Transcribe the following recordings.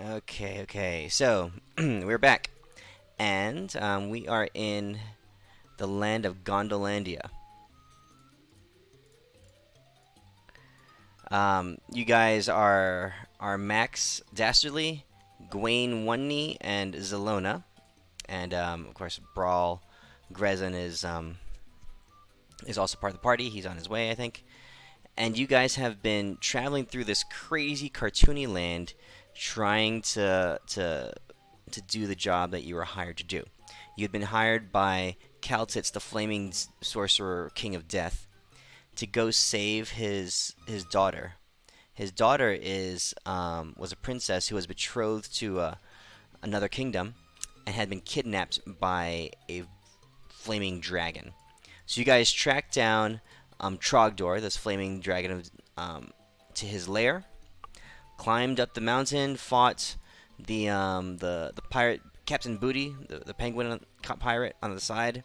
Okay. So, we're back. And we are in the land of Gondolandia. You guys are Max Dastardly, Gwaine One Knee, and Zelona. And, of course, Brawl Grezin is also part of the party. He's on his way, I think. And you guys have been traveling through this crazy cartoony land trying to do the job that you were hired to do. You had been hired by Kaltitz, the flaming sorcerer king of death, to go save his daughter. His daughter is was a princess who was betrothed to another kingdom and had been kidnapped by a flaming dragon. So you guys tracked down Trogdor, this flaming dragon, to his lair, climbed up the mountain, fought the pirate Captain Booty, the penguin pirate on the side,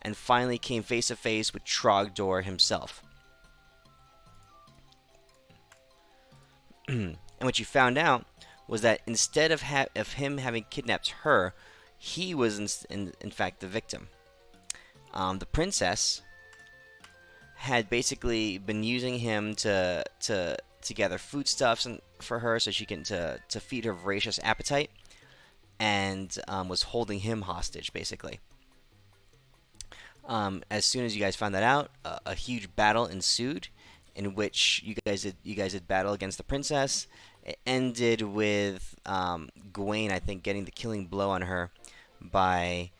and finally came face to face with Trogdor himself. And what you found out was that instead of him having kidnapped her, he was in fact the victim. The princess had basically been using him to gather foodstuffs for her so she can to feed her voracious appetite, and was holding him hostage basically. As soon as you guys found that out, a huge battle ensued, in which you guys did battle against the princess. It ended with Gawain, I think, getting the killing blow on her by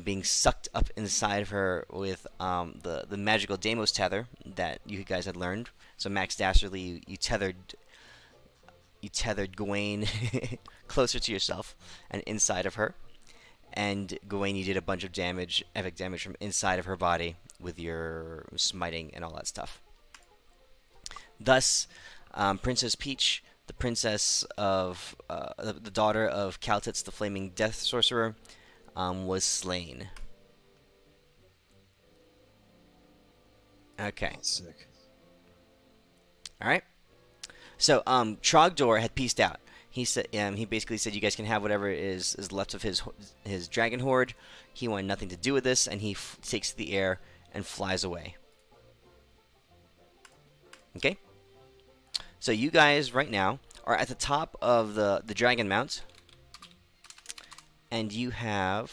being sucked up inside of her with the magical Deimos tether that you guys had learned. So Max Dastardly, you tethered Gawain closer to yourself and inside of her. And Gawain, you did a bunch of damage, epic damage from inside of her body with your smiting and all that stuff. Thus, Princess Peach, the princess of the daughter of Kaltitz, the flaming death sorcerer, was slain. Okay. Sick. All right. So, Trogdor had pieced out. He basically said, "You guys can have whatever is left of his dragon horde." He wanted nothing to do with this, and he takes to the air and flies away. Okay. So you guys right now are at the top of the dragon mount, and you have,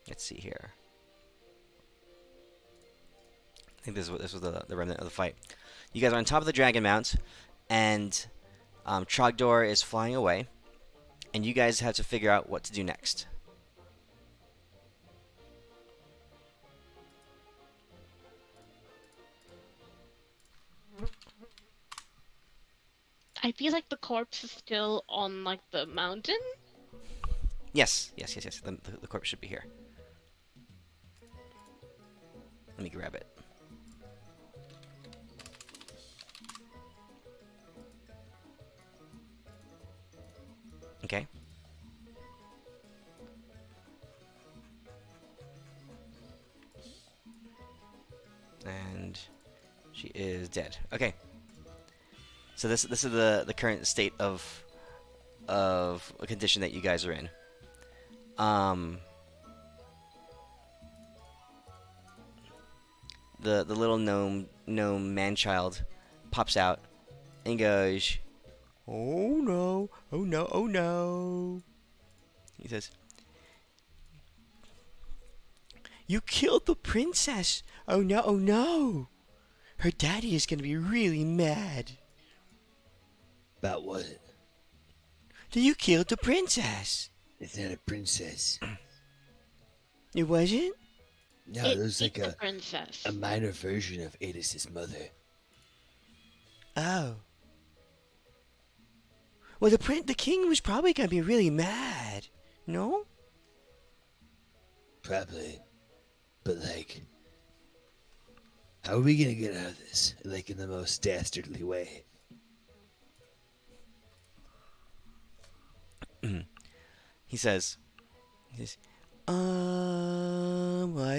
let's see here. I think this was the remnant of the fight. You guys are on top of the dragon mount, and Trogdor is flying away, and you guys have to figure out what to do next. I feel like the corpse is still on like the mountain. Yes. The corpse should be here. Let me grab it. Okay. And she is dead. Okay. So this is the current state of a condition that you guys are in. The little gnome man child pops out and goes, "Oh no! Oh no! Oh no!" He says, "You killed the princess! Oh no! Oh no! Her daddy is gonna be really mad." About what? "That you killed the princess." It's not a princess. It wasn't? No, it was like it's a princess. minor version of Adis's mother. Oh. Well, the king was probably gonna be really mad. No? Probably. But like, how are we gonna get out of this? Like in the most dastardly way. He says, I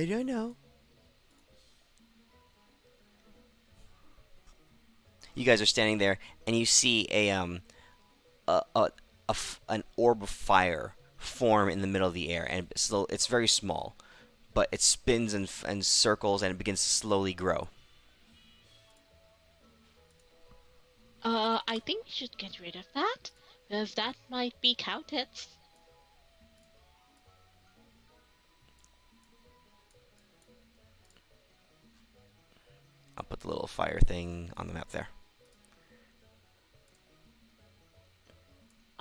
don't know. you guys are standing there, and you see a, a, an orb of fire form in the middle of the air, and it's very small, but it spins and circles, and it begins to slowly grow. I think we should get rid of that, because that might be cow tits. I'll put the little fire thing on the map there.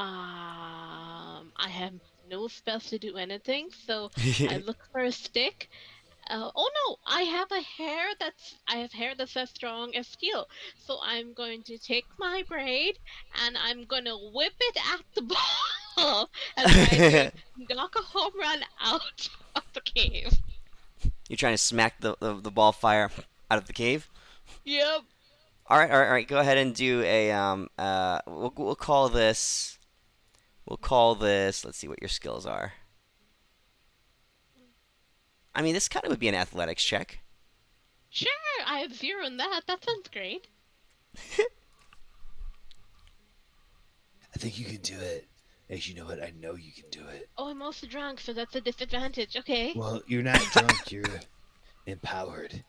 I have no spells to do anything, so I look for a stick. Oh no, I have hair that's as strong as steel. So I'm going to take my braid and I'm gonna whip it at the ball and try to knock a home run out of the cave. You're trying to smack the ball of fire out of the cave? Yep. All right, all right, all right. Go ahead and do a we'll call this. We'll call this. Let's see what your skills are. I mean, this kind of would be an athletics check. Sure, I have 0 in that. That sounds great. I think you can do it. Actually, you know what? I know you can do it. Oh, I'm also drunk, so that's a disadvantage. Okay. Well, you're not drunk. You're empowered.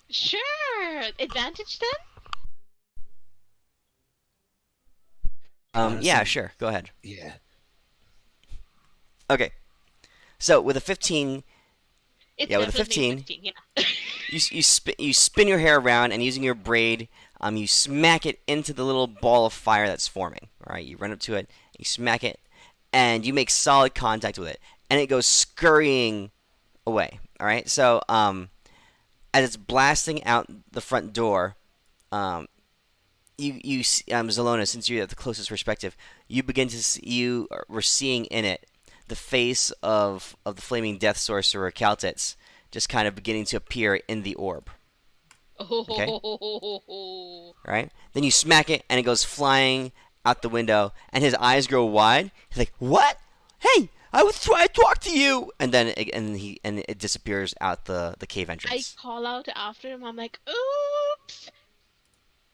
Sure. Advantage then? Honestly, Yeah, sure. Go ahead. Yeah. Okay. So with a 15, It's Yeah, with a definitely 15. Yeah. you spin your hair around, and using your braid, you smack it into the little ball of fire that's forming. All right, you run up to it, you smack it, and you make solid contact with it, and it goes scurrying away. All right, so as it's blasting out the front door, Zelona, since you're at the closest perspective, you begin to see, were seeing in it the face of the flaming death sorcerer Kaltitz just kind of beginning to appear in the orb. Okay? Right? Then you smack it, and it goes flying out the window, and his eyes grow wide. He's like, "What? Hey, I was trying to talk to you!" And then it disappears out the cave I entrance. call out after him. I'm like, "Oops!"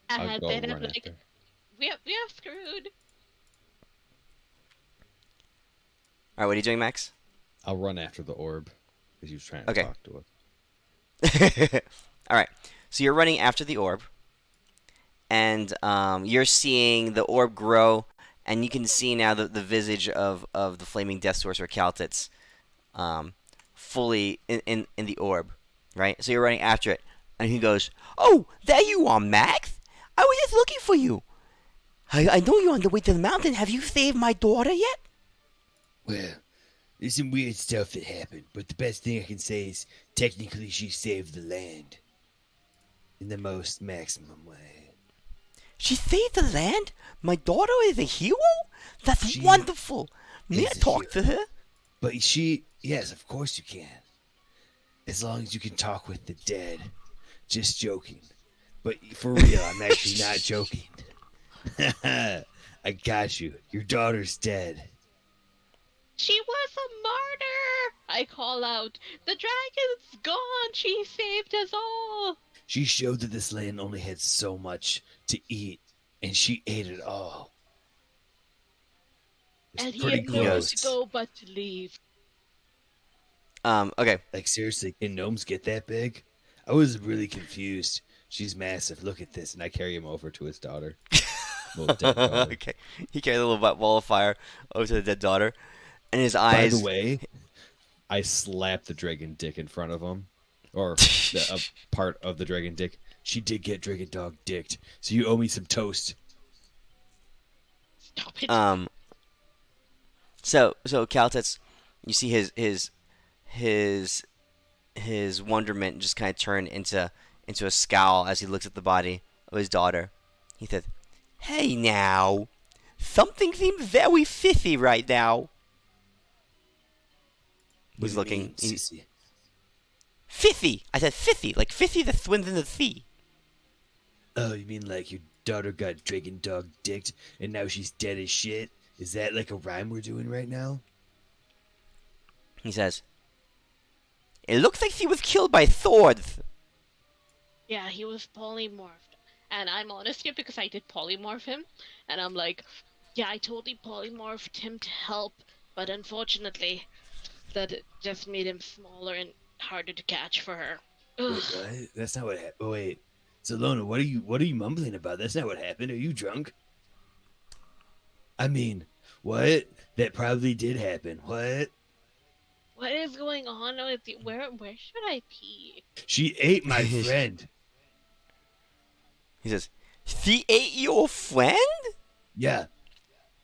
I'll And go then I'm run like, after. we have screwed." All right, what are you doing, Max? I'll run after the orb because he was trying to Okay. talk to us. All right, so you're running after the orb, and you're seeing the orb grow, and you can see now the visage of the flaming death sorcerer Kaltitz fully in the orb, right? So you're running after it, and he goes, "Oh, there you are, Max! I was just looking for you. I know you're on the way to the mountain. Have you saved my daughter yet?" Well, there's some weird stuff that happened, but the best thing I can say is technically she saved the land. In the most maximum way. She saved the land? My daughter is a hero? That's She wonderful. May I is a talk to her? But yes, of course you can. As long as you can talk with the dead. Just joking. But for real, I'm actually not joking. I got you. Your daughter's dead. She was a martyr! I call out, "The dragon's gone! She saved us all!" She showed that this land only had so much to eat, and she ate it all. It's And he pretty had nowhere gross. to go but to leave. Okay. Like, seriously, can gnomes get that big? I was really confused. She's massive. Look at this. And I carry him over to his daughter. Little dead daughter. Okay. He carried a little ball of fire over to the dead daughter, and his By eyes. the way, I slapped the dragon dick in front of him. Or a part of the dragon dick. She did get dragon dog dicked, so you owe me some toast. Stop it. So Kaltitz, you see his wonderment just kind of turn into a scowl as he looks at the body of his daughter. He said, "Hey now, something seems very fishy right now." What He's do you looking. mean, sissy? Fishy. I said fishy, like fishy that swims in the sea. Oh, you mean like your daughter got dragon dog dicked and now she's dead as shit? Is that like a rhyme we're doing right now? He says, "It looks like she was killed by swords." Yeah, he was polymorphed. And I'm honest here because I did polymorph him. And I'm like, yeah, I totally polymorphed him to help. But unfortunately, that it just made him smaller and harder to catch for her. Ugh. Wait, what? That's not what happened. Oh, wait. Salona, what are you mumbling about? That's not what happened. Are you drunk? I mean, what? That probably did happen. What? What is going on with you? Where should I pee? She ate my friend. He says, "She ate your friend?" Yeah.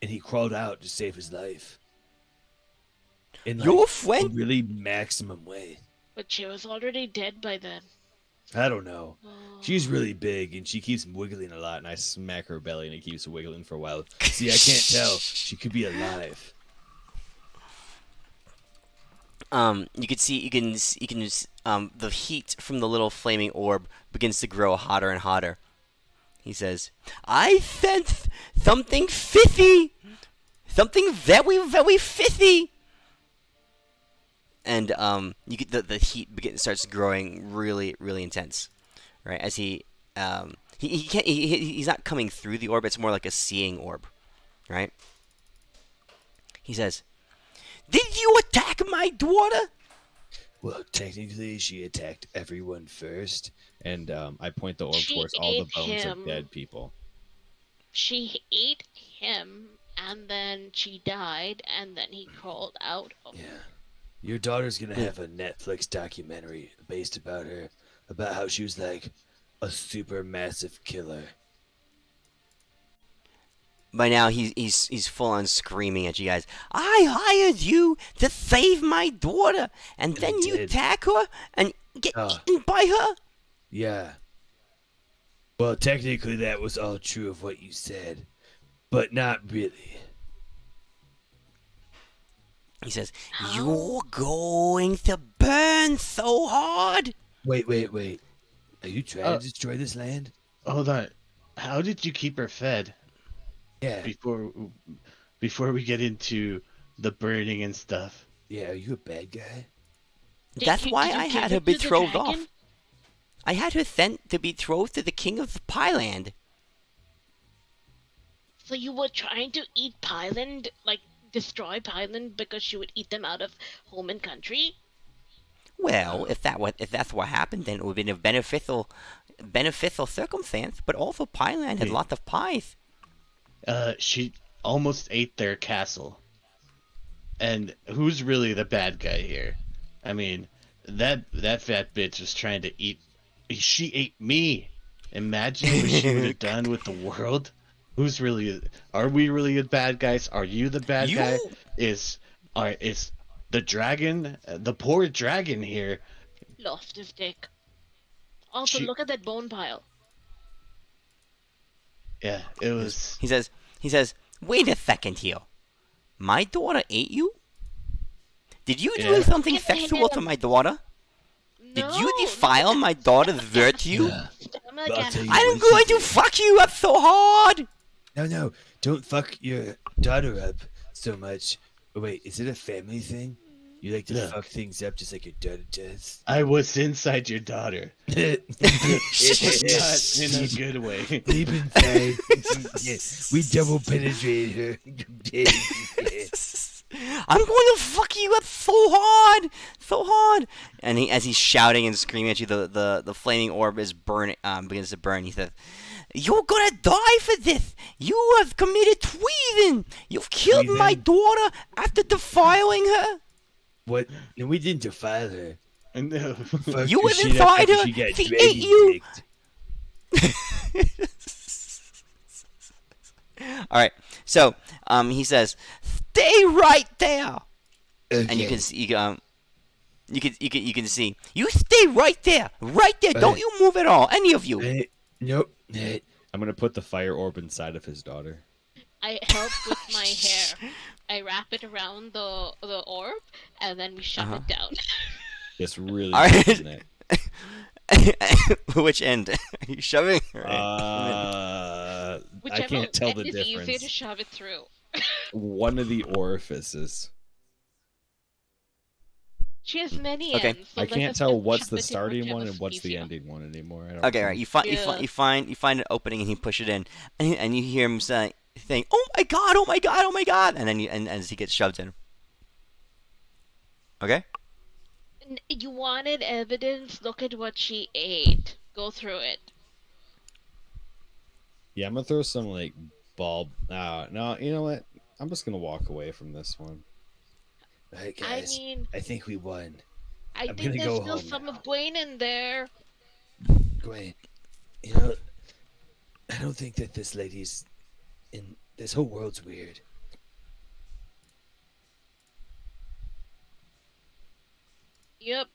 And he crawled out to save his life. In like Your a friend? really maximum way. But she was already dead by then. I don't know. Oh. She's really big and she keeps wiggling a lot, and I smack her belly and it keeps wiggling for a while. See, I can't tell. She could be alive. You can see, the heat from the little flaming orb begins to grow hotter and hotter. He says, "I sense something fishy, something very, very fishy." And you get the heat starts growing really, really intense, right? As he can't, he's not coming through the orb. It's more like a seeing orb, right? He says, "Did you attack my daughter?" Well, technically, she attacked everyone first. And I point the orb She towards all the ate bones him. of dead people. She ate him, and then she died, and then he crawled out of Yeah. Your daughter's gonna have a Netflix documentary based about her, about how she was like a super massive killer. By now, he's full on screaming at you guys. "I hired you to save my daughter, and then you did. attack her and get Ah. eaten by her." Yeah. Well, technically, that was all true of what you said, but not really. He says, How? "You're going to burn so hard." Wait. Are you trying to destroy this land? Hold on. How did you keep her fed Yeah. before we get into the burning and stuff? Yeah, are you a bad guy? That's why did you I give had her it to the betrothed off. dragon? I had her sent to betrothed to the king of the Pyland. So you were trying to eat Pyland, like destroy Pyland because she would eat them out of home and country? Well, if that's what happened, then it would have been a beneficial circumstance. But also, Pyland had Yeah. lots of pies. She almost ate their castle. And who's really the bad guy here? I mean, that fat bitch was trying to eat. She ate me. Imagine what she would have done with the world. Who's really? Are we really the bad guys? Are you the bad You- guy? Is the dragon, the poor dragon here? Lost his dick. Also, She- look at that bone pile. Yeah, it was. He says, "Wait a second here. My daughter ate you? Did you do Yeah. something Yes, I sexual to did. my daughter? Did No, you look defile at my that daughter's virtue? Yeah. stomach But I'll and tell you I'm what going she to did. fuck you up so hard." No, don't fuck your daughter up so much. Oh, wait, is it a family thing? You like to Look. fuck things up just like your daughter does? I was inside your daughter. Not in a good way. Deep inside. Yeah, we double penetrated her. I'm going to fuck you up so hard, so hard. And as he's shouting and screaming at you, the flaming orb is begins to burn. He says, "You're gonna die for this. You have committed treason. You've killed my Treason? daughter after defiling her. What? No, we didn't defile her. No. Fucked You her were shit up inside after her. She got She dragon ate you." dicked. All right. So he says, "Stay right there." Okay. And you can see, you can see. You stay right there, right there. Don't you move at all, any of you. Nope. I'm gonna put the fire orb inside of his daughter. I help with my hair. I wrap it around the orb, and then we shove it down. Just really All right. using it. Which end? Are you shoving? I Whichever can't tell end the is easier to difference. shove it through. One of the orifices. She has many Okay. ends. So I let's can't just tell shove what's the it in starting one whichever's and what's the easier. ending one anymore. I don't Okay, think. right. You find an opening and you push it in, and you hear him saying, "Oh my god! Oh my god! Oh my god!" And then and as he gets shoved in. Okay. You wanted evidence? Look at what she ate. Go through it. Yeah, I'm gonna throw some like ball. No, you know what? I'm just gonna walk away from this one. All right, I guys. mean, I think we won. I I'm think gonna there's go still home some now. of Gwen in there. Gwen, you know, I don't think that this lady's in. This whole world's weird. Yep.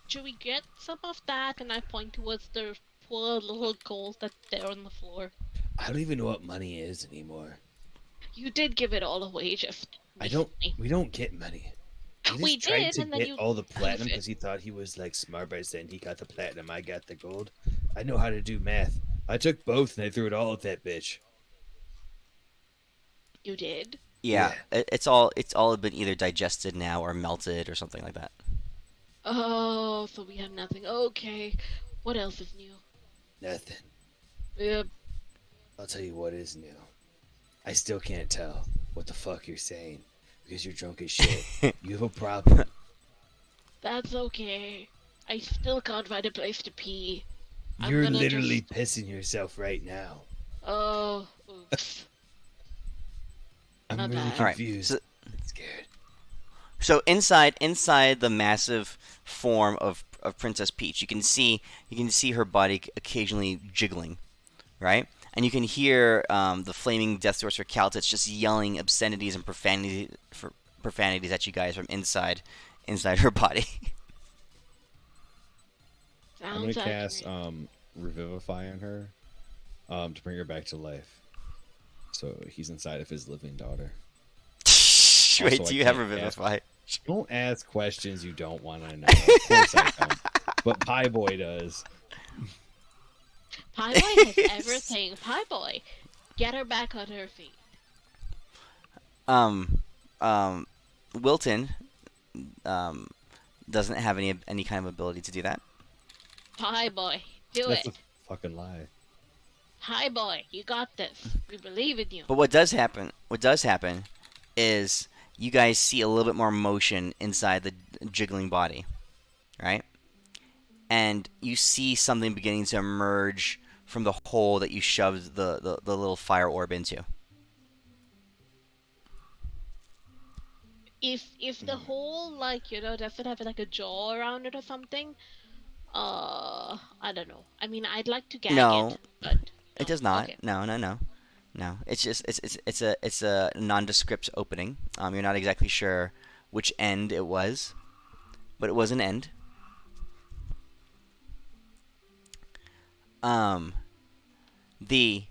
Should we get some of that? And I point towards the poor little gold that's there on the floor. I don't even know what money is anymore. You did give it all away just I don't. recently. We don't get money. He We just tried did, to and then get you all the prove platinum it. because he thought he was like smart by saying he got the platinum, I got the gold. I know how to do math. I took both and I threw it all at that bitch. You did. Yeah. Yeah. It's all been either digested now or melted or something like that. Oh, so we have nothing. Okay. What else is new? Nothing. Yep. I'll tell you what is new. I still can't tell what the fuck you're saying because you're drunk as shit. You have a problem. That's okay. I still can't find a place to pee. I'm You're gonna literally just... pissing yourself right now. Oh, oops. I'm My really bad. All right. confused. So, Scared. so inside the massive form of Princess Peach, you can see her body occasionally jiggling, right? And you can hear the flaming Death Sorcerer Caltits just yelling obscenities and profanities at you guys from inside her body. I'm gonna Sounds cast accurate. Revivify on her, to bring her back to life. So he's inside of his living daughter. Wait, I do you have can't Revivify? Don't ask questions you don't want to know. Of course I don't. But Pie Boy does. Pie Boy has everything. Pie Boy, get her back on her feet. Um, Wilton doesn't have any kind of ability to do that. Pie Boy, do That's it. a fucking lie. Pie Boy, you got this. We believe in you. But what does happen is you guys see a little bit more motion inside the jiggling body, right? And you see something beginning to emerge from the hole that you shoved the little fire orb into. If the whole doesn't have like a jaw around it or something, I don't know. I mean, I'd like to gag No, it, but it no. does not. Okay. No. It's just it's a nondescript opening. You're not exactly sure which end it was, but it was an end. Um, the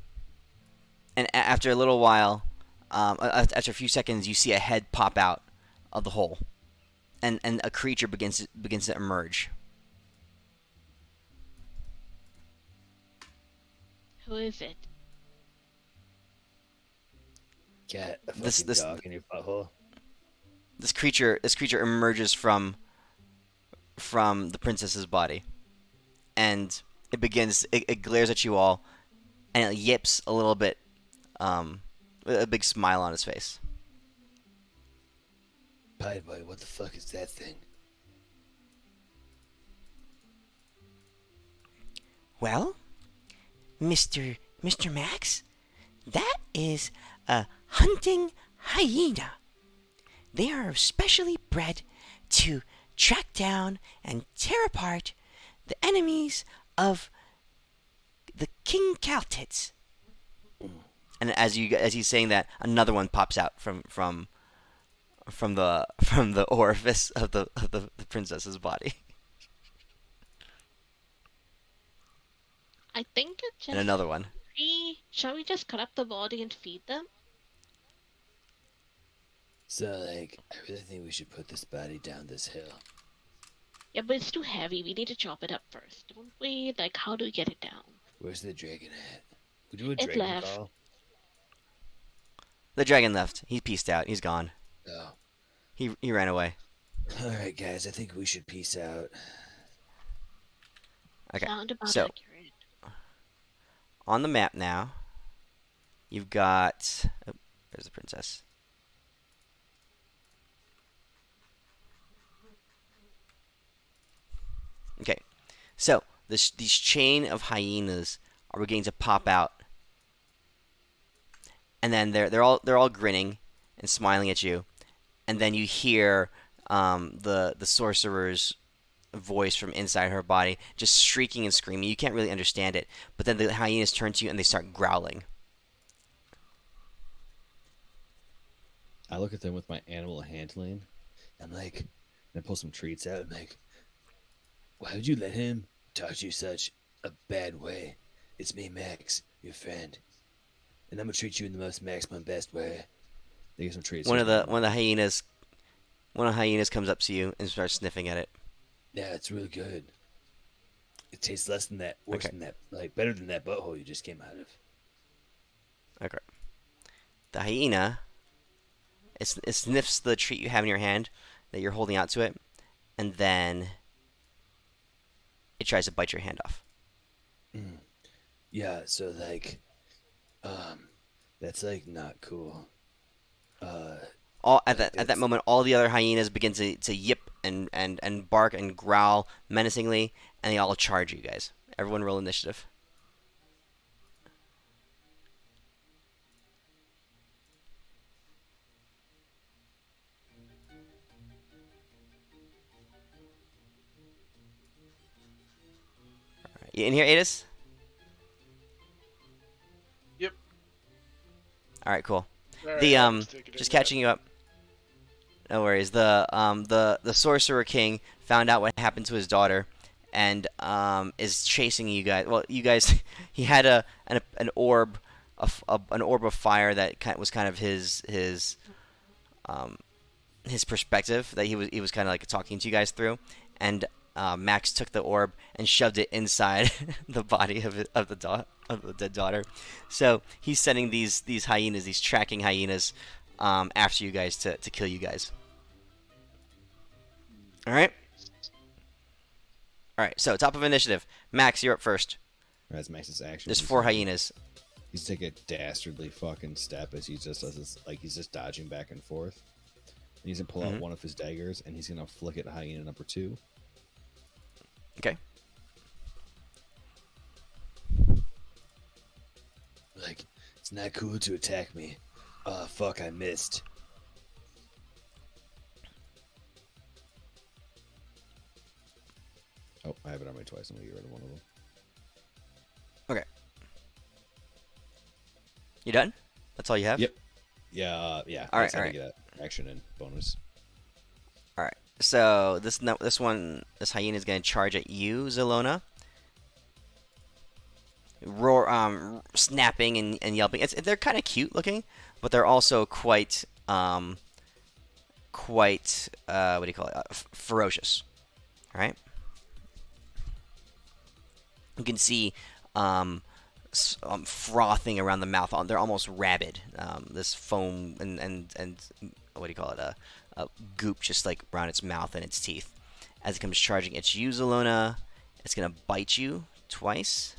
and after a little while, after a few seconds, you see a head pop out of the hole, and a creature begins to emerge. Who is it? Got a This fucking this dog in your butthole. this creature emerges from the princess's body, and it glares at you all, and it yips a little bit, with a big smile on its face. Pie Boy, what the fuck is that thing? Well, Mr. Max, that is a hunting hyena. They are specially bred to track down and tear apart the enemies of the King Caltits. And as he's saying that, another one pops out from the orifice of the princess's body, I think it's and just another one. Shall we just cut up the body and feed them? So, like, I really think we should put this body down this hill. Yeah, but it's too heavy. We need to chop it up first, don't we? Like, how do we get it down? Where's the dragon at? We do a It dragon left. call. The dragon left. He peaced out. He's gone. Oh, He ran away. All right, guys. I think we should peace out. Okay. Sound about So accurate. on the map now, you've got. Oh, there's the princess. Okay. So these chain of hyenas are beginning to pop out, and then they're all grinning and smiling at you, and then you hear the sorcerer's voice from inside her body just shrieking and screaming. You can't really understand it, but then the hyenas turn to you and they start growling. I look at them with my animal handling. I'm like, and I pull some treats out. I'm like, why would you let him talk to you such a bad way? It's me, Max, your friend, and I'm gonna treat you in the most maximum best way. They get some treats. One of the hyenas comes up to you and starts sniffing at it. Yeah, it's really good. It tastes less than that, worse Okay. than that, like better than that butthole you just came out of. Okay. The hyena, it sniffs the treat you have in your hand that you're holding out to it, and then it tries to bite your hand off. Yeah, so like, that's like not cool. All at that moment, all the other hyenas begin to yip and bark and growl menacingly, and they all charge you guys. Everyone roll initiative. All right. You in here, Adis? Yep. All right, cool. Alright, The I was taking just a nap. catching you up. No worries. The sorcerer king found out what happened to his daughter, and is chasing you guys. Well, you guys, he had an orb, an orb of fire that was kind of his perspective that he was kind of like talking to you guys through, and Max took the orb and shoved it inside the body of the dead daughter. So he's sending these hyenas, these tracking hyenas, after you guys to kill you guys. All right. All right. So top of initiative, Max, you're up first. As Max's action. There's he's 4 gonna- hyenas. He's take a dastardly fucking step as he just does this, like he's just dodging back and forth. And he's gonna pull out one of his daggers and he's gonna flick it at hyena number 2. Okay. Like, it's not cool to attack me. Oh fuck, I missed. Oh, I have it on me twice. I'm gonna get rid of one of them. Okay. You done? That's all you have? Yep. Yeah, yeah. All I right, just had all to get that action and bonus. All right. So this hyena is going to charge at you, Zelona. Roar, snapping and yelping. They're kind of cute looking, but they're also quite what do you call it? Ferocious. All right. You can see frothing around the mouth. They're almost rabid. This foam and what do you call it? A goop just like around its mouth and its teeth. As it comes charging at you, Zelona, it's gonna bite you twice.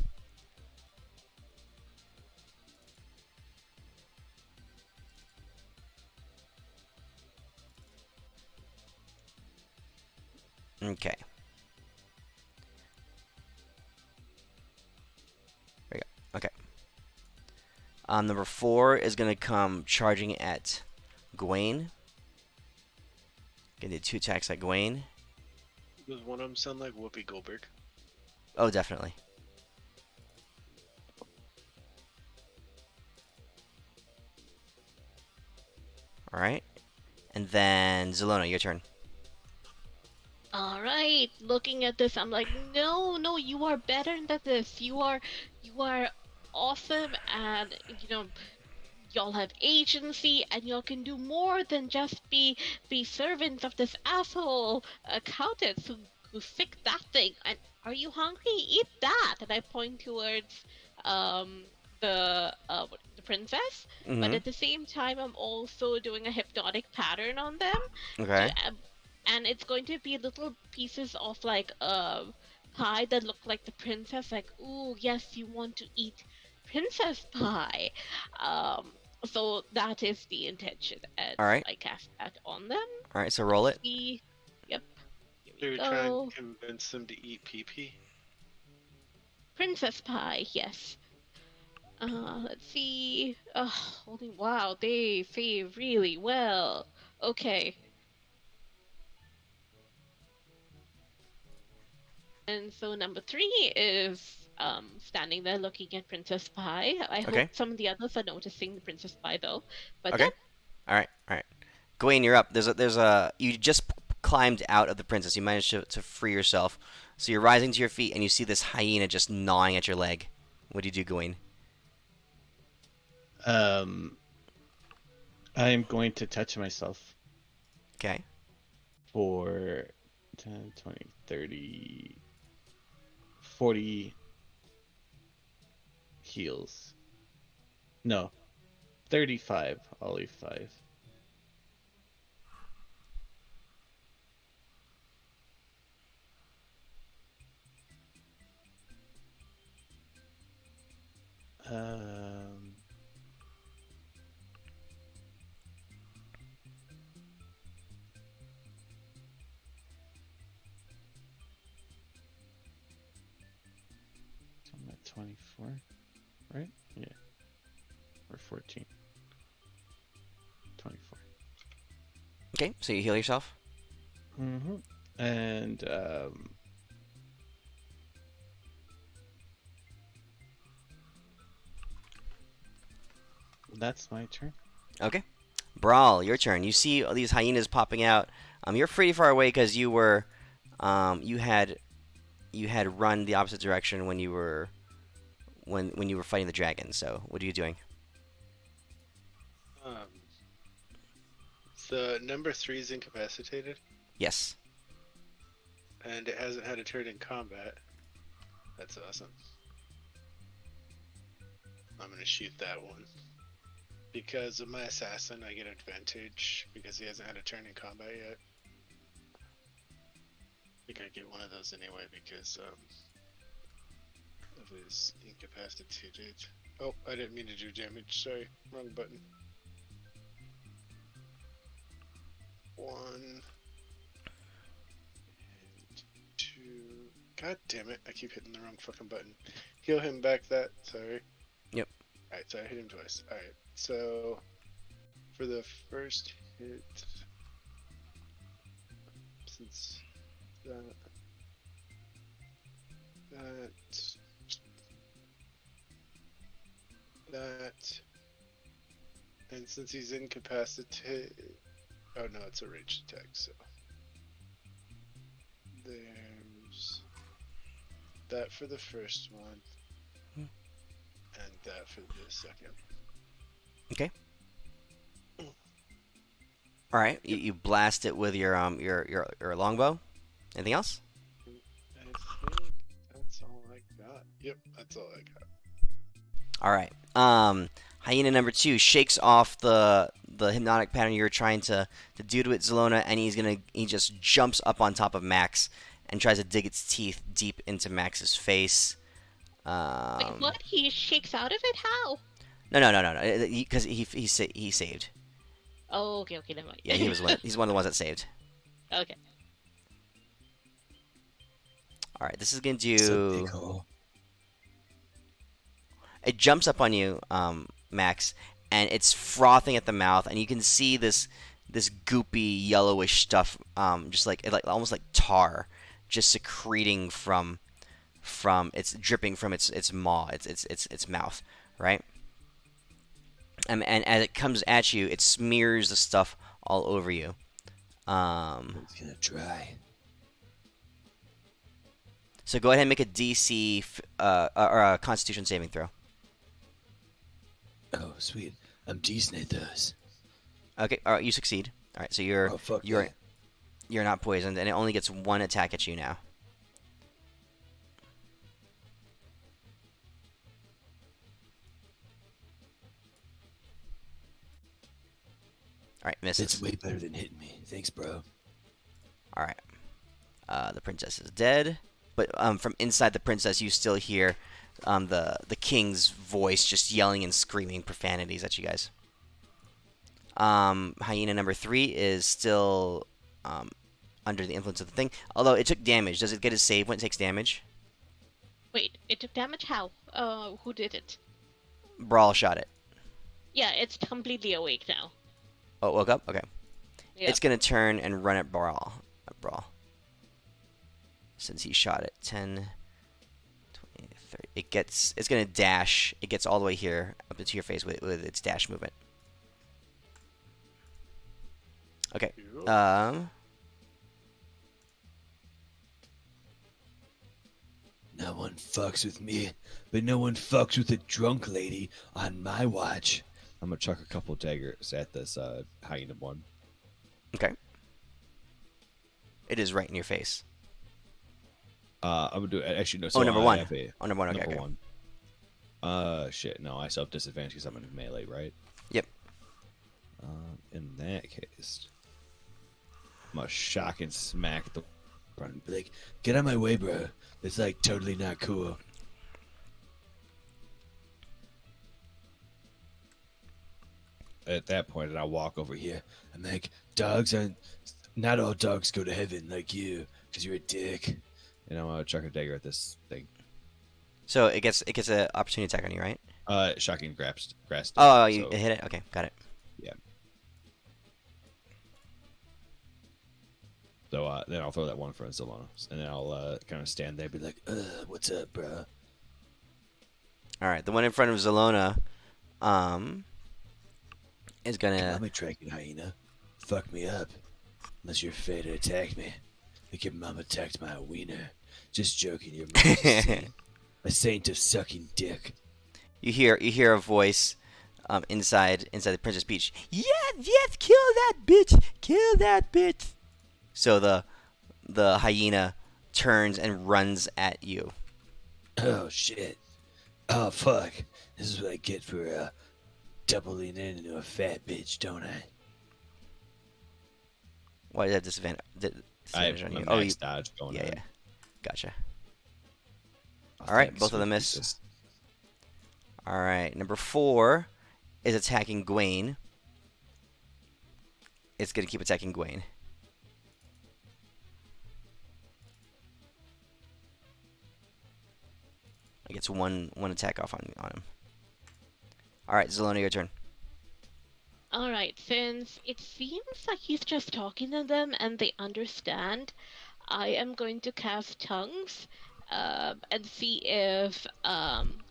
Okay. There you go. Okay. Number 4 is going to come charging at Gawain. Gonna do 2 attacks at Gawain. Does one of them sound like Whoopi Goldberg? Oh, definitely. Alright. And then Zelona, your turn. All right, looking at this, I'm like, no, you are better than this. You are awesome, and y'all have agency, and y'all can do more than just be servants of this asshole accountant who fixed that thing. And are you hungry? Eat that. And I point towards the princess, but Mhm. at the same time, I'm also doing a hypnotic pattern on them. Okay. and it's going to be little pieces of like pie that look like the princess. Like, ooh, yes, you want to eat princess pie. Um, so that is the intention, and All right. I cast that on them. All right. So roll it. See, yep. Here So we you're trying go. to convince them to eat pee-pee? Princess pie, yes. Let's see. Holy wow, they save really well. Okay. And so number 3 is standing there looking at Princess Pie. I hope Okay. some of the others are noticing the Princess Pie though. But Okay. All right. All right. Gawain, you're up. There's a you just climbed out of the princess. You managed to free yourself. So you're rising to your feet and you see this hyena just gnawing at your leg. What do you do, Gawain? I am going to touch myself Okay. for 10, 20, 30, 40 heals. No, 35. I'll leave 5. Um, I'm at 24, right? Yeah. Or 14. 24. Okay. So you heal yourself. Mm-hmm. And that's my turn. Okay. Brawl, your turn. You see all these hyenas popping out. You're pretty far away because you had run the opposite direction when you were fighting the dragon. So what are you doing? The number 3 is incapacitated, Yes. and it hasn't had a turn in combat. That's awesome. I'm gonna shoot that one. Because of my assassin, I get advantage because he hasn't had a turn in combat yet. I think I get one of those anyway because of his incapacitated. Oh, I didn't mean to do damage. Sorry, wrong button. 1 and 2. God damn it! I keep hitting the wrong fucking button. Heal him back. That. Sorry. Yep. All right, so I hit him twice. All right, so for the first hit, since that, and since he's incapacitated, oh no, it's a ranged attack, so there's that for the first one, and that for the second. Okay. All right. You blast it with your longbow. Anything else? I think that's all I got. Yep, that's all I got. All right. Hyena number 2 shakes off the hypnotic pattern you were trying to do to it, Zelona, and he just jumps up on top of Max and tries to dig its teeth deep into Max's face. Wait, what? He shakes out of it? How? No. Because he saved. Oh, okay, never mind. Yeah, he's one of the ones that saved. Okay. All right. This is gonna It's a do. big hole. It jumps up on you, Max, and it's frothing at the mouth, and you can see this goopy yellowish stuff, just like almost like tar, just secreting from it's dripping from its maw, its mouth, right? And as it comes at you, it smears the stuff all over you. It's gonna dry. So go ahead and make a DC or a Constitution saving throw. Oh, sweet. I'm decent at those. Okay, all right, you succeed. All right, so you're Oh, fuck you're yeah. you're not poisoned, and it only gets one attack at you now. All right, misses. It's way better than hitting me. Thanks, bro. The princess is dead, but from inside the princess, you still hear the king's voice just yelling and screaming profanities at you guys. Hyena number 3 is still under the influence of the thing, although it took damage. Does it get a save when it takes damage? Wait, it took damage? How? Who did it? Brawl shot it. Yeah, it's completely awake now. Oh, it woke up? Okay. Yeah. It's going to turn and run at Brawl. Since he shot it. 10, 20, 30. It's going to dash. It gets all the way here, up into your face with its dash movement. Okay. No one fucks with me, but no one fucks with a drunk lady on my watch. I'm gonna chuck a couple daggers at this hyena one. Okay. It is right in your face. I'm gonna do it. Actually, no. Oh, number 1. Okay, Number 1. Okay. number Okay. 1. Shit. No, I still have disadvantage because I'm in melee, right? Yep. In that case, I'm gonna shock and smack the. Be like, get out of my way, bro. That's like totally not cool. At that point, and I walk over here. Here, I'm like, dogs aren't. Not all dogs go to heaven like you, because you're a dick. And I'm gonna chuck a dagger at this thing. So it gets an opportunity attack on you, right? Shocking grasp. Oh, you hit it? Okay, got it. Yeah. So then I'll throw that one for Zelona, and then I'll kind of stand there, Be like, what's up, bro? Alright, the one in front of Zelona is Come gonna... on, me tracking hyena. Fuck me up. Unless you're fair to attack me. Like your mom attacked my wiener. Just joking, your mom's a saint. A saint of sucking dick. You hear a voice inside the Princess Peach. Yes, kill that bitch. So the hyena turns and runs at you. Oh, shit. Oh, fuck. This is what I get for doubling in into a fat bitch, don't I? Why is that disadvantage I have on my you? max dodge going yeah, on. yeah. Gotcha. Oh, All right, thanks, both of them sweet miss. Jesus. All right, number 4 is attacking Gwaine. It's gonna keep attacking Gwaine. It gets one attack off on him. All right, Zelona, your turn. Alright, since it seems like he's just talking to them and they understand, I am going to cast Tongues and see if.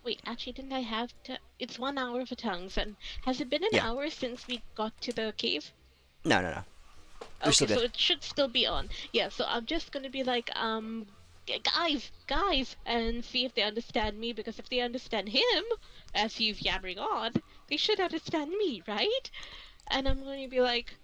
Wait, actually, didn't I have to? It's 1 hour for Tongues, and has it been an Yeah. hour since we got to the cave? No. You're Okay, still so good. it should still be on. Yeah, so I'm just gonna be like, guys, and see if they understand me, because if they understand him, as he's yabbering on, they should understand me, right? And I'm going to be like,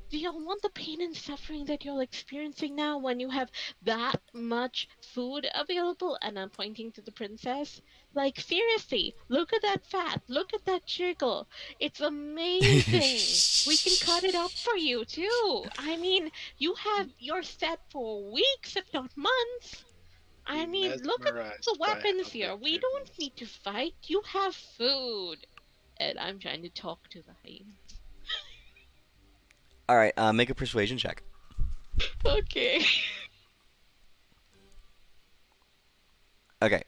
do y'all want the pain and suffering that you're experiencing now when you have that much food available? And I'm pointing to the princess. Like, seriously, look at that fat, look at that jiggle. It's amazing. We can cut it up for you, too. I mean, you're set for weeks, if not months. I Be mean, look at mesmerized the by how weapons here. good We it don't is. need to fight. You have food. And I'm trying to talk to the hyena. All right, make a persuasion check. Okay. Okay.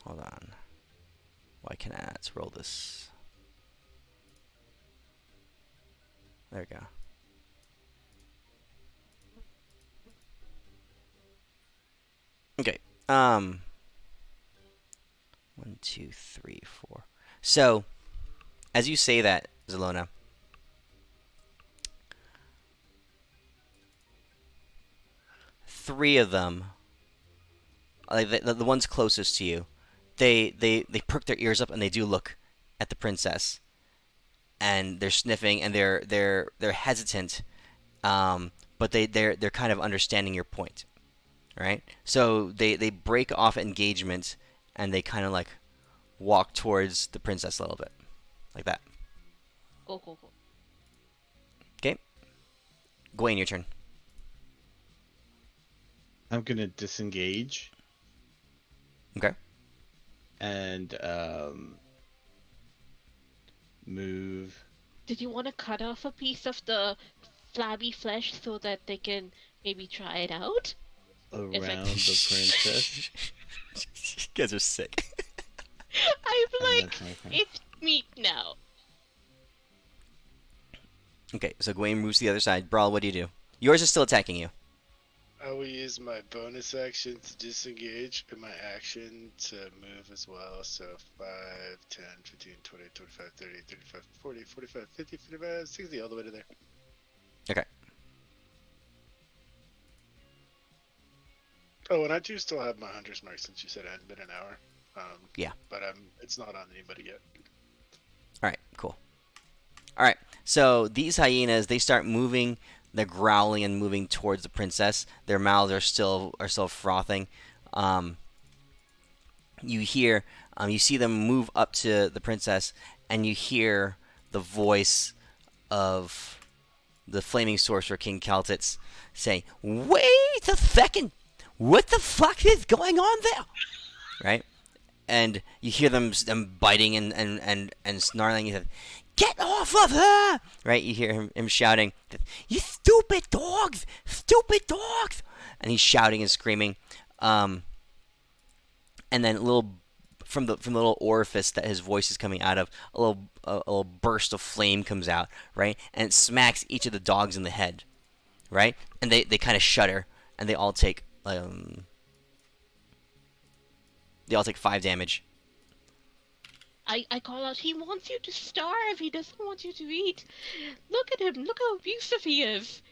Hold on. Why can't I not roll this? There we go. Okay. 1, 2, 3, 4. So, as you say that, Zelona, three of them, like the ones closest to you, they perk their ears up and they do look at the princess, and they're sniffing and they're hesitant, but they're kind of understanding your point. right? So they break off engagement and they kind of like walk towards the princess a little bit, like that. Cool. Okay, Gawain, your turn. I'm gonna disengage Okay. and move Did you want to cut off a piece of the flabby flesh so that they can maybe try it out? around If I- the princess. You guys are sick. I'm and like, that's my turn. it's meat now. Okay, so Gawain moves to the other side. Brawl, what do you do? Yours is still attacking you. I will use my bonus action to disengage and my action to move as well. So 5, 10, 15, 20, 25, 30, 35, 40, 45, 50, 55, 60, all the way to there. Okay. Oh, and I do still have my hunter's mark since you said it hadn't been an hour. Yeah. But it's not on anybody yet. All right, cool. All right, so these hyenas, they start moving. They're growling and moving towards the princess. Their mouths are still frothing. You hear, you see them move up to the princess, and you hear the voice of the flaming sorcerer King Kaltitz say, "Wait a second! What the fuck is going on there?" Right? And you hear them biting and snarling. He says, "Get off of her!" Right? You hear him shouting, "You stupid dogs! Stupid dogs!" And he's shouting and screaming. And then from the little orifice that his voice is coming out of, a little burst of flame comes out, right? And it smacks each of the dogs in the head, right? And they kind of shudder, and they all take 5 damage. I call out, he wants you to starve. He doesn't want you to eat. Look at him. Look how abusive he is.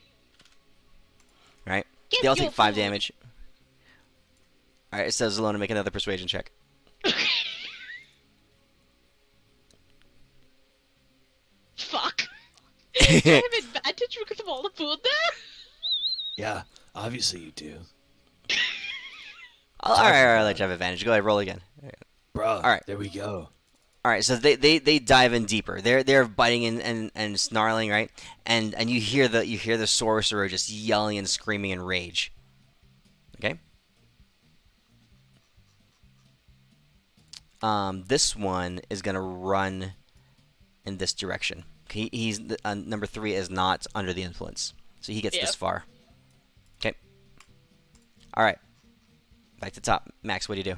Right? Get They all your take 5 food. damage. Alright, it says Zalona, make another persuasion check. Fuck. Do I have advantage because of all the food there? Yeah, obviously you do. Alright, I'll let you have advantage. Go ahead, roll again. Bro, right. there we go. Alright, so they dive in deeper. They're biting and snarling, right? And you hear the sorcerer just yelling and screaming in rage. Okay? This one is gonna run in this direction. He's number 3 is not under the influence, so he gets this far. Okay. All right. Back to top. Max, what do you do?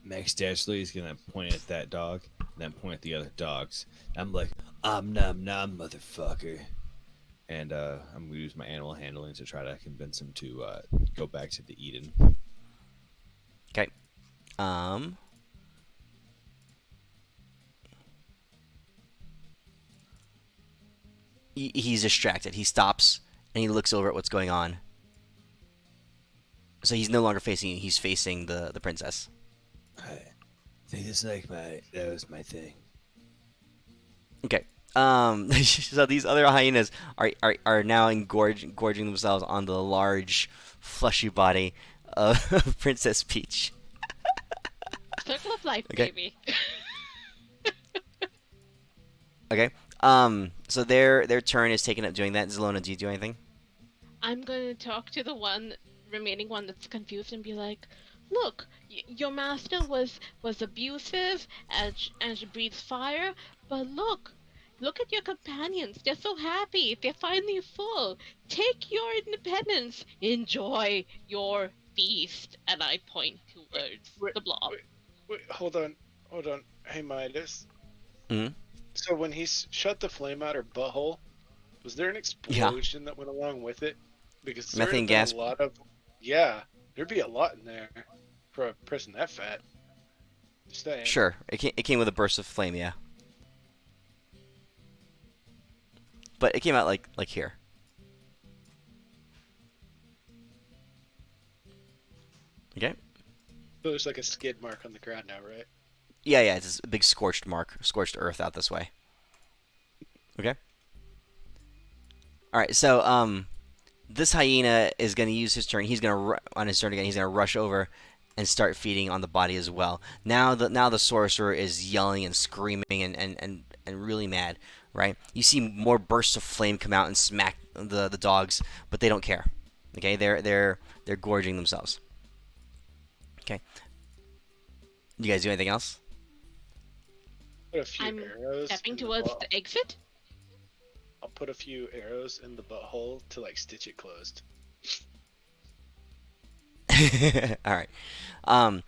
Max Dashley is gonna point at that dog, and then point at the other dogs. I'm like, nom nom, motherfucker. And I'm gonna use my animal handling to try to convince him to go back to the Eden. Okay. He's distracted. He stops and he looks over at what's going on. So he's no longer facing you. He's facing the princess. I think it's like that was my thing. Okay. So these other hyenas are now gorging themselves on the large, fleshy body of Princess Peach. Circle of life, Okay. baby. Okay. So their turn is taken up doing that. Zalona, do you do anything? I'm gonna talk to the remaining one that's confused and be like, "Look, your master was abusive and she breathes fire, but look at your companions. They're so happy. They're finally full. Take your independence. Enjoy your feast." And I point towards the blob. Wait, hold on. Hey, Midas. Hmm? So when he shut the flame out her butthole, was there an explosion that went along with it? Because there Methane have been gas. a lot of, yeah, there'd be a lot in there for a person that fat. Just saying. Sure. It came with a burst of flame, yeah. But it came out like here. Okay. So there's like a skid mark on the ground now, right? Yeah, it's a big scorched earth out this way. Okay. All right, so this hyena is going to use his turn. He's going to on his turn again. He's going to rush over and start feeding on the body as well. Now the sorcerer is yelling and screaming and really mad. Right? You see more bursts of flame come out and smack the dogs, but they don't care. Okay, they're gorging themselves. Okay. You guys do anything else? Put a few I'm arrows. stepping in the towards butt- the exit. I'll put a few arrows in the butthole to like stitch it closed. All right.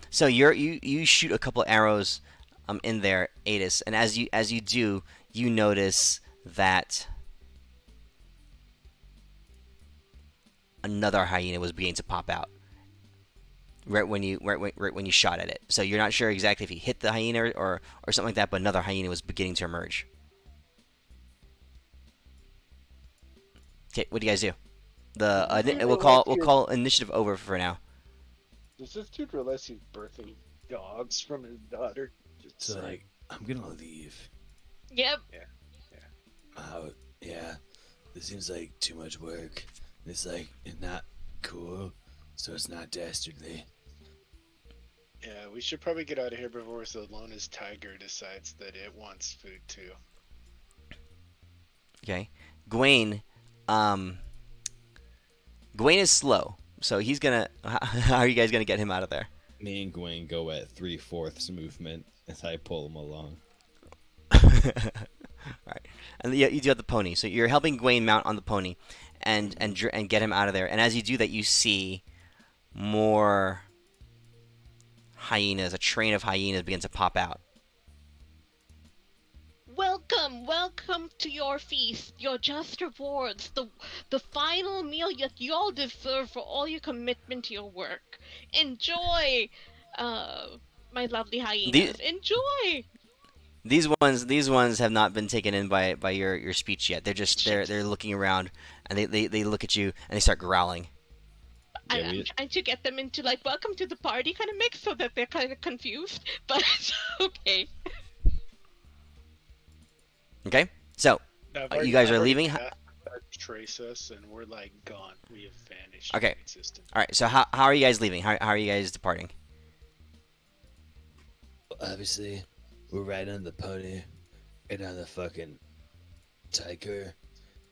So you shoot a couple arrows in there, Adis, and as you do, you notice that another hyena was beginning to pop out right when you shot at it. So you're not sure exactly if you hit the hyena or something like that, but another hyena was beginning to emerge. Okay, what do you guys do? We'll call initiative over for now. Does this dude realize he's birthing dogs from his daughter? Just So saying. like, I'm gonna leave. Yep. Out. Yeah. This seems like too much work. It's like it's not cool, so it's not dastardly. Yeah, we should probably get out of here before the lonest tiger decides that it wants food too. Okay, Gawain. Gawain is slow, so he's gonna. How are you guys gonna get him out of there? Me and Gwen go at 3/4 movement as I pull him along. Alright. And you do have the pony. So you're helping Gawain mount on the pony and get him out of there. And as you do that, you see more hyenas. A train of hyenas begin to pop out. Welcome to your feast, your just rewards, the final meal that you all deserve for all your commitment to your work. Enjoy, my lovely hyenas. Enjoy. These ones have not been taken in by your speech yet. They're looking around and they look at you and they start growling. Yeah, I'm trying to get them into like welcome to the party kind of mix so that they're kind of confused, but okay. Okay, so you guys are leaving. Trace us, and we're like gone. We have vanished. Okay. From existence. All right. So how are you guys leaving? How are you guys departing? Obviously, we're riding on the pony and on the fucking tiger,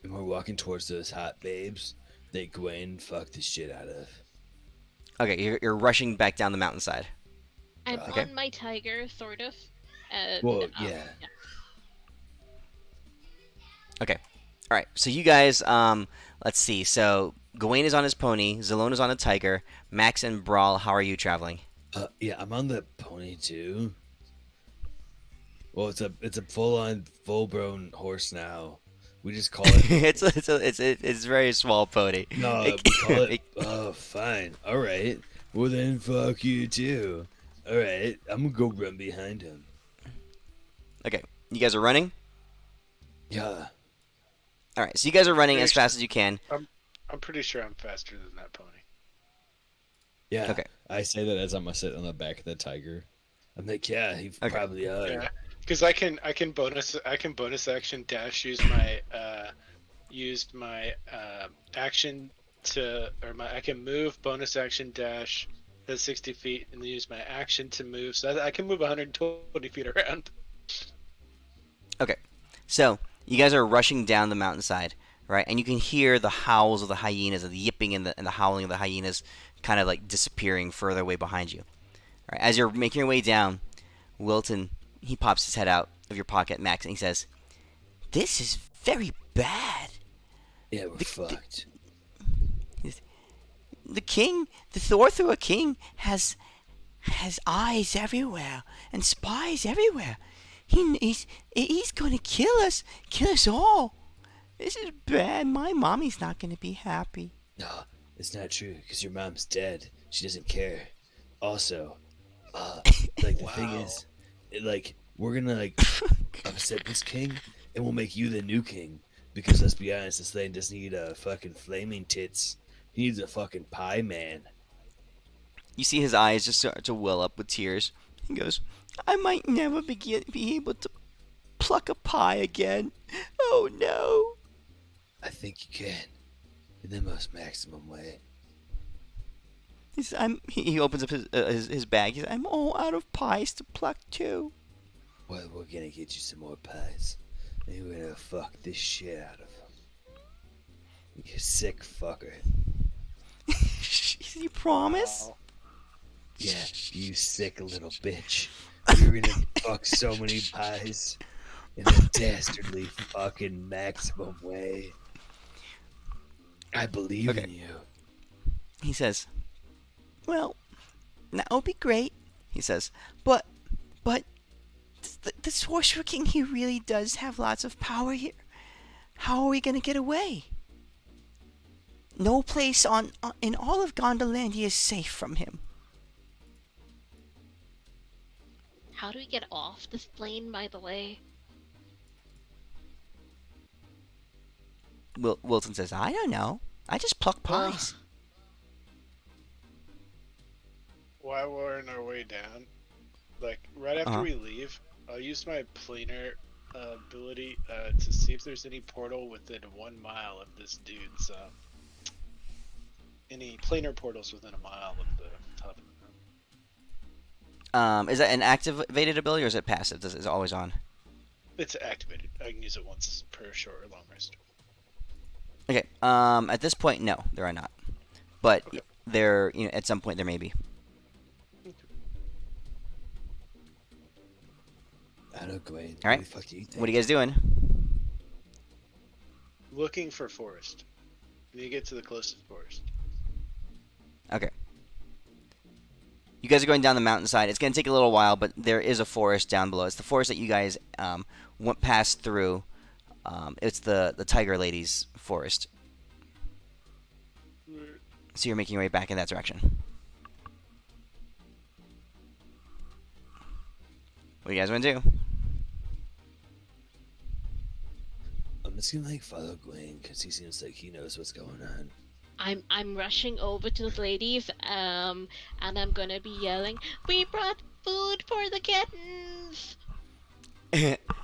and we're walking towards those hot babes that Gwen fucked the shit out of. Okay, you're rushing back down the mountainside. I'm Okay. on my tiger, sort of. And, Well, yeah. Okay. All right. So you guys, let's see. So Gawain is on his pony. Zalona's on a tiger. Max and Brawl, how are you traveling? Yeah, I'm on the pony too. Well, it's a full-grown horse now. We just call it. it's a very small pony. No, we call it. Oh, fine. All right. Well then, fuck you too. All right, I'm gonna go run behind him. Okay. You guys are running. Yeah. All right. So you guys are running as fast as you can. I'm pretty sure I'm faster than that pony. Yeah. Okay. I say that as I'm sitting on the back of the tiger. I'm like, yeah, he Okay. probably are. Yeah, because I can bonus action dash use my action to I can move bonus action dash to 60 feet and then use my action to move, so I can move 120 feet around. Okay. So you guys are rushing down the mountainside, right? And you can hear the howls of the hyenas, and the yipping and the howling of the hyenas, kind of like disappearing further away behind you. All right. As you're making your way down, Wilton, he pops his head out of your pocket, Max, and he says, "This is very bad. Yeah, we're fucked. The king, the Thorthua king, has eyes everywhere and spies everywhere. He's gonna kill us all. This is bad. My mommy's not gonna be happy." No, it's not true because your mom's dead. She doesn't care. Also, like the thing is, we're gonna upset this king, and we'll make you the new king. Because let's be honest, this thing doesn't need a fucking flaming tits. He needs a fucking pie man. You see his eyes just start to well up with tears. He goes, "I might never be able to pluck a pie again. Oh no." I think you can. in the most maximum way. He opens up his bag. He says, I'm all out of pies to pluck too. Well, we're gonna get you some more pies, and we're gonna fuck this shit out of them. You sick fucker. You promise? Wow. Yeah, you sick little bitch. You're gonna fuck so many pies in a dastardly fucking maximum way. I believe Okay. in you. He says, well, that would be great, he says. But, the Sorcerer King, he really does have lots of power here. How are we going to get away? No place in all of Gondolandia is safe from him. How do we get off this plane, by the way? Wilson says, I don't know. I just pluck pies. While we're on our way down, like right after we leave, I'll use my planar ability to see if there's any portal within 1 mile of this dude's. Any planar portals within a mile of the top of the mountain. Is that an activated ability or is it passive? Is it always on? It's activated. I can use it once per short or long rest. Okay. At this point, no, there are not. But Okay. there, at some point there may be. I don't go in. All right. What the fuck do you think? What are you guys doing? Looking for forest. We need to get to the closest forest. Okay. You guys are going down the mountainside. It's going to take a little while, but there is a forest down below. It's the forest that you guys went past through. It's the Tiger Lady's forest. So you're making your way back in that direction. What do you guys want to do? I'm just gonna follow Gwen because he seems like he knows what's going on. I'm rushing over to the ladies, and I'm gonna be yelling, "We brought food for the kittens!"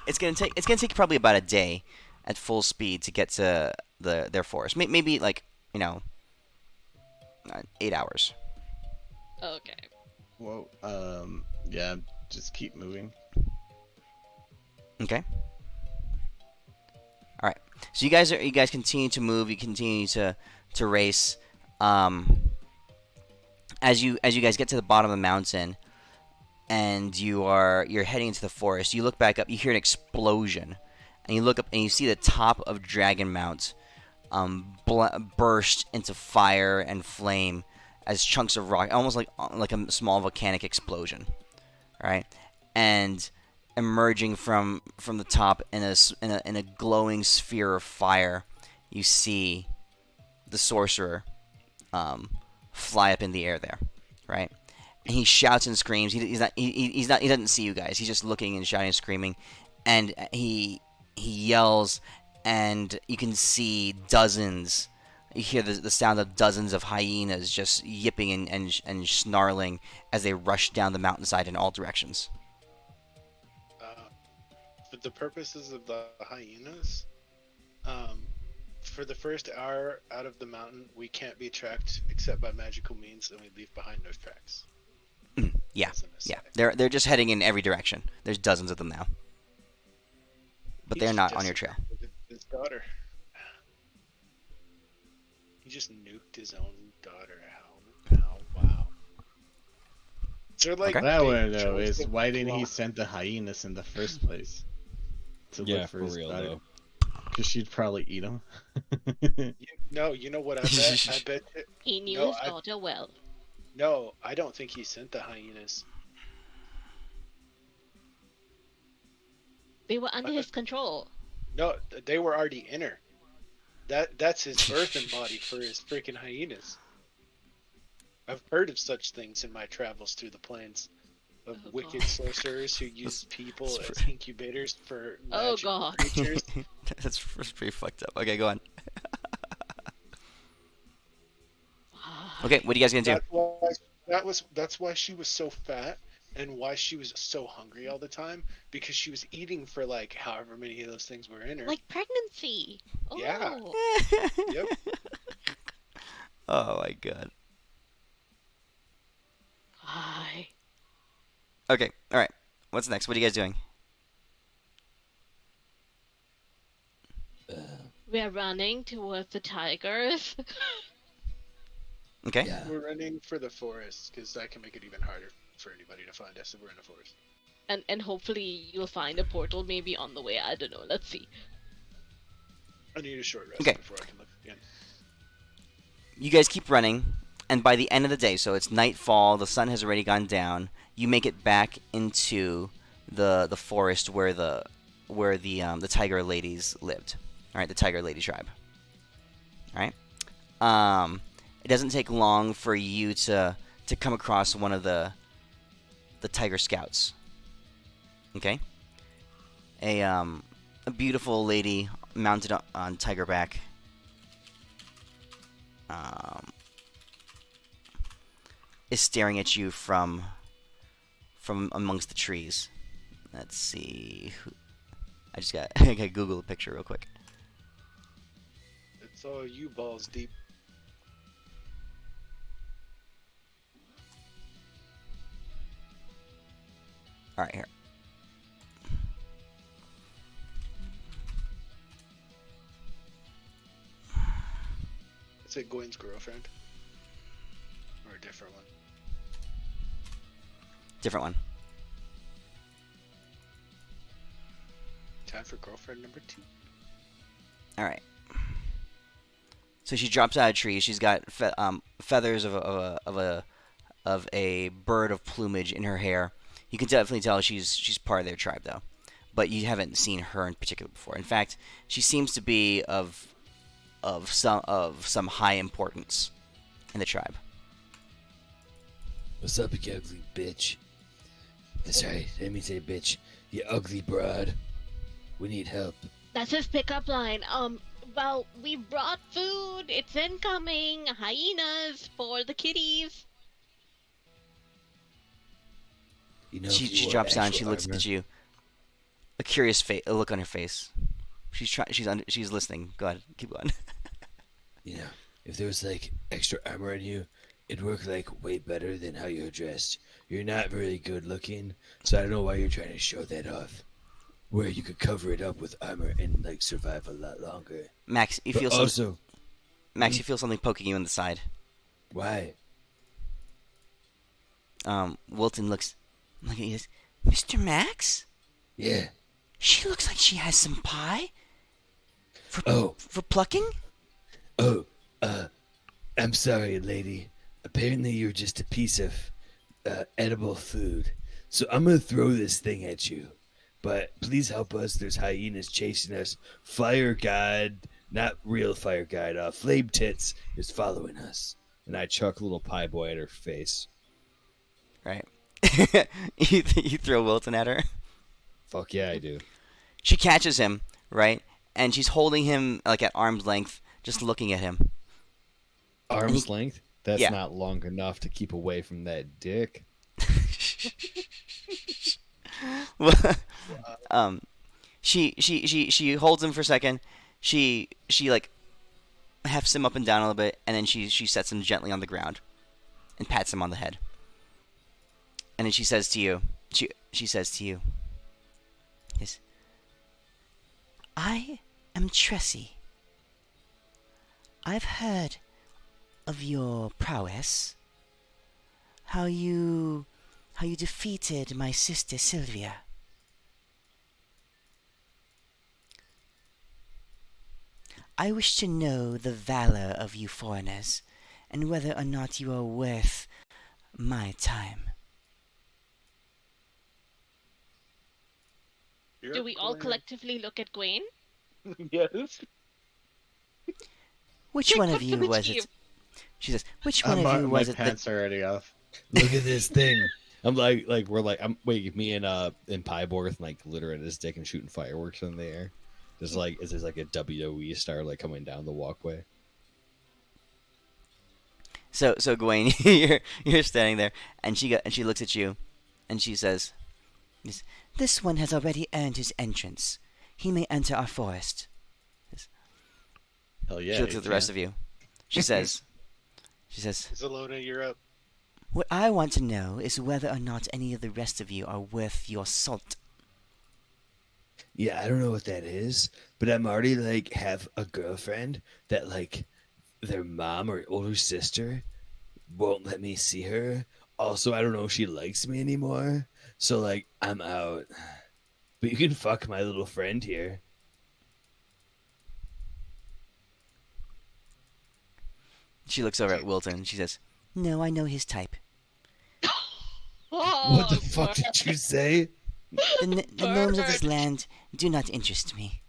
It's gonna take probably about a day at full speed to get to their forest. Maybe 8 hours. Okay. Whoa. Yeah. Just keep moving. Okay. All right. So you guys continue to move. You continue to race. As you guys get to the bottom of the mountain, and you're heading into the forest, you look back up. You hear an explosion, and you look up and you see the top of Dragon Mount burst into fire and flame as chunks of rock, almost like a small volcanic explosion. Right, and emerging from the top in a glowing sphere of fire, you see the sorcerer fly up in the air there, right? And he shouts and screams. He doesn't see you guys. He's just looking and shouting and screaming, and he yells, and you can see dozens. You hear the sound of dozens of hyenas just yipping and snarling as they rush down the mountainside in all directions. For the purposes of the hyenas, for the first hour out of the mountain, we can't be tracked except by magical means, and we leave behind no tracks. Yeah, As an yeah. aside. They're just heading in every direction. There's dozens of them now, but they're He's not on just your trail. His daughter. He just nuked his own daughter. How wow. They're like Okay. What I big want to know chunks is of why didn't he rock. send the hyenas in the first place? To Yeah, look for for his real daughter? though. Because she'd probably eat him. You know what I bet? I bet. He knew No, his daughter well. No, I don't think he sent the hyenas. They were under his control. No, they were already in her. That's his earthen body for his freaking hyenas. I've heard of such things in my travels through the plains of Oh, wicked God. sorcerers who use people that's as incubators for Oh, magic God. creatures. That's pretty fucked up. Okay, go on. Okay, what are you guys gonna do? That's why she was so fat and why she was so hungry all the time, because she was eating for like however many of those things were in her. Like pregnancy. Oh. Yeah. Yep. Oh my god. Hi. Okay, all right. What's next? What are you guys doing? We are running towards the tigers. Okay. Yeah. We're running for the forest because that can make it even harder for anybody to find us if we're in a forest. And hopefully you'll find a portal maybe on the way. I don't know. Let's see. I need a short rest Okay. before I can look again. You guys keep running, and by the end of the day, so it's nightfall, the sun has already gone down. You make it back into the forest where the tiger ladies lived. All right, the tiger lady tribe. All right. It doesn't take long for you to come across one of the tiger scouts. Okay. A beautiful lady mounted on tiger back. Is staring at you from amongst the trees. Let's see. I gotta Google a picture real quick. It's all you balls deep. All right, here. Is it Gwen's girlfriend? Or a different one? Different one. Time for girlfriend number 2. All right. So she drops out of a tree. She's got feathers of a bird of plumage in her hair. You can definitely tell she's part of their tribe though, but you haven't seen her in particular before. In fact, she seems to be of some high importance in the tribe. What's up, you ugly bitch? That's right. Let me say bitch. You ugly broad. We need help. That's his pickup line. Well, we brought food. It's incoming. Hyenas for the kitties. You know, She drops down. She looks at you. A curious a look on her face. She's listening. Go ahead. Keep going. You know, if there was like extra armor on you, it'd work like way better than how you're dressed. You're not very good looking, so I don't know why you're trying to show that off. Where you could cover it up with armor and like survive a lot longer. Max, you But feel also, Max, you feel something poking you in the side. why? Wilton looks at you. Mr. Max? Yeah. She looks like she has some pie. Oh. For plucking? Oh, I'm sorry, lady. Apparently you're just a piece of edible food. So I'm gonna throw this thing at you. But please help us. There's hyenas chasing us. Fire God, not real Fire God, Flame Tits is following us. And I chuck a little pie boy at her face. Right. you throw Wilton at her. Fuck yeah, I do. She catches him, right? And she's holding him like at arm's length, just looking at him. Arm's length? That's Yeah. not long enough to keep away from that dick. She holds him for a second. She like hefts him up and down a little bit, and then she sets him gently on the ground and pats him on the head. And then she says to you, she says to you, yes, I am Tressie. I've heard of your prowess. How you defeated my sister Sylvia. I wish to know the valor of you foreigners, and whether or not you are worth my time. Do we all collectively look at Gwen? Yes. Which one of you was it? She says, which one of you was it My that... pants are already off. Look at this thing. I'm me and Pieborth like glittering his dick and shooting fireworks in the air. Is there like a WWE star like coming down the walkway? So Gawain, you're standing there, and she looks at you, and she says, "This one has already earned his entrance. He may enter our forest." Hell yeah. She looks you at the rest can. of you. She says, She says, Zelona, you're up. "What I want to know is whether or not any of the rest of you are worth your salt." Yeah, I don't know what that is, but I'm already like have a girlfriend that like their mom or older sister won't let me see her. Also, I don't know if she likes me anymore. So like I'm out. But you can fuck my little friend here. She looks over at Wilton and she says, "No, I know his type. What the Oh, fuck did you say? The gnomes of this bird. land do not interest me."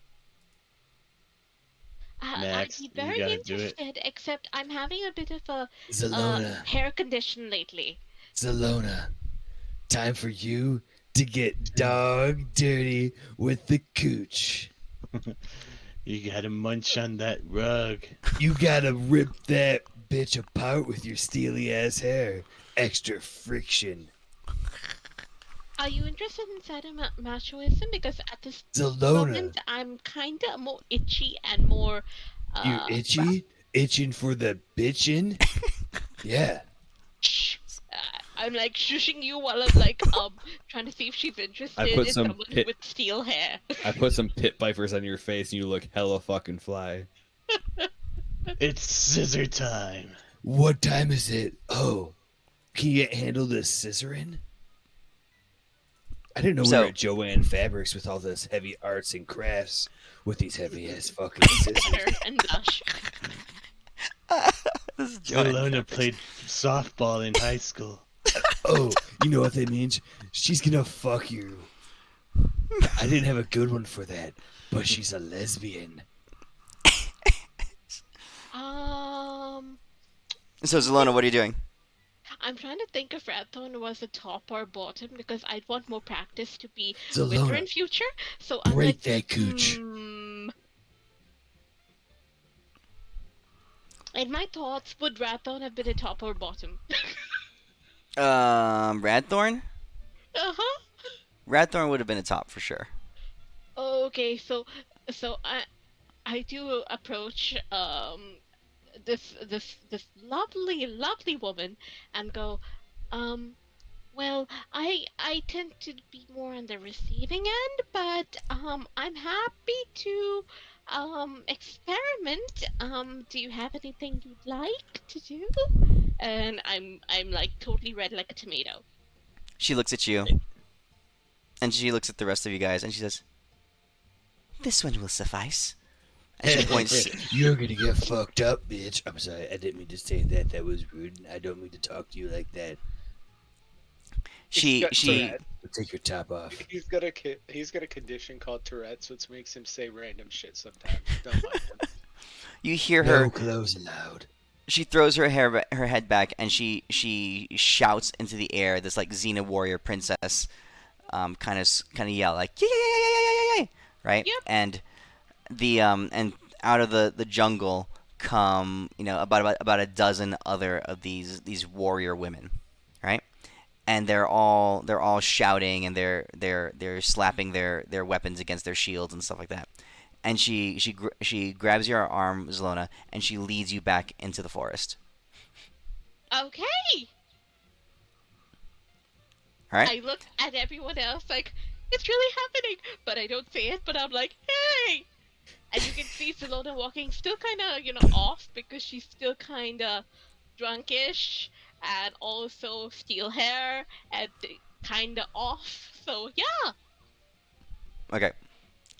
Max, I'd be you very gotta do it. interested, except I'm having a bit of a Zelona, hair condition lately. Zelona, time for you to get dog dirty with the cooch. You gotta munch on that rug. You gotta rip that bitch apart with your steely ass hair. Extra friction. Are you interested in sadomasochism? Because at this Zelona, moment, I'm kind of more itchy and more. you itchy? Itching for the bitchin'? Yeah. Shh. I'm like shushing you while I'm like trying to see if she's interested put in some someone pit- with steel hair. I put some pit vipers on your face and you look hella fucking fly. It's scissor time. What time is it? Oh, can you handle this scissoring? I didn't know we So- were at Joanne Fabrics with all this heavy arts and crafts with these heavy ass fucking scissors. Hair and blush. This is Joanne. Zelona played softball in high school. Oh, you know what that means? She's gonna fuck you. I didn't have a good one for that, but she's a lesbian. So, Zelona, what are you doing? I'm trying to think if Rathon was a top or bottom because I'd want more practice to be Zelona, with her in future. So I'm break like, that cooch. In my thoughts, would Rathon have been a top or bottom? Radthorn? Uh-huh. Radthorn would have been a top for sure. Okay, so I do approach this lovely woman and go, well, I tend to be more on the receiving end, but I'm happy to experiment. Do you have anything you'd like to do? And I'm like totally red like a tomato. She looks at you, and she looks at the rest of you guys, and she says, "This one will suffice." And she points. You're gonna get fucked up, bitch. I'm sorry, I didn't mean to say that. That was rude. I don't mean to talk to you like that. She Take your top off. He's got a condition called Tourette's, which makes him say random shit sometimes. Don't mind him. You hear her. No clothes allowed. She throws her head back, and she shouts into the air. This like Xena warrior princess, kind of yell like yay, right? Yep. And the and out of the jungle come about a dozen other of these warrior women, right? And they're all shouting, and they're slapping their weapons against their shields and stuff like that. And she grabs your arm, Zelona, and she leads you back into the forest. Okay. All right. I look at everyone else like, it's really happening, but I don't say it, but I'm like, hey! And you can see Zelona walking still kind of, off because she's still kind of drunkish and also steel hair and kind of off. So, yeah. Okay.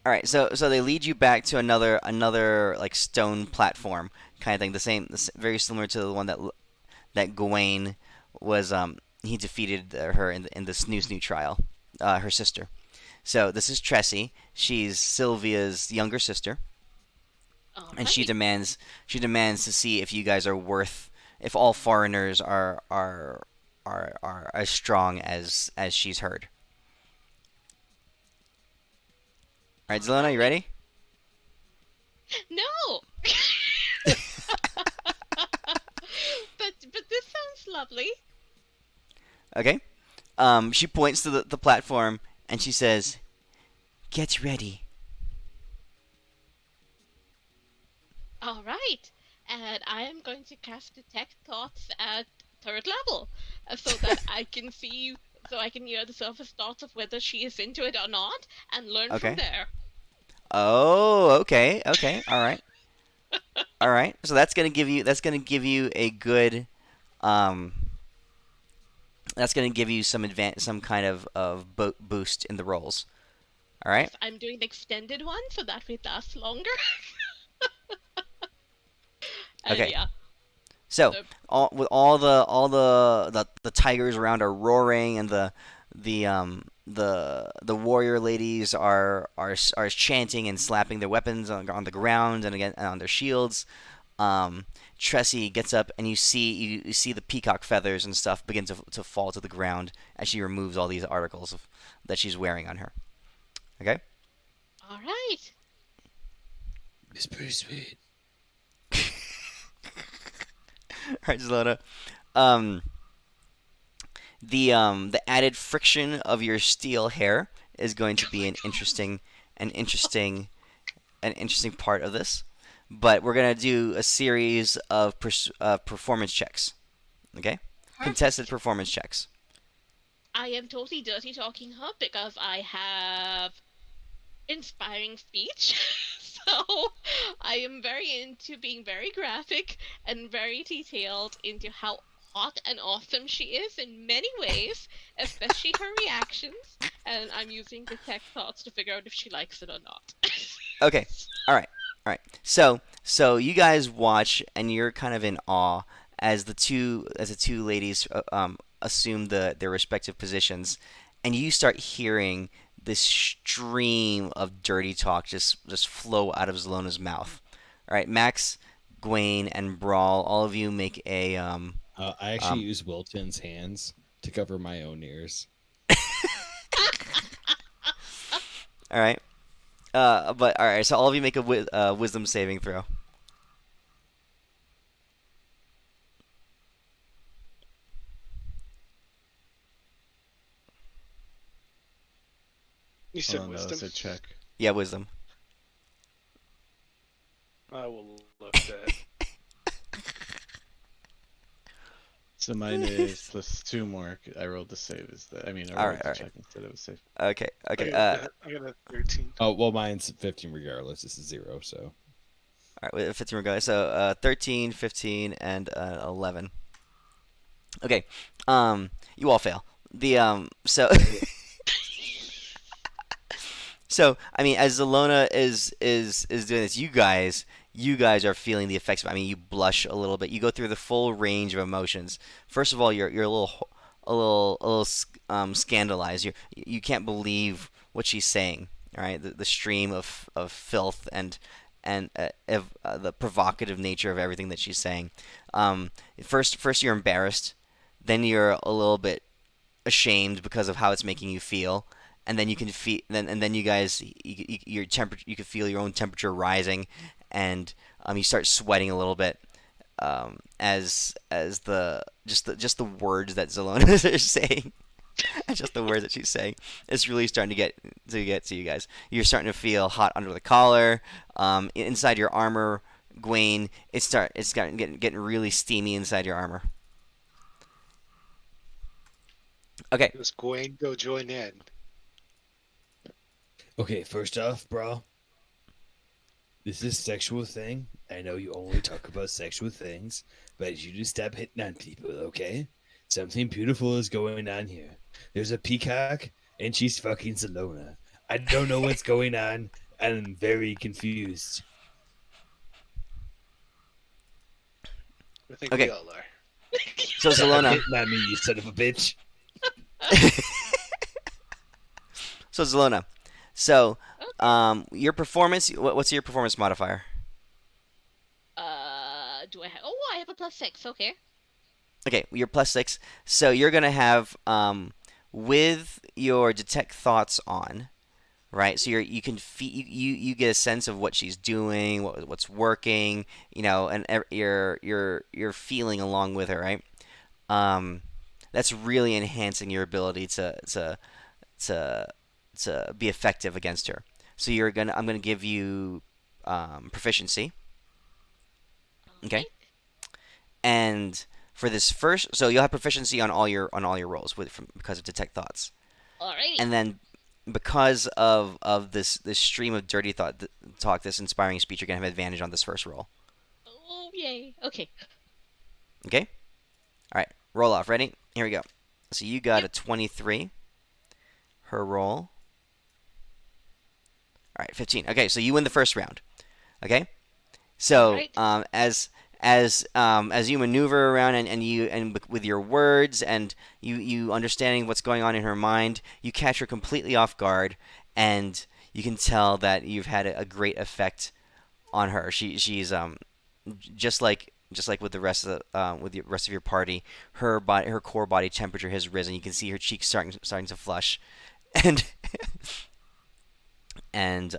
All right. So they lead you back to another like stone platform kind of thing. Very similar to the one that Gawain was. He defeated her in the Snoo trial. Her sister. So this is Tressie. She's Sylvia's younger sister, and she demands to see if you guys are worth. If all foreigners are as strong as she's heard. All right, Zelona, you ready? No! but this sounds lovely. Okay. She points to the platform and she says, "Get ready." All right. and I am going to cast Detect Thoughts at third level, so that I can see, so I can hear the surface thoughts of whether she is into it or not, and learn from Okay. there. Oh, okay, okay, all right, all right. So that's gonna give you a good um that's gonna give you some kind of boost in the rolls. All right. Yes, I'm doing the extended one, so that way it lasts longer. And Okay. yeah, So so with all the tigers around are roaring, and the warrior ladies are chanting and slapping their weapons on the ground and again on their shields. Tressie gets up, and you see the peacock feathers and stuff begin to fall to the ground as she removes all these articles that she's wearing on her. Okay. all right. It's pretty sweet. All right, Zelona. Um, the added friction of your steel hair is going to be an interesting an interesting part of this. But we're gonna do a series of performance checks. Okay, contested Perfect. performance checks. I am totally dirty talking her because I have inspiring speech. So I am very into being very graphic and very detailed into how hot and awesome she is in many ways, especially her reactions. And I'm using Detect Thoughts to figure out if she likes it or not. Okay, all right, all right. So you guys watch, and you're kind of in awe as the two ladies assume their respective positions, and you start hearing this stream of dirty talk just flow out of Zelona's mouth. All right, Max, Gwaine, and Brawl, all of you make a I actually um, use Wilton's hands to cover my own ears. all right. But all right, so all of you make a wisdom saving throw. You Hold said on, that wisdom? was a check. Yeah, wisdom. I will look that. So mine is plus 2 more. I rolled the save. I All rolled right, the all right. check instead of a save. Okay, okay. I got a 13. Oh well, mine's 15 regardless. This is 0, so All right, with 15 regardless. So 13, 15, and 11. Okay. You all fail. The so so I mean, as Zelona is doing this, you guys are feeling the effects of it. I mean, you blush a little bit. You go through the full range of emotions. First of all, you're a little scandalized. You can't believe what she's saying. All right, the stream of filth and the provocative nature of everything that she's saying. First you're embarrassed, then you're a little bit ashamed because of how it's making you feel, and then you can feel then you guys your temperature you can feel your own temperature rising, and you start sweating a little bit as the words that Zelona is saying. Just the words that she's saying. It's really starting to get to you guys. You're starting to feel hot under the collar, inside your armor. Gwaine, it's getting really steamy inside your armor. Okay. Does Gwaine go join in? Okay, first off, bro, this is a sexual thing. I know you only talk about sexual things, but you just stop hitting on people, okay? Something beautiful is going on here. There's a peacock, and she's fucking Zelona. I don't know what's going on, and I'm very confused. I think Okay. we all are. So Stop Zelona. hitting on me, you son of a bitch. So Zelona. So your performance. What's your performance modifier? Do I have? Oh, I have a +6. Okay. Okay, you're +6. So you're gonna have with your detect thoughts on, right? So you can you get a sense of what she's doing, what's working, and you're feeling along with her, right? Um, that's really enhancing your ability to to be effective against her. So I'm gonna give you proficiency. Okay. And for this first, so you'll have proficiency on all your rolls because of detect thoughts. Alrighty. And then because of this stream of dirty talk, this inspiring speech, you're gonna have advantage on this first roll. Oh yay. Okay. Okay. All right. Roll off. Ready? Here we go. So you got Yep. a 23. Her roll. All right, 15. Okay, so you win the first round. Okay. So Alright. as you maneuver around and with your words and you understanding what's going on in her mind, you catch her completely off guard, and you can tell that you've had a great effect on her. She's just like with the rest of with the rest of your party, her core body temperature has risen. You can see her cheeks starting to flush, and and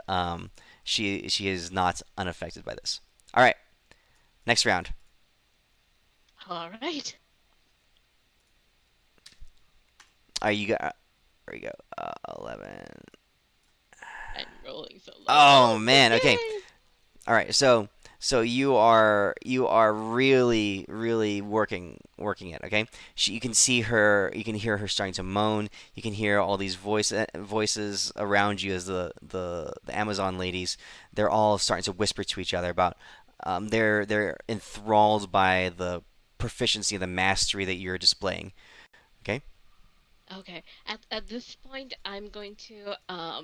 she is not unaffected by this. All right, next round. Alright. You got. There you go. 11. I'm rolling so low. Oh man. Okay. Yay. All right. So you are really working it. Okay. You can see her. You can hear her starting to moan. You can hear all these voices around you as the Amazon ladies. They're all starting to whisper to each other about. They're enthralled by the proficiency and the mastery that you're displaying. Okay. Okay. At this point, I'm going to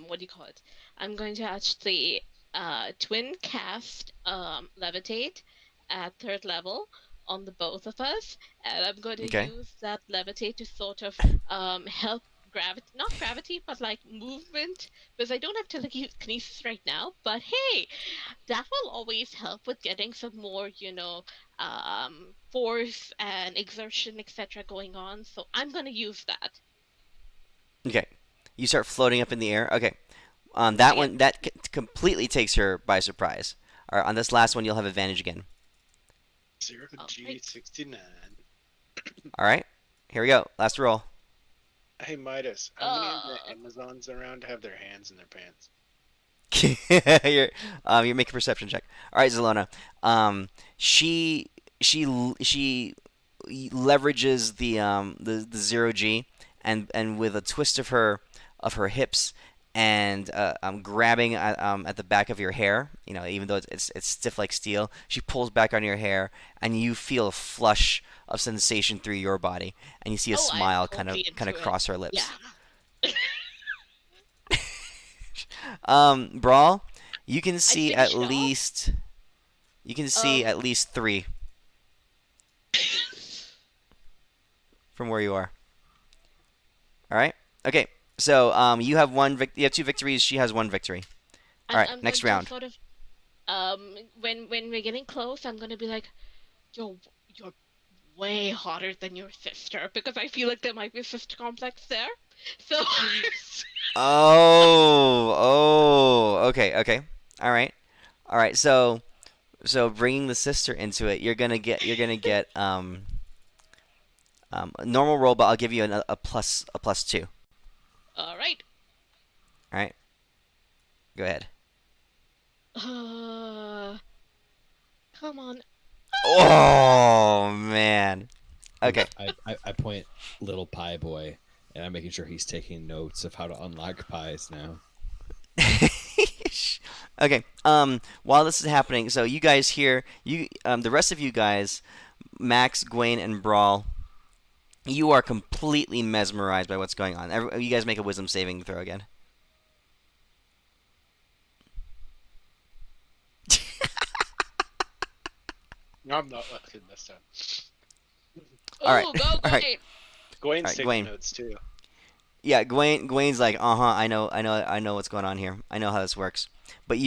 what do you call it? I'm going to actually twin cast levitate at third level on the both of us, and I'm going to Okay. use that levitate to sort of help gravity, not gravity, but like movement, because I don't have telekinesis right now. But hey, that will always help with getting some more, force and exertion, etc. going on. So I'm going to use that. Okay. You start floating up in the air. Okay. That Yep. one completely takes her by surprise. All right, on this last one, you'll have advantage again. 0G69. All right. Here we go. Last roll. Hey Midas, how many of the Amazons around have their hands in their pants? You're making a perception check. All right, Zelona. She leverages the 0G and with a twist of her hips and grabbing at the back of your hair, even though it's stiff like steel, she pulls back on your hair, and you feel a flush of sensation through your body, and you see a Oh, I'm smile kind totally of into it. cross her lips. Yeah. Brawl, you can see think at shock. least at least 3 from where you are. All right. Okay. So you have you have 2 victories. She has 1 victory. All right. I'm Next going to round. sort of when we're getting close, I'm going to be like, you're way hotter than your sister, because I feel like there might be a sister complex there. So Okay. All right. So bringing the sister into it, you're gonna get a normal roll, but I'll give you a plus 2. all right. All right. Go ahead. Come on. Oh man. Okay. I point little pie boy, and I'm making sure he's taking notes of how to unlock pies now. Okay. While this is happening, so you guys here, the rest of you guys, Max, Gwaine, and Brawl, you are completely mesmerized by what's going on. You guys make a wisdom saving throw again. No, I'm not looking this time. All right. Oh, go All right. Gwaine. Gwen's Alright, taking Gwaine. notes too. Yeah, Gwaine's like, I know what's going on here. I know how this works. But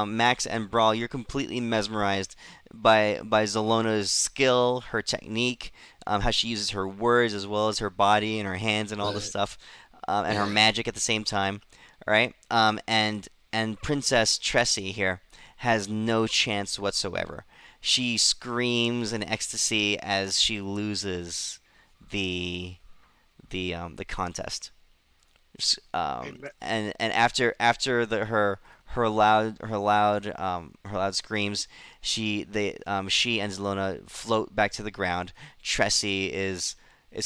Max and Brawl, you're completely mesmerized by Zelona's skill, her technique, how she uses her words as well as her body and her hands and all this stuff, and her magic at the same time. All right. And Princess Tressie here has no chance whatsoever. She screams in ecstasy as she loses the the contest. Hey, And after her loud screams. She and Zelona float back to the ground. Tressie is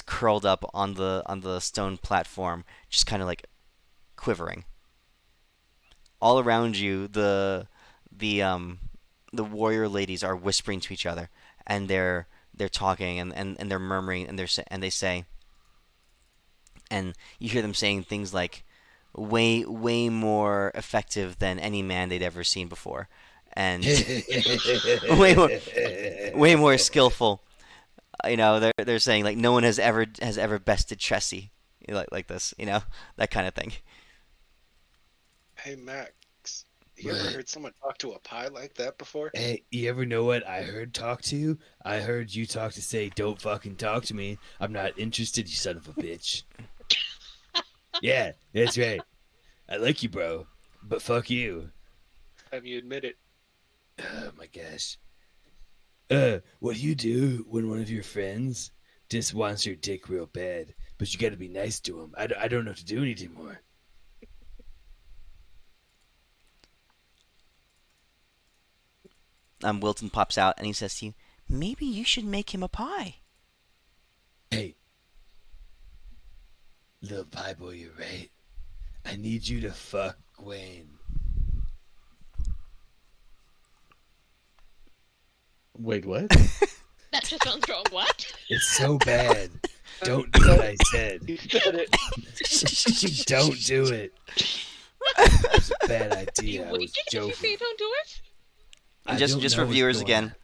curled up on the stone platform, just kind of like quivering. All around you, the the warrior ladies are whispering to each other, and they're talking and they're murmuring and they say, and you hear them saying things like, way more effective than any man they'd ever seen before, and way more way more skillful. They're saying like no one has ever bested Tressie like this, that kind of thing. Hey Max, you ever What? heard someone talk to a pie like that before? Hey, you ever know what I heard talk to? I heard you talk to say, "Don't fucking talk to me. I'm not interested, you son of a bitch." Yeah, that's right. I like you, bro, but fuck you. Have you admit it? Oh my gosh. What do you do when one of your friends just wants your dick real bad, but you gotta be nice to him? I don't know what to do anymore. Wilton pops out and he says to you, "Maybe you should make him a pie." Hey, little pie boy, you're right. I need you to fuck Gwen. Wait, what? That just sounds wrong. What? It's so bad. Don't do what I said. You said it. Don't do it. It's a bad idea. I Wait, was did you joking. say don't do it? I just don't just know for what's viewers going again,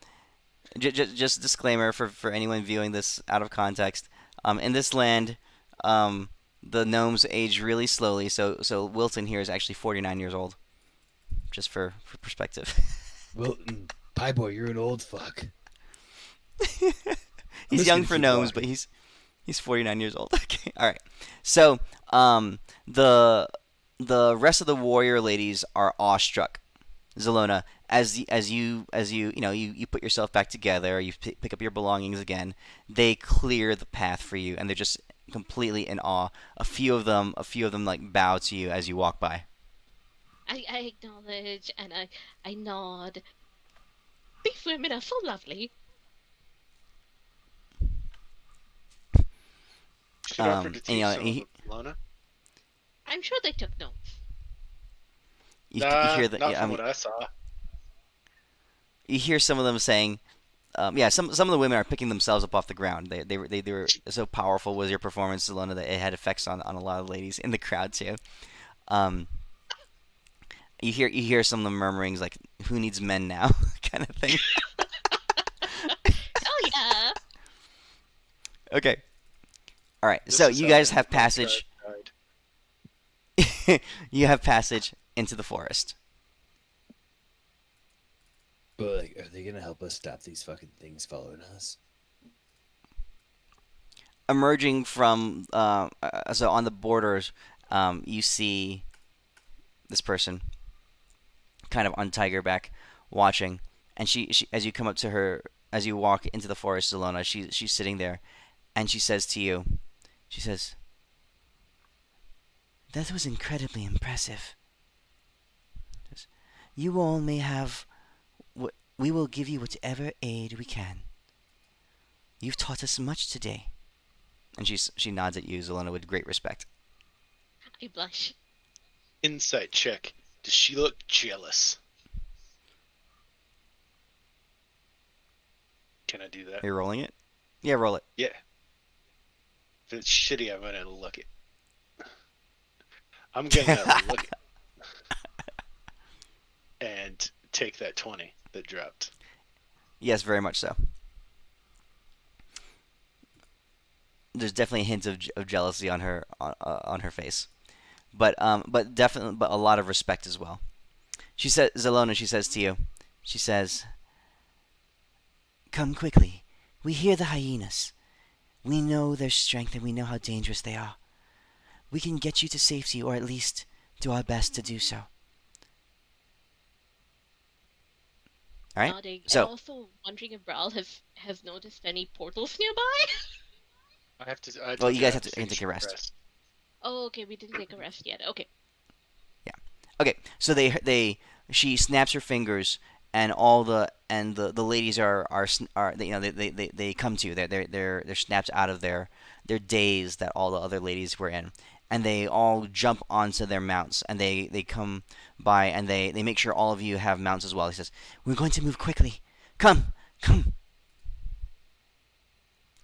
on. just disclaimer for anyone viewing this out of context. In this land, the gnomes age really slowly. So Wilton here is actually 49 years old. Just for perspective. Wilton, pie boy, you're an old fuck. He's just young gonna for keep gnomes, walking. but he's 49 years old. Okay, all right. So the rest of the warrior ladies are awestruck. Zelona, as you put yourself back together, you pick up your belongings again. They clear the path for you, and they're just completely in awe. A few of them like bow to you as you walk by. I acknowledge and I nod. These women are so lovely. Should offer to And, teach some of them, Lona. I'm sure they took notes. you Nah, hear that? not Yeah, from what I saw. you hear some of them saying, yeah, some of the women are picking themselves up off the ground. They were so powerful was your performance, Zelona, that it had effects on a lot of ladies in the crowd too. Um, you hear some of the murmurings like, "Who needs men now?" kind of thing. Oh yeah. Okay, all right. This So is you how guys the have Pine passage. Tribe died. You have passage into the forest. But like, are they gonna help us stop these fucking things following us? Emerging from so on the borders, you see this person kind of on tigerback watching, and she as you come up to her, as you walk into the forest, Zelona, she's sitting there, and she says to you, she says, "That was incredibly impressive. You all may have we will give you whatever aid we can. You've taught us much today." And she nods at you, Zelona, with great respect. I blush. Insight check. Does she look jealous? Can I do that? Are you rolling it? Yeah, roll it. Yeah. If it's shitty, I'm gonna look it. I'm gonna look it. And take that 20 that dropped. Yes, very much so. There's definitely a hint of jealousy on her face, but definitely a lot of respect as well. She says, Zelona, she says to you, she says, "Come quickly. We hear the hyenas. We know their strength and we know how dangerous they are. We can get you to safety, or at least do our best to do so." All right. Nodding. So And also wondering if Brawl has noticed any portals nearby. Well, you guys have to take take a rest. Oh, okay. We didn't take a rest yet. Okay. Okay, so she snaps her fingers, and the ladies are they come to you. They're snapped out of their daze that all the other ladies were in, and they all jump onto their mounts, and they come by, and they make sure all of you have mounts as well. He says, "We're going to move quickly. Come, come."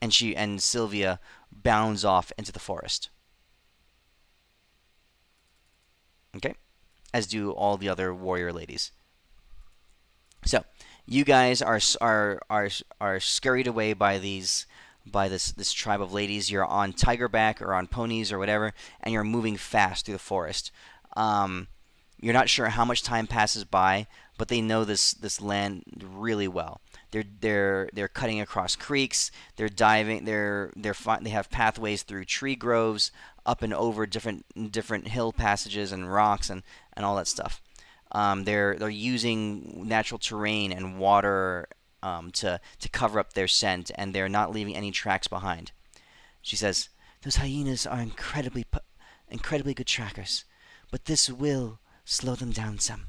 And Sylvia bounds off into the forest. Okay, as do all the other warrior ladies. So you guys are scurried away by this tribe of ladies. You're on tigerback or on ponies or whatever, and you're moving fast through the forest. Um, you're not sure how much time passes by, but they know this land really well. They're cutting across creeks. They're diving. They have pathways through tree groves, up and over different hill passages and rocks and all that stuff. They're using natural terrain and water to cover up their scent, and they're not leaving any tracks behind. She says, "Those hyenas are incredibly good trackers, but this will slow them down some."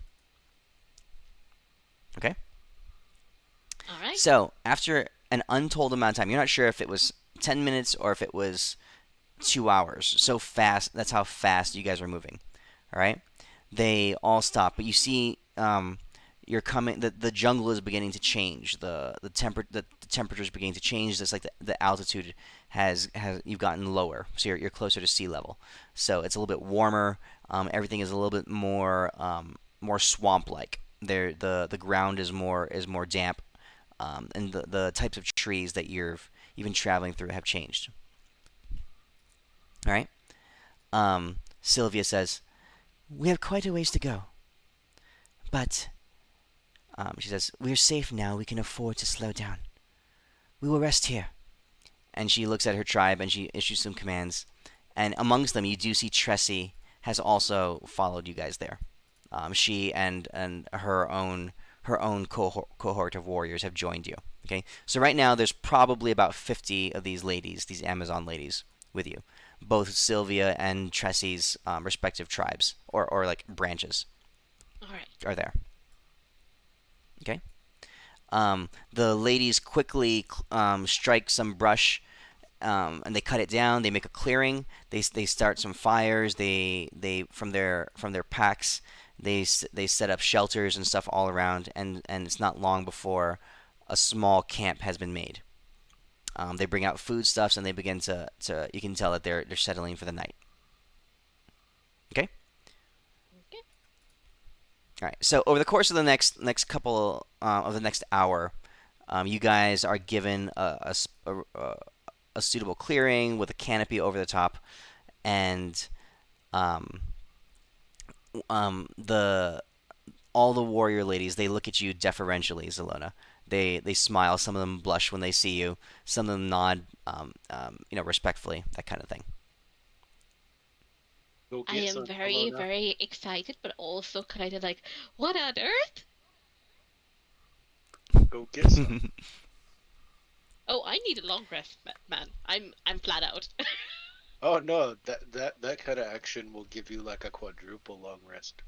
Okay. All right. So after an untold amount of time, you're not sure if it was 10 minutes or if it was 2 hours. So fast. That's how fast you guys are moving. All right. They all stop, but you see, you're coming. The jungle is beginning to change. The temperature is beginning to change. Just like the altitude has you've gotten lower, so you're closer to sea level. So it's a little bit warmer. Everything is a little bit more swamp like. The ground is more damp, and the types of trees that you've been traveling through have changed. All right. Sylvia says, "We have quite a ways to go, but," she says, "we're safe now. We can afford to slow down. We will rest here." And she looks at her tribe and she issues some commands. And amongst them, you do see Tressie has also followed you guys there. She and her own cohort of warriors have joined you. Okay, so right now there's probably about 50 of these ladies, these Amazon ladies, with you. Both Sylvia and Tressie's respective tribes or like branches All right. are there. Okay. The ladies quickly strike some brush, and they cut it down. They make a clearing. They start some fires. They from their packs. They set up shelters and stuff all around, and it's not long before a small camp has been made. They bring out foodstuffs and they begin to you can tell that they're settling for the night. Okay. Okay. All right. So over the course of the next couple of the next hour, you guys are given a suitable clearing with a canopy over the top, and the all the warrior ladies, they look at you deferentially, Zelona. They smile. Some of them blush when they see you. Some of them nod, respectfully. That kind of thing. Go I get am some. very, very excited, but also kind of like, what on earth? Go get some. Oh, I need a long rest, man. I'm flat out. Oh no, that kind of action will give you like a quadruple long rest.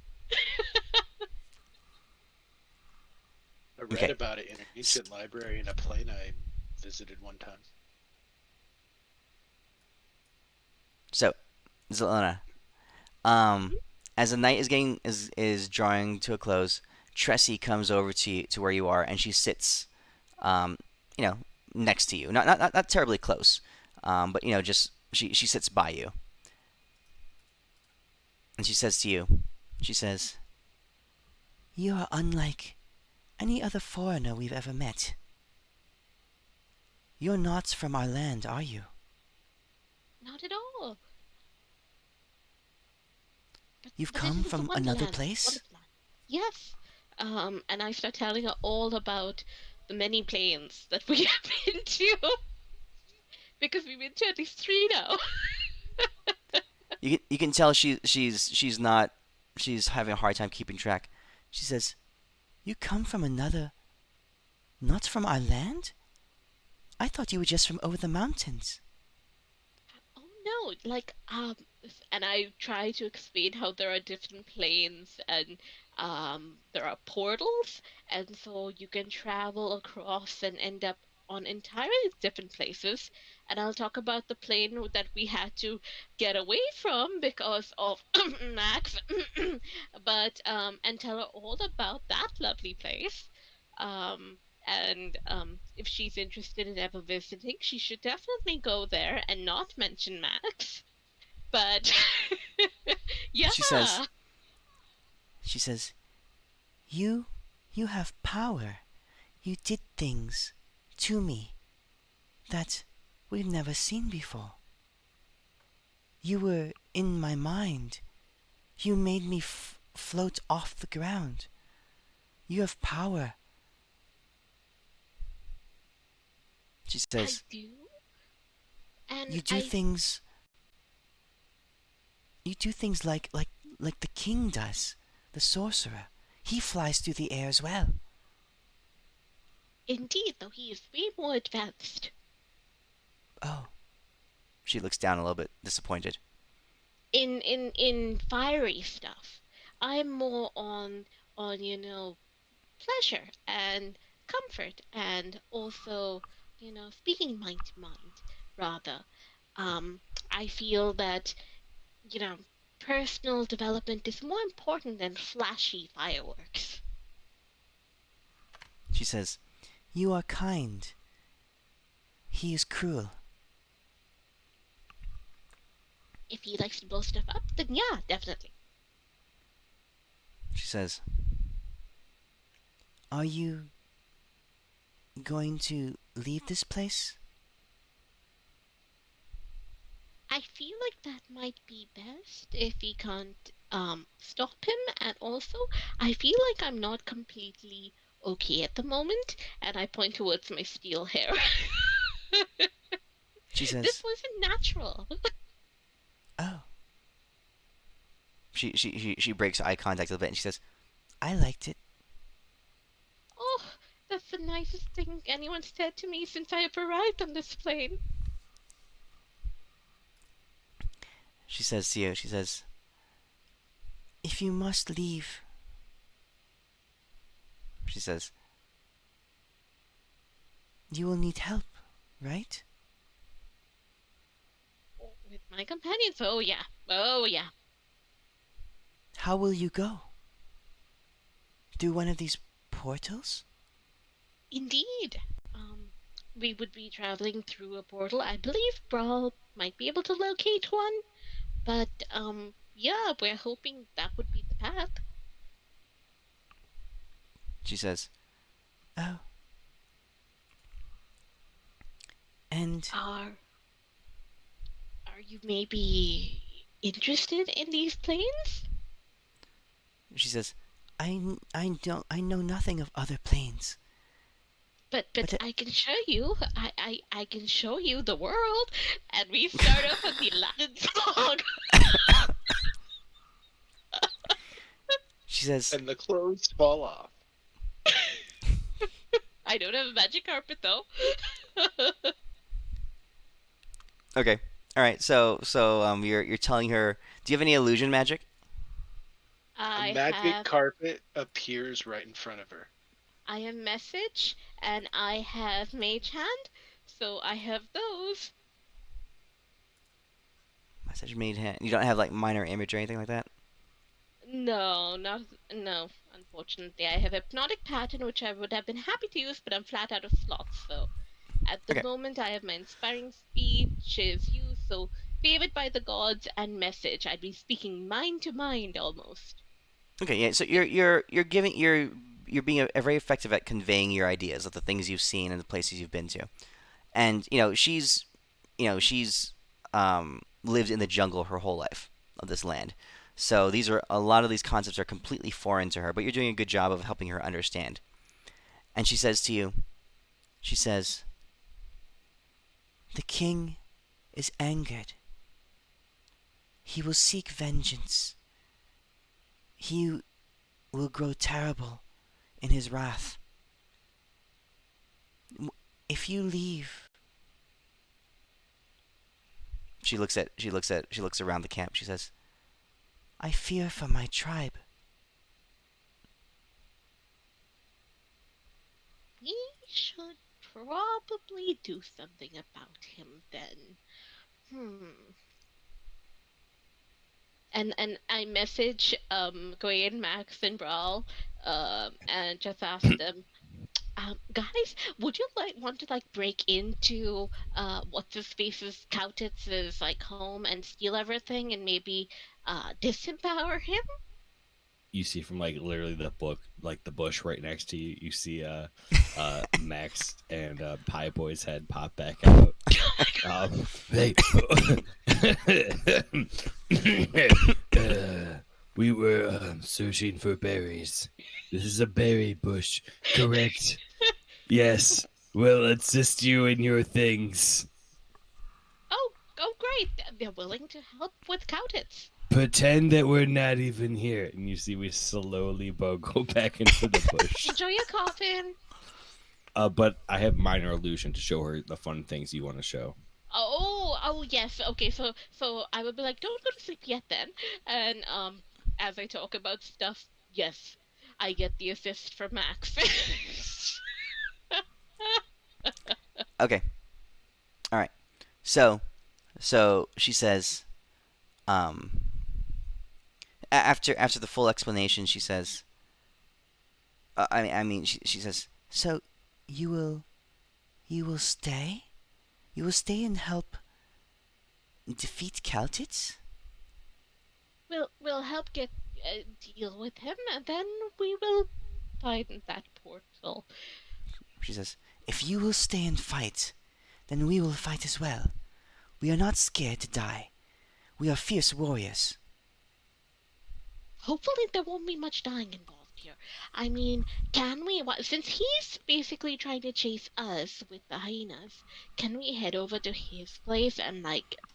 I read Okay. about it in an ancient library in a plane I visited one time. So, Zelona, as the night is drawing to a close, Tressie comes over to where you are, and she sits, um, next to you. Not terribly close, but just she sits by you, and she says to you, she says, "You are unlike any other foreigner we've ever met. You're not from our land, are you?" Not at all. You've But come this is from another place? Wonderland. Yes. And I start telling her all about the many planes that we have been to. Because we've been to at least 3 now. You can tell she's not she's having a hard time keeping track. She says, "You come from another, not from our land? I thought you were just from over the mountains." Oh no, like and I try to explain how there are different planes and there are portals, and so you can travel across and end up on entirely different places. And I'll talk about the plane that we had to get away from because of Max, but and tell her all about that lovely place. And if she's interested in ever visiting, she should definitely go there and not mention Max. But yeah, She says, she says, you, you have power. You did things to me that we've never seen before. You were in my mind. You made me float off the ground. You have power. She I says, do, and you do things. You do things like the king does, the sorcerer. He flies through the air as well. indeed, though he is way more advanced. Oh. She looks down a little bit disappointed. In fiery stuff, I'm more on pleasure and comfort, and also speaking mind to mind rather. Um, I feel that you know personal development is more important than flashy fireworks. She says, you are kind. He is cruel. If he likes to blow stuff up, then yeah, definitely. She says, are you going to leave this place? I feel like that might be best if we can't stop him, and also I feel like I'm not completely okay at the moment, and I point towards my steel hair. She This says, wasn't natural. oh. She breaks eye contact a little bit and she says, I liked it. Oh, that's the nicest thing anyone said to me since I have arrived on this plane. She says to you, she says, if you must leave, she says, you will need help, right? With my companions, oh yeah, oh yeah. How will you go? Through one of these portals? Indeed. We would be traveling through a portal. I believe Brawl might be able to locate one, but yeah, we're hoping that would be the path. She says, oh. And Are you maybe interested in these planes? she says, I know nothing of other planes. But I can show you. I can show you the world. And we start off with the Aladdin song. She says, And the clothes fall off. I don't have a magic carpet though. okay, all right. So you're telling her. Do you have any illusion magic? I A magic have carpet appears right in front of her. I have message and I have mage hand, so I have those. Message made hand. You don't have like minor image or anything like that. No, not no. Unfortunately, I have hypnotic pattern, which I would have been happy to use, but I'm flat out of slots. So at the Okay. moment, I have my inspiring speech is used, so favored by the gods and message. I'd be speaking mind to mind almost. Okay, yeah. So you're being very effective at conveying your ideas of the things you've seen and the places you've been to, and she's lived in the jungle her whole life of this land, so a lot of these concepts are completely foreign to her. But you're doing a good job of helping her understand. And she says to you, she says, the king is angered. He will seek vengeance. He will grow terrible in his wrath. If you leave, She looks around the camp. She says, "I fear for my tribe." We should probably do something about him then. And I message Gwen, Max, and Brawl, and just ask them, guys, would you want to break into what's his face's Coutts' home and steal everything and maybe disempower him? You see from literally the bush right next to you, you see Max and Pie Boy's head pop back out. Hey. We were searching for berries. This is a berry bush, correct? Yes. We'll assist you in your things. Oh, great! They're willing to help with Coutts. Pretend that we're not even here. And you see we slowly go back into the bush. Enjoy your coffin. But I have minor illusion to show her the fun things you want to show. Oh yes. Okay, so I would be like, don't go to sleep yet then. And as I talk about stuff, yes, I get the assist from Max. Okay. All right. So she says, after the full explanation, she says, she says, so you will stay? You will stay and help defeat Coutts? We'll help deal with him, and then we will find that portal. She says, if you will stay and fight, then we will fight as well. We are not scared to die. We are fierce warriors. Hopefully there won't be much dying involved here. I mean, can we, since he's basically trying to chase us with the hyenas, can we head over to his place and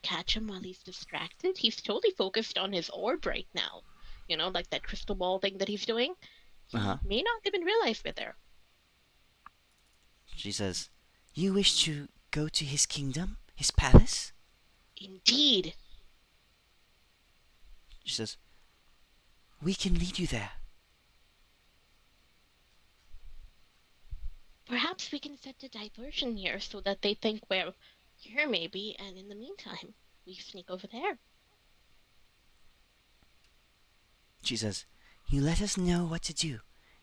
catch him while he's distracted? He's totally focused on his orb right now. You know, that crystal ball thing that he's doing. He may not even realize we're there. She says, you wish to go to his kingdom? His palace? Indeed. She says, we can lead you there. Perhaps we can set a diversion here so that they think we're here maybe, and in the meantime, we sneak over there. She says, you let us know what to do.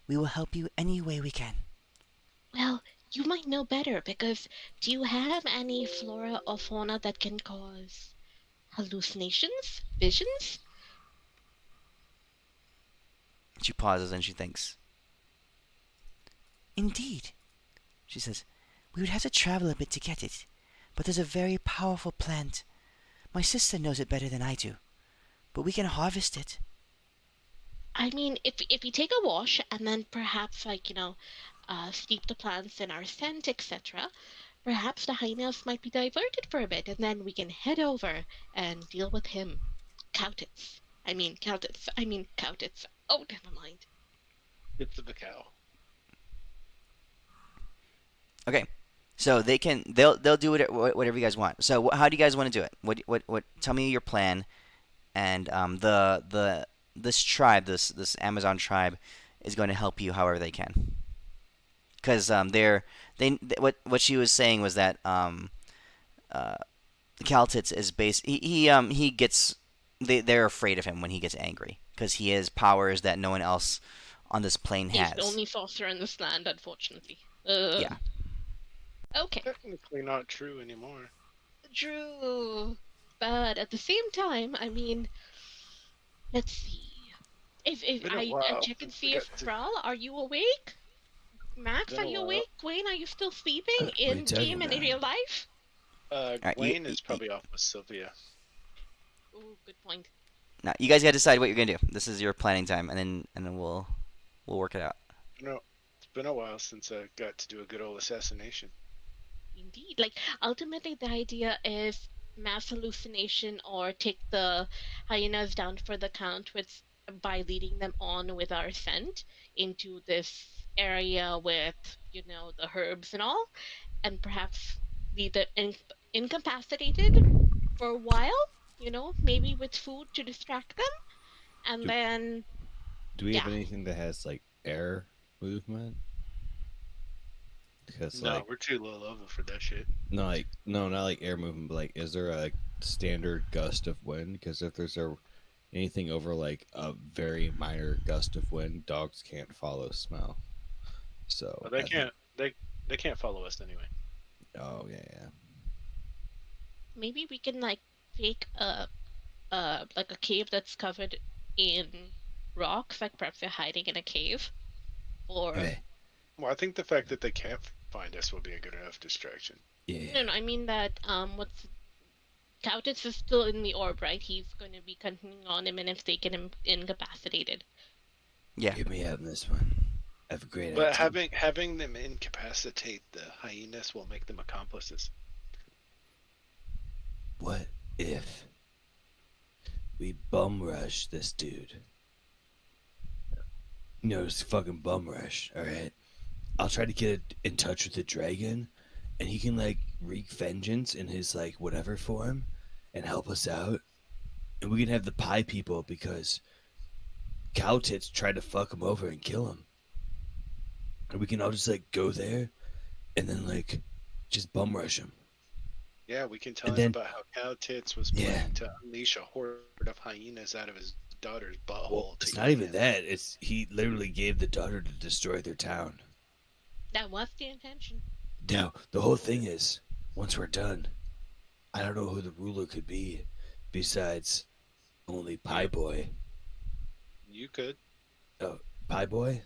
We will help you any way we can. Well, you might know better, because do you have any flora or fauna that can cause hallucinations? Visions? She pauses and she thinks. Indeed. She says, we would have to travel a bit to get it, but there's a very powerful plant. My sister knows it better than I do, but we can harvest it. I mean, if you take a wash and then perhaps steep the plants in our scent, etc., perhaps the hyenas might be diverted for a bit, and then we can head over and deal with him. Coutts. Oh, never mind. It's the cow. Okay, so they'll do whatever you guys want. So how do you guys want to do it? What? Tell me your plan, and this tribe, this Amazon tribe, is going to help you however they can. Because what she was saying was that Kaltitz is they're afraid of him when he gets angry because he has powers that no one else on this plane has. He's the only sorcerer in this land, unfortunately. Yeah. Okay. Technically not true anymore. True. But at the same time, I mean, let's see. If I check and see if Brawl, are you awake? Max, are you awake? Wayne, are you still sleeping in game and in real life? Wayne is probably off with Sylvia. Ooh, good point. Now you guys gotta decide what you're gonna do. This is your planning time, and then we'll work it out. No, it's been a while since I got to do a good old assassination. Indeed. Ultimately, the idea is mass hallucination or take the hyenas down for the count by leading them on with our scent into this area with, the herbs and all, and perhaps leave them incapacitated for a while, maybe with food to distract them, and Do, then do we have yeah. anything that has like air movement? Because No, like we're too low level for that shit. no, not like air movement, but like, is there a standard gust of wind? Because if there's anything over like a very minor gust of wind, dogs can't follow smell. So But they I think, can't. They can't follow us anyway. oh yeah, Maybe we can like take like a cave that's covered in rocks, like perhaps they're hiding in a cave, or Okay. Well, I think the fact that they can't find us will be a good enough distraction. Yeah. no, I mean that what's Countess is still in the orb, right? He's going to be continuing on him, and if they get him incapacitated. Yeah. Hear me out on this one. I have a great But idea. having them incapacitate the hyenas will make them accomplices. What if we bum rush this dude? It's fucking bum rush, alright? I'll try to get in touch with the dragon, and he can, like, wreak vengeance in his, like, whatever form and help us out. And we can have the pie people because cow tits tried to fuck him over and kill him. And we can all just, like, go there and then, like, just bum rush him. Yeah, we can tell And him then- about how Cow Tits was Yeah. planning to unleash a horde of hyenas out of his daughter's butthole. Well, to it's eat not even him. that. It's he literally gave the daughter to destroy their town. That was the intention. Now, the whole thing is, once we're done, I don't know who the ruler could be besides only Pie Boy. You could. Pie Boy?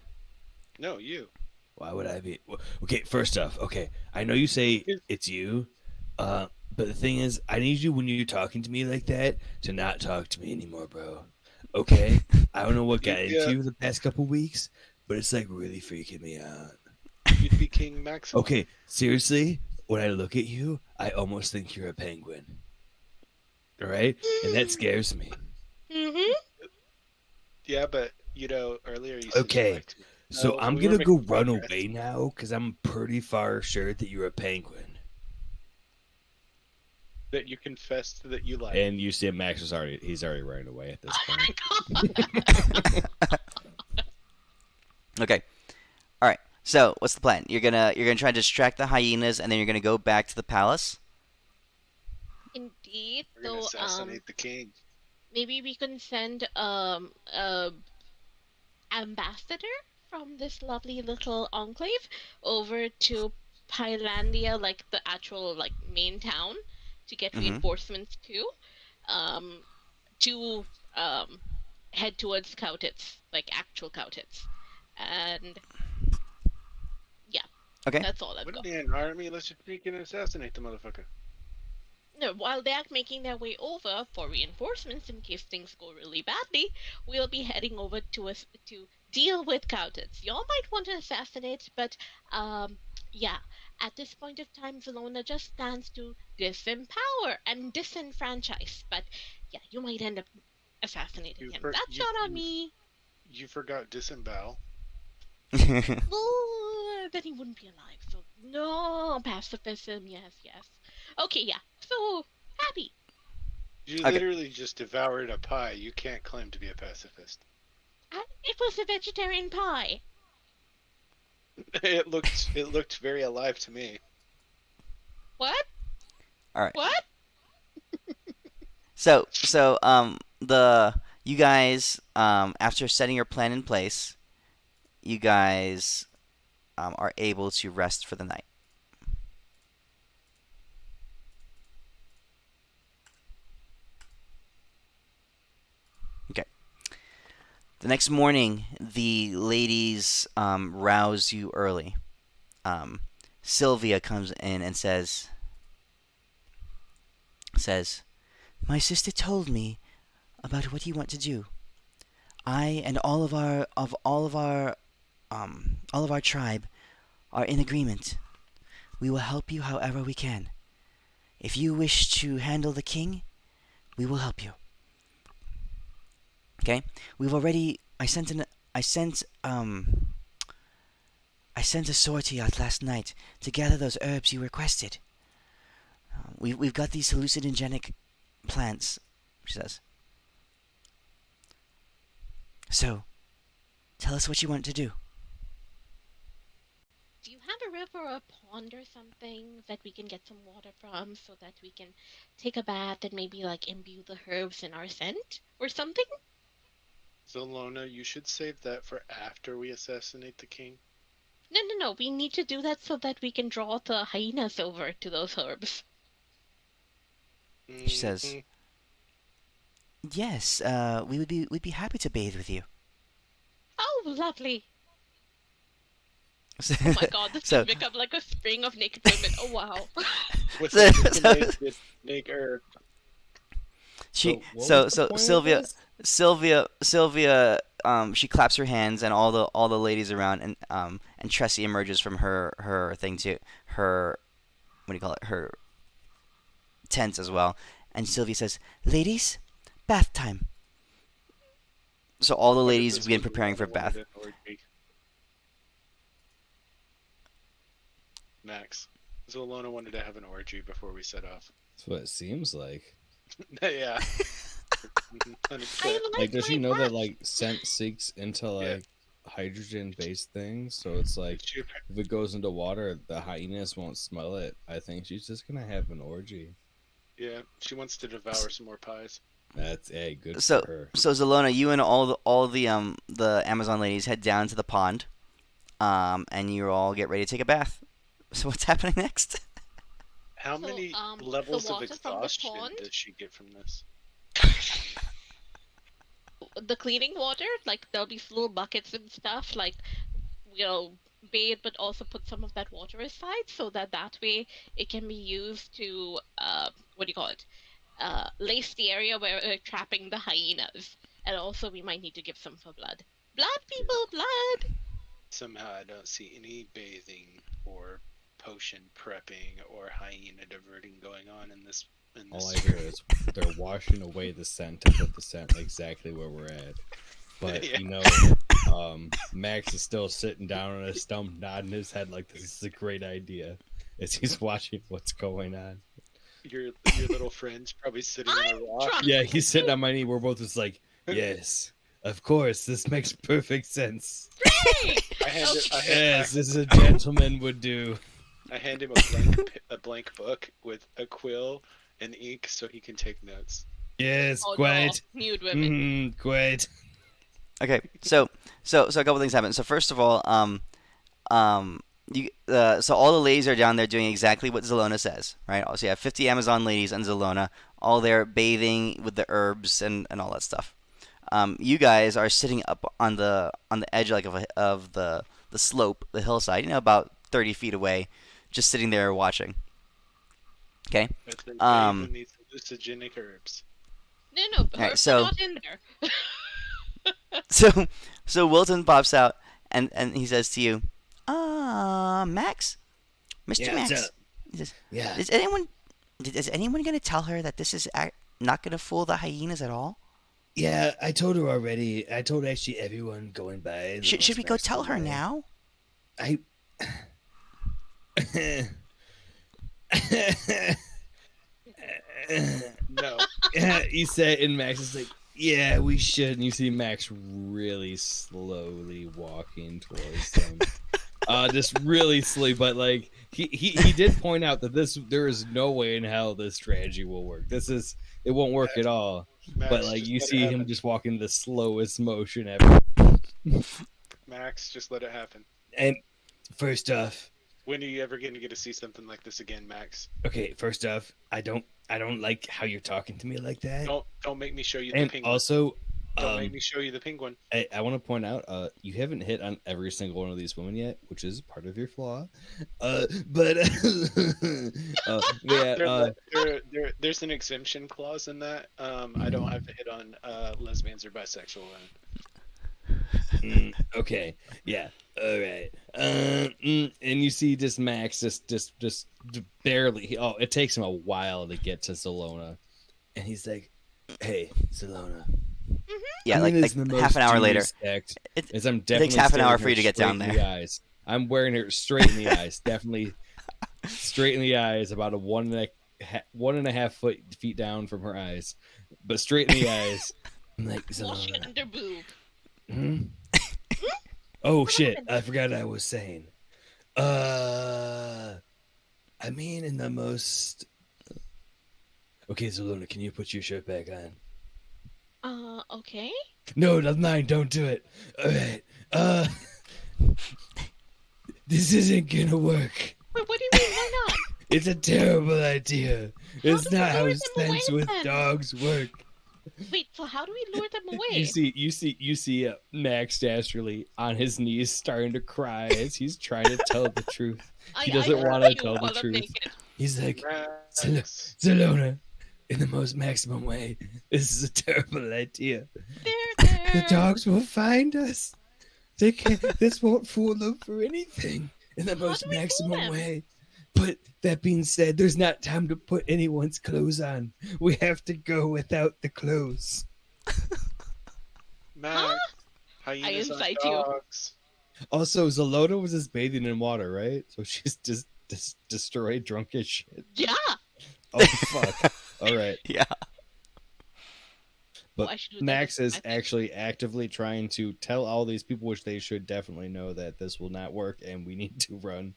No, you. Why would I be? Okay, first off, okay, I know you say it's you, but the thing is, I need you when you're talking to me like that to not talk to me anymore, bro. Okay? I don't know what got Yeah. into you the past couple weeks, but it's like really freaking me out. You'd be King Maximum. Okay, seriously, when I look at you, I almost think you're a penguin. All right? And that scares me. Mm-hmm. Yeah, but earlier you said Okay, you liked me. so No, I'm we were gonna go making run progress. away now because I'm pretty far sure that you're a penguin. That you confessed that you like. and you see Max is he's already running away at this point. Okay. All right. So, what's the plan? You're gonna try to distract the hyenas, and then you're gonna go back to the palace. Indeed. We're gonna So assassinate the king. maybe we can send ambassador from this lovely little enclave over to Pylandia, like the actual like main town, to get Mhm. reinforcements to head towards Coutitz, like actual Coutitz. And yeah, Okay. that's all I've Wouldn't got. be an army. Let's just sneak in and assassinate the motherfucker. No, while they're making their way over for reinforcements in case things go really badly, we'll be heading over to deal with Coutitz. Y'all might want to assassinate, but yeah, at this point of time, Zelona just stands to disempower and disenfranchise. But yeah, you might end up assassinating You him. for- That's you- not on you- me. You forgot disembowel. Oh, then he wouldn't be alive. So no pacifism. Yes, yes. Okay, yeah. So happy. You Okay. literally just devoured a pie. You can't claim to be a pacifist. It was a vegetarian pie. It looked very alive to me. What? All right. What? So you guys after setting your plan in place, you guys are able to rest for the night. Okay. The next morning, the ladies rouse you early. Sylvia comes in and says, "My sister told me about what you want to do. I and all of our tribe are in agreement. We will help you however we can. If you wish to handle the king, we will help you. Okay? I sent a sortie out last night to gather those herbs you requested. We've got these hallucinogenic plans, she says. So, tell us what you want to do. Do you have a river or a pond or something that we can get some water from so that we can take a bath and maybe like imbue the herbs in our scent or something? Zelona, you should save that for after we assassinate the king. No. We need to do that so that we can draw the hyenas over to those herbs. She says, Mhm. yes, we'd be happy to bathe with you. Oh, lovely. Oh my god, this So- has become like a spring of naked women. Oh wow. With So- the snake herb. She what so was the so point of Sylvia this? Sylvia she claps her hands and all the ladies around and Tressie emerges from her thing too, her, what do you call it, her tent as well, and Sylvia says, ladies, bath time. So all the What if ladies this begin was preparing for Zelona bath. wanted an orgy? Max, Zelona wanted to have an orgy before we set off. That's what it seems like. Yeah. 100%. Like, does my she know that breath. like scent seeks into Yeah. like hydrogen-based things? So it's like She- if it goes into water, the hyenas won't smell it. I think she's just gonna have an orgy. Yeah, she wants to devour some more pies. That's good So for her. so Zelona, you and all the Amazon ladies head down to the pond, and you all get ready to take a bath. So what's happening next? How So, many the levels of water from the exhaustion pond? does she get from this? The cleaning water, like there'll be little buckets and stuff, like we'll bathe but also put some of that water aside so that way it can be used to what do you call it? Lace the area where we're trapping the hyenas. And also we might need to give some for blood. Blood, people, blood! Somehow I don't see any bathing or potion prepping or hyena diverting going on in this. All I hear is they're washing away the scent to put the scent exactly where we're at. But Yeah. you know, Max is still sitting down on his stump, nodding his head like this is a great idea as he's watching what's going on. Your little friend's probably sitting on a I'm rock. drunk. Yeah, he's sitting on my knee. We're both just like, yes, of course, this makes perfect sense. Hey! Yes, this is a gentleman would do. I hand him a blank book with a quill and ink so he can take notes. Yes, Oh, quite. no. Nude women. Quite. Okay, so a couple things happen. So first of all, so all the ladies are down there doing exactly what Zelona says, right? So you have 50 Amazon ladies and Zelona, all there bathing with the herbs and all that stuff. You guys are sitting up on the edge like of the slope, the hillside, about 30 feet away, just sitting there watching. Okay. But they Um, bathe in these hallucinogenic herbs. No, right, herbs so- are not in there. So Wilton pops out and he says to you, Max, Mr. Yeah, Max, what's up? he says, Yeah. is anyone gonna tell her that this is not gonna fool the hyenas at all? Yeah, I told her already. I told actually everyone going by. Should we go tell her now? I. No. He said, and Max is like, yeah, we should. And you see Max really slowly walking towards them. Just really slowly, but like he did point out that there is no way in hell this strategy will work. It won't work at all. Max, But like just you let it see him happen. just walking the slowest motion ever. Max, just let it happen. And first off, When are you ever going to get to see something like this again, Max? okay, first off, I don't like how you're talking to me like that. Don't make me show you the And penguin. also, Don't make me show you the penguin. I want to point out, you haven't hit on every single one of these women yet, which is part of your flaw. but Yeah, There's an exemption clause in that. I don't have to hit on lesbians or bisexual women. okay, yeah, all right. and you see just Max just barely. Oh, it takes him a while to get to Zelona. And he's like, "Hey, Salona." Yeah, I like mean, it's the half an most hour later. Genius act It is I'm takes definitely half an hour staring for you to her get down straight in there. the eyes. I'm wearing her straight in the eyes, definitely straight in the eyes. About a 1 1.5 feet down from her eyes, but straight in the eyes. I'm like, Wash your Zelona. under boob. Hmm? Oh What shit! happened? I forgot I was saying. I mean, in the most. Okay, Zelona, can you put your shirt back on? Okay. No, that's mine. Don't do it. All right. This isn't gonna work. Wait, what do you mean? Why not? It's a terrible idea. It's do we not how lure them away sense with then? dogs work. Wait, so how do we lure them away? You see Max Dasterly on his knees starting to cry as he's trying to tell the truth. He doesn't I want hurt to you tell the while I'm truth. naked. He's like, Max. Zelona, in the most maximum way, this is a terrible idea. There. The dogs will find us. They can't. This won't fool them for anything. In the most do we fool maximum them? way. But that being said, there's not time to put anyone's clothes on. We have to go without the clothes. Max. Hyenas are incite you. dogs. Also, Zelona was just bathing in water, right? So she's just destroyed, drunk as shit. Yeah. Oh fuck! All right, Yeah. Oh, but I should do that. Max is I think- actually actively trying to tell all these people, which they should definitely know, that this will not work and we need to run.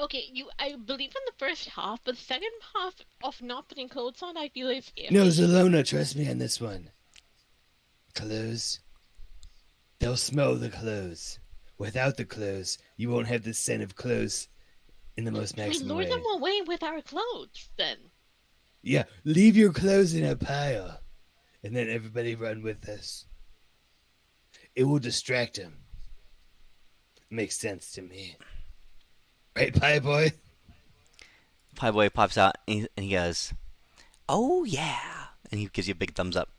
Okay, I believe in the first half, but the second half of not putting clothes on, I feel is iffy. No, Zelona, trust me on this one. Clothes. They'll smell the clothes. Without the clothes, you won't have the scent of clothes in the most We maximum lure way. them away with our clothes, then. Yeah, leave your clothes in a pile, and then everybody run with us. It will distract them. Makes sense to me. Right, Pie Boy? Pie Boy pops out and he goes, "Oh yeah," and he gives you a big thumbs up.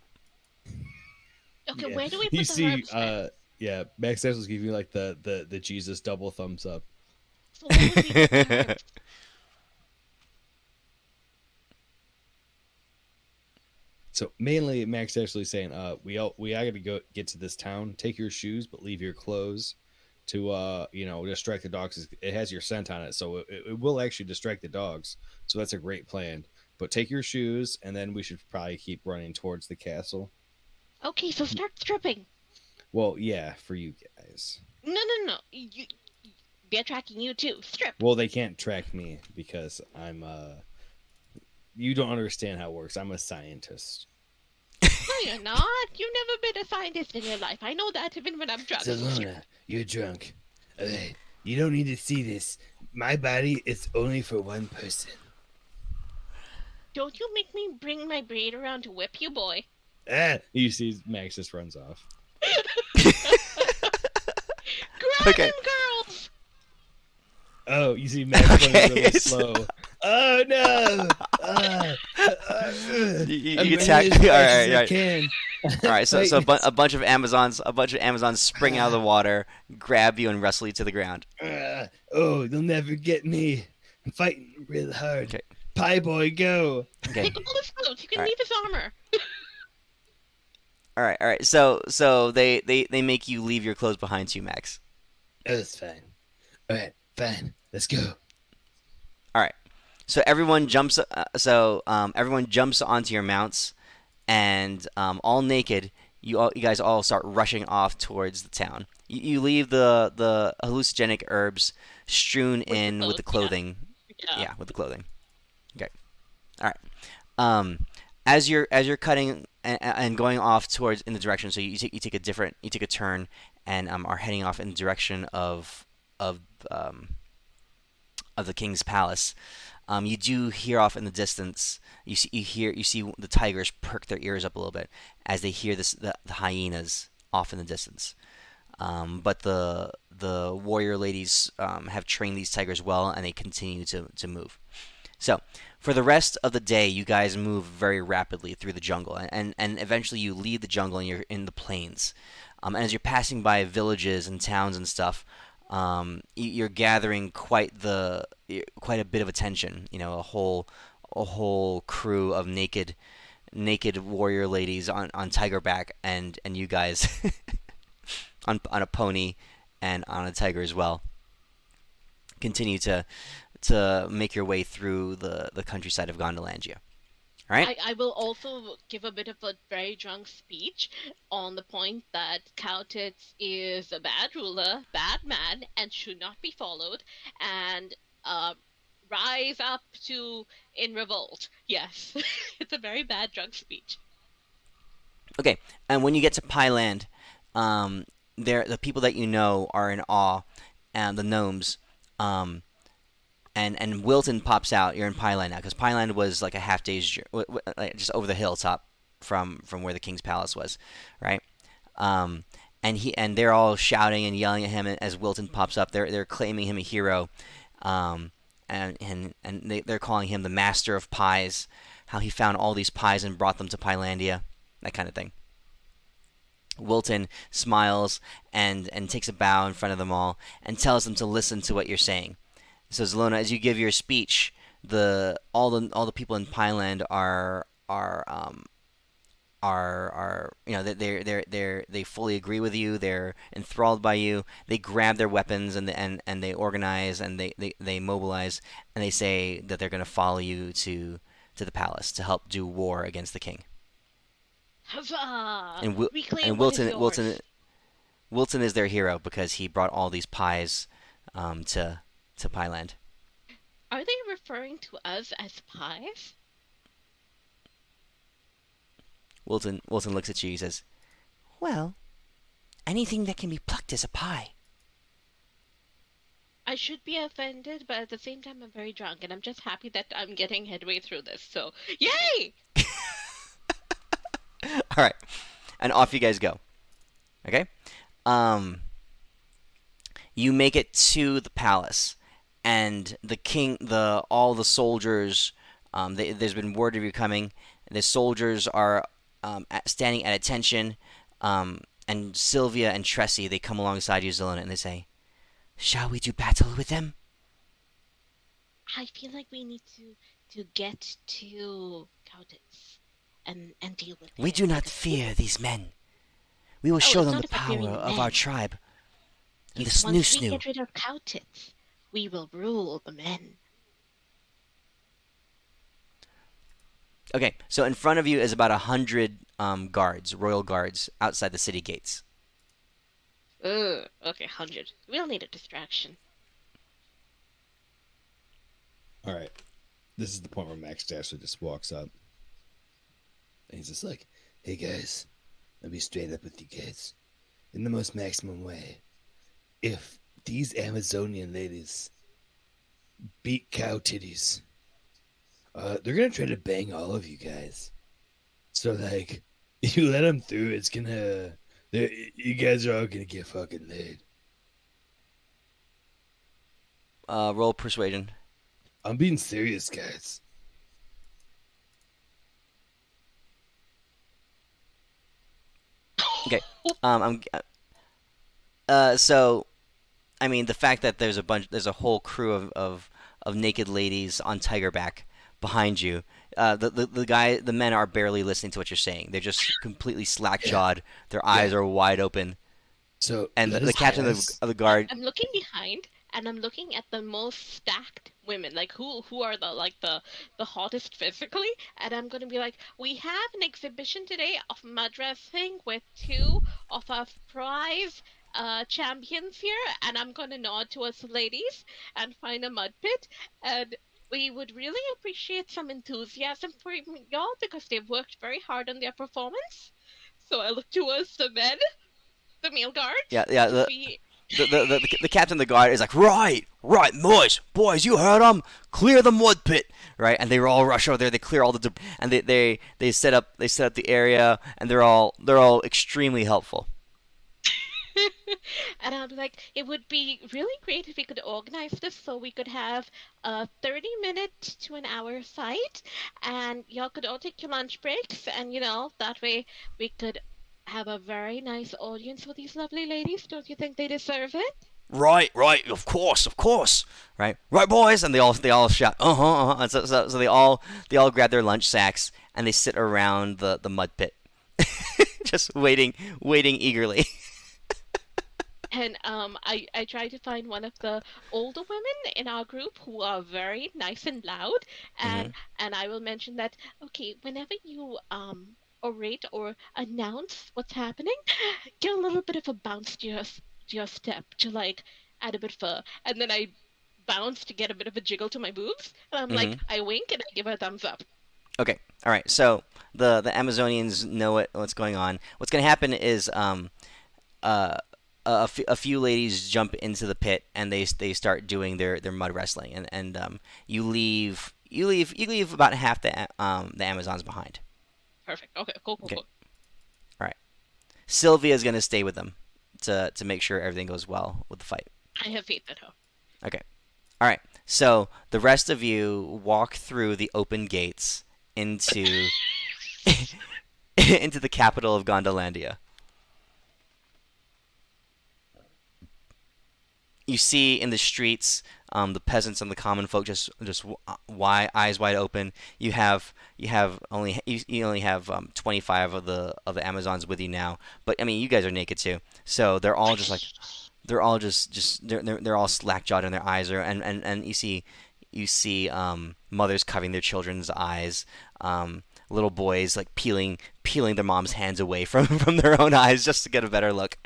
Okay, Yeah. where do we You put the see, herbs then? yeah, Max Dasterly's giving you like the Jesus double thumbs up. So where would we put the herbs? So mainly, Max actually saying, we gotta go get to this town. Take your shoes, but leave your clothes to distract the dogs. It has your scent on it, so it will actually distract the dogs. So that's a great plan. But take your shoes, and then we should probably keep running towards the castle. Okay, so start stripping. Well, yeah, for you guys. No. They're tracking you too. Strip. Well, they can't track me because I'm You don't understand how it works. I'm a scientist. No, you're not. You've never been a scientist in your life. I know that even when I'm drunk. Zelona, you're drunk. Alright, you don't need to see this. My body is only for one person. Don't you make me bring my braid around to whip you, boy. Ah, You see, Max just runs off. Grab Okay. him, girls! oh, you see Max running really Okay. slow. Oh no! You I'm can running tag. as fast All as I right. can. All right. So a bunch of Amazons spring out of the water, grab you, and wrestle you to the ground. Oh, they'll never get me. I'm fighting real hard. Okay. Pie Boy, go! Okay. Take all his clothes. You can Alright. leave his armor. All right. So they make you leave your clothes behind too, Max. Oh, that's fine. Alright, fine. Let's go. All right. So everyone jumps. Everyone jumps onto your mounts, and all naked. You guys all start rushing off towards the town. You leave the hallucinogenic herbs strewn With the in with the clothes, clothing. Yeah. Yeah, with the clothing. Okay. All right. As you're cutting and going off towards in the direction, so you take a turn and are heading off in the direction of the king's palace. You do hear off in the distance. You see the tigers perk their ears up a little bit as they hear the hyenas off in the distance. But the warrior ladies have trained these tigers well, and they continue to move. So for the rest of the day, you guys move very rapidly through the jungle, and eventually you leave the jungle and you're in the plains. And as you're passing by villages and towns and stuff, you're gathering quite a bit of attention. You know, a whole crew of naked warrior ladies on tigerback, and you guys on a pony and on a tiger as well. Continue to to make your way through the countryside of Gondolandia. All right? I will also give a bit of a very drunk speech on the point that Kautitz is a bad ruler, bad man, and should not be followed, and rise up in revolt. Yes, it's a very bad drunk speech. Okay, and when you get to Pyland, the people that you know are in awe, and the gnomes, and Wilton pops out. You're in Pyland now because Pyland was like a half day's like just over the hilltop from where the king's palace was, right? And they're all shouting and yelling at him as Wilton pops up. They're claiming him a hero, they're calling him the master of pies. How he found all these pies and brought them to Pylandia, that kind of thing. Wilton smiles and takes a bow in front of them all and tells them to listen to what you're saying. So Zelona, as you give your speech, all the people in Pyland are they fully agree with you. They're enthralled by you. They grab their weapons and they organize and they mobilize, and they say that they're going to follow you to the palace to help do war against the king. Huzzah! And Reclaim and what is Wilton is their hero because he brought all these pies to Pyland. Are they referring to us as pies? Wilton looks at you. He says, "Well, anything that can be plucked is a pie." I should be offended, but at the same time, I'm very drunk, and I'm just happy that I'm getting headway through this. So, yay! All right, and off you guys go. Okay, you make it to the palace, and the king, all the soldiers. There's been word of you coming. The soldiers are standing at attention, and Sylvia and Tressie, they come alongside you, Zelena, and they say, "Shall we do battle with them?" I feel like we need to get to Kautitz and deal with We him, do not because fear these men. We will show it's them not the about power fearing of our men. tribe. And the It's once we snoo-snoo. get rid of Kautitz, we will rule the men. Okay, so in front of you is about 100 guards, royal guards, outside the city gates. Ugh, okay, 100. We'll need a distraction. All right. This is the point where Max Dashley just walks up. And he's just like, hey guys, I'll be straight up with you guys. In the most maximum way. If these Amazonian ladies beat cow titties, they're gonna try to bang all of you guys. So like, if you let them through, it's gonna, you guys are all gonna get fucking laid. Roll persuasion. I'm being serious, guys. Okay. So, I mean, the fact that there's a whole crew of naked ladies on tigerback behind you. The men are barely listening to what you're saying. They're just completely slack-jawed. Their eyes are wide open. So, And let the us captain pass. of the guard. I'm looking behind, and I'm looking at the most stacked women, like who are the hottest physically, and I'm gonna be like, we have an exhibition today of mud wrestling with two of our prize champions here, and I'm gonna nod towards the ladies and find a mud pit, and we would really appreciate some enthusiasm for y'all because they've worked very hard on their performance. So I look towards the men, the male guards, Yeah. to see. The captain of the guard is like, right, boys, you heard him. Clear the mud pit, right? And they all rush over there. They clear all the debris, and they set up the area, and they're all extremely helpful. And I'm like, it would be really great if we could organize this so we could have a 30-minute to an hour fight, and y'all could all take your lunch breaks, and that way we could have a very nice audience for these lovely ladies. Don't you think they deserve it? Right, of course, right, boys, and they all shout, And so they all grab their lunch sacks and they sit around the mud pit, just waiting eagerly. And I try to find one of the older women in our group who are very nice and loud, Mm-hmm. and I will mention that okay, whenever you orate or announce what's happening, give a little bit of a bounce to your step to like add a bit of a, and then I bounce to get a bit of a jiggle to my boobs, and I'm Mm-hmm. like I wink and I give her a thumbs up. Okay. All right. So the Amazonians know what's going on. What's going to happen is uh, a few ladies jump into the pit and they start doing their mud wrestling and you leave about half the Amazons behind. Perfect. Okay. Cool. Cool. Okay. Cool. All right. Sylvia's going to stay with them to make sure everything goes well with the fight. I have faith in her. Okay. All right. So the rest of you walk through the open gates into into the capital of Gondolandia. You see in the streets the peasants and the common folk just eyes wide open. You only have 25 of the Amazons with you now, but I mean you guys are naked too, so they're all they're all slack jawed and their eyes are and you see mothers covering their children's eyes. Little boys like peeling their mom's hands away from from their own eyes just to get a better look.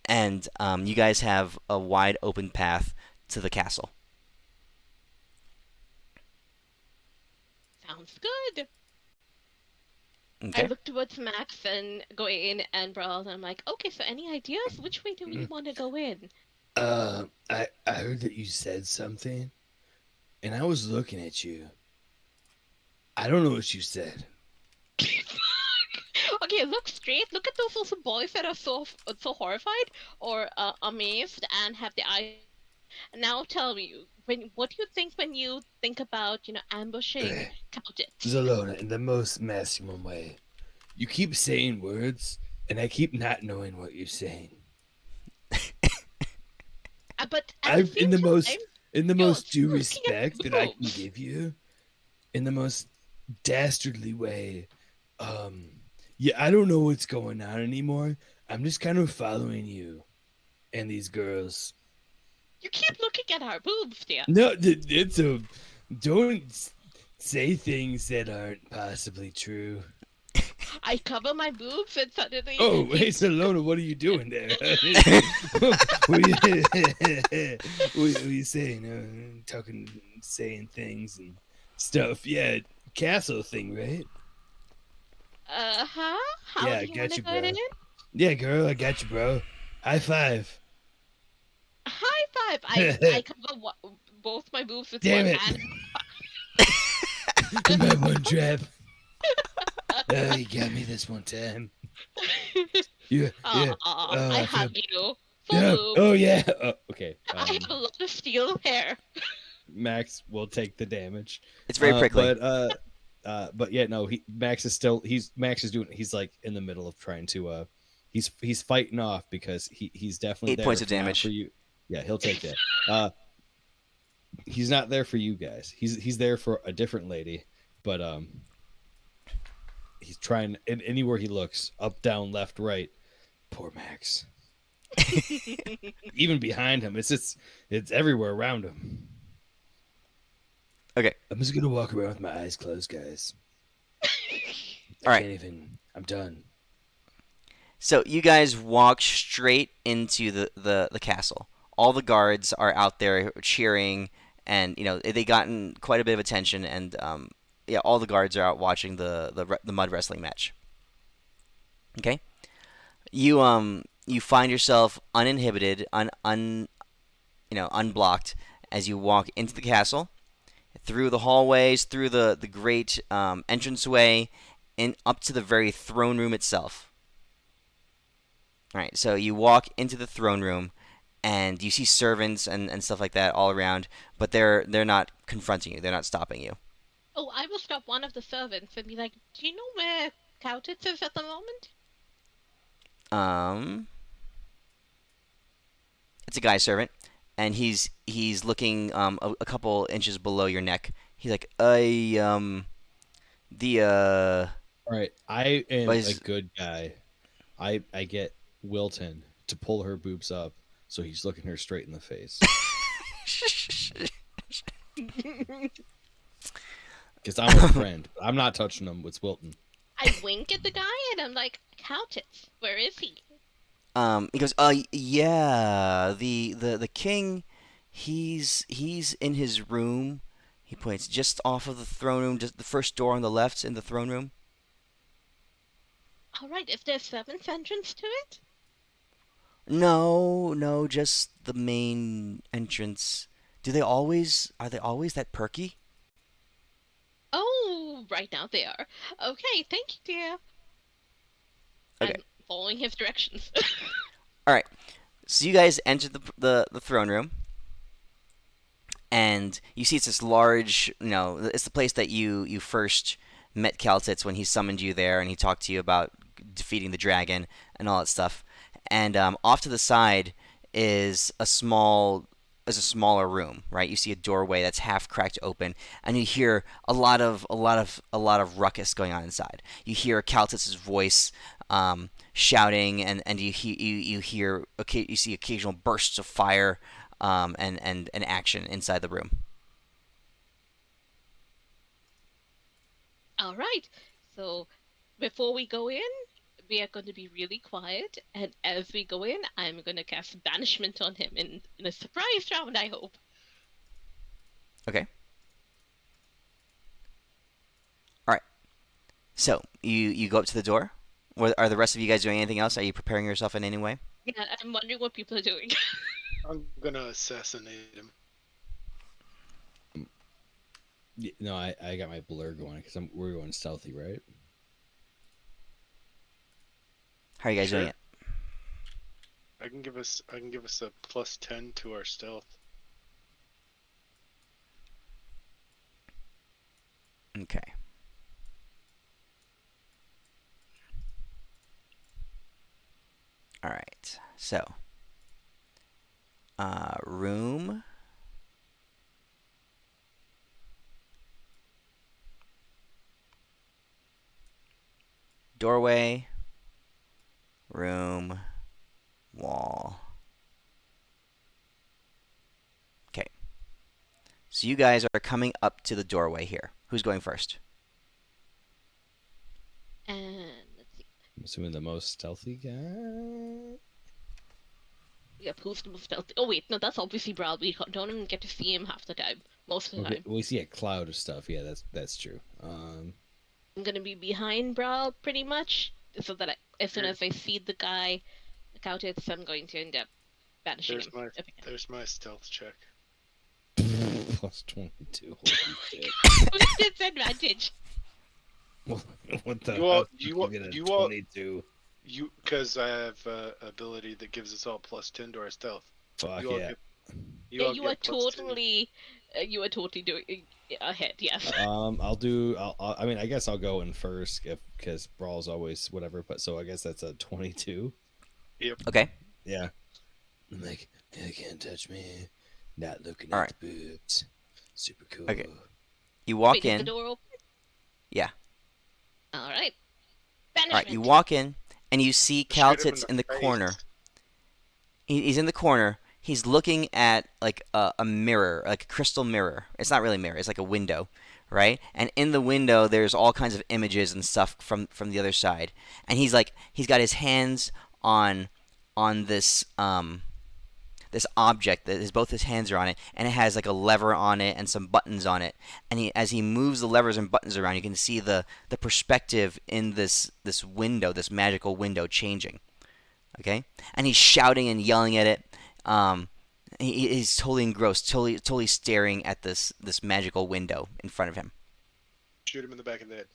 And you guys have a wide open path to the castle. Sounds good. I Okay. look towards Max and go in and Brawl, and I'm like, okay, so any ideas? Which way do we want to go in? I heard that you said something, and I was looking at you. I don't know what you said. Okay, look straight. Look at those little boys that are so horrified or amazed and have the eye. Now tell me, what do you think when you think about ambushing Cowdits? Zalona, in the most masculine way. You keep saying words, and I keep not knowing what you're saying. But at the same time, In the you're most due still looking at respect that I can boobs. give you, in the most dastardly way. Yeah, I don't know what's going on anymore. I'm just kind of following you and these girls. You keep looking at our boobs, dear. No, it's a don't say things that aren't possibly true. I cover my boobs and suddenly Oh, he hey, Salona, what are you doing there? what, are you saying? Talking, saying things and stuff. Yeah, castle thing, right? huh? How Yeah, do I you want got to you, go bro. in? Yeah, girl, I got you, bro. High five. High five! I cover both my boobs with Damn one it. hand. My one trap. Oh, you got me this one time. Yeah, yeah. Oh, I I feel. hug you. Full Yeah. boob. Oh, yeah. Okay. I have a lot of steel hair. Max will take the damage. It's very prickly. But yeah, no. Max is still. Max is doing. He's like in the middle of trying to. He's fighting off because he's definitely 8 there points of not damage. for you. Yeah, he'll take that. He's not there for you guys. He's there for a different lady, but he's trying anywhere he looks, up, down, left, right. Poor Max. Even behind him, it's everywhere around him. Okay. I'm just gonna walk around with my eyes closed, guys. I All right. can't even. I'm done. So you guys walk straight into the castle. All the guards are out there cheering, and they gotten quite a bit of attention. And yeah, all the guards are out watching the mud wrestling match. Okay, you find yourself uninhibited, unblocked as you walk into the castle, through the hallways, through the great entranceway, and up to the very throne room itself. All right, so you walk into the throne room, and you see servants and stuff like that all around, but they're not confronting you. They're not stopping you. Oh, I will stop one of the servants and be like, do you know where Cowtits is at the moment? Um, it's a guy servant, and he's looking a couple inches below your neck. He's like, the All right, I am But a good guy. I get Wilton to pull her boobs up. So he's looking her straight in the face. Because I'm a friend. I'm not touching him. It's Wilton. I wink at the guy and I'm like, Countess, where is he? He goes, yeah, the king, he's in his room. He points just off of the throne room, just the first door on the left in the throne room. All right, if there's 7th entrance to it? No, just the main entrance. Are they always that perky? Oh, right now they are. Okay, thank you, dear. Okay. I'm following his directions. All right. So you guys enter the throne room, and you see it's this large, it's the place that you first met Kaltitz when he summoned you there, and he talked to you about defeating the dragon and all that stuff. And off to the side is a smaller room, right? You see a doorway that's half cracked open, and you hear a lot of ruckus going on inside. You hear Kaltitz's voice shouting, and you see occasional bursts of fire and action inside the room. All right, so before we go in, we are going to be really quiet, and as we go in, I'm going to cast Banishment on him in a surprise round, I hope. Okay. All right. So you go up to the door. Are the rest of you guys doing anything else? Are you preparing yourself in any way? Yeah, I'm wondering what people are doing. I'm gonna assassinate him. No, I got my blur going because we're going stealthy, right? How are you guys doing it? I can give us a +10 to our stealth. Okay. All right. So, room. Doorway. Room. Wall. Okay. So you guys are coming up to the doorway here. Who's going first? And let's see. I'm assuming the most stealthy guy. Yep, who's the most stealthy? Oh wait, no, that's obviously Brawl. We don't even get to see him half the time. Most of the Okay, time. we see a cloud of stuff. Yeah, that's true. I'm gonna be behind Brawl pretty much, so that as soon as I see the guy, the Countess, I'm going to end up banishing him. There's my stealth check. +22. Holy shit! Who's disadvantage? What the? You all, 22. Because I have ability that gives us all +10 to our stealth. Fuck You all yeah! get- You are get +2. totally, doing ahead. Yes. I mean, I guess I'll go in first because Brawl's always whatever. But so I guess that's a 22. Okay. Yeah. I'm like, they can't touch me. Not looking All at the boobs. Super cool. Okay. You walk Wait, is the in. door open? Yeah. All right. All Banishment. right. You walk in, and you see Shoot him Kaltitz in the face. corner. He's in the corner. He's looking at like a mirror, like a crystal mirror. It's not really a mirror. It's like a window, right? And in the window, there's all kinds of images and stuff from the other side. And he's got his hands on this this object that both his hands are on it, and it has like a lever on it and some buttons on it. And as he moves the levers and buttons around, you can see the perspective in this window, this magical window, changing. Okay, and he's shouting and yelling at it. He's totally engrossed, totally staring at this magical window in front of him. Shoot him in the back of the head.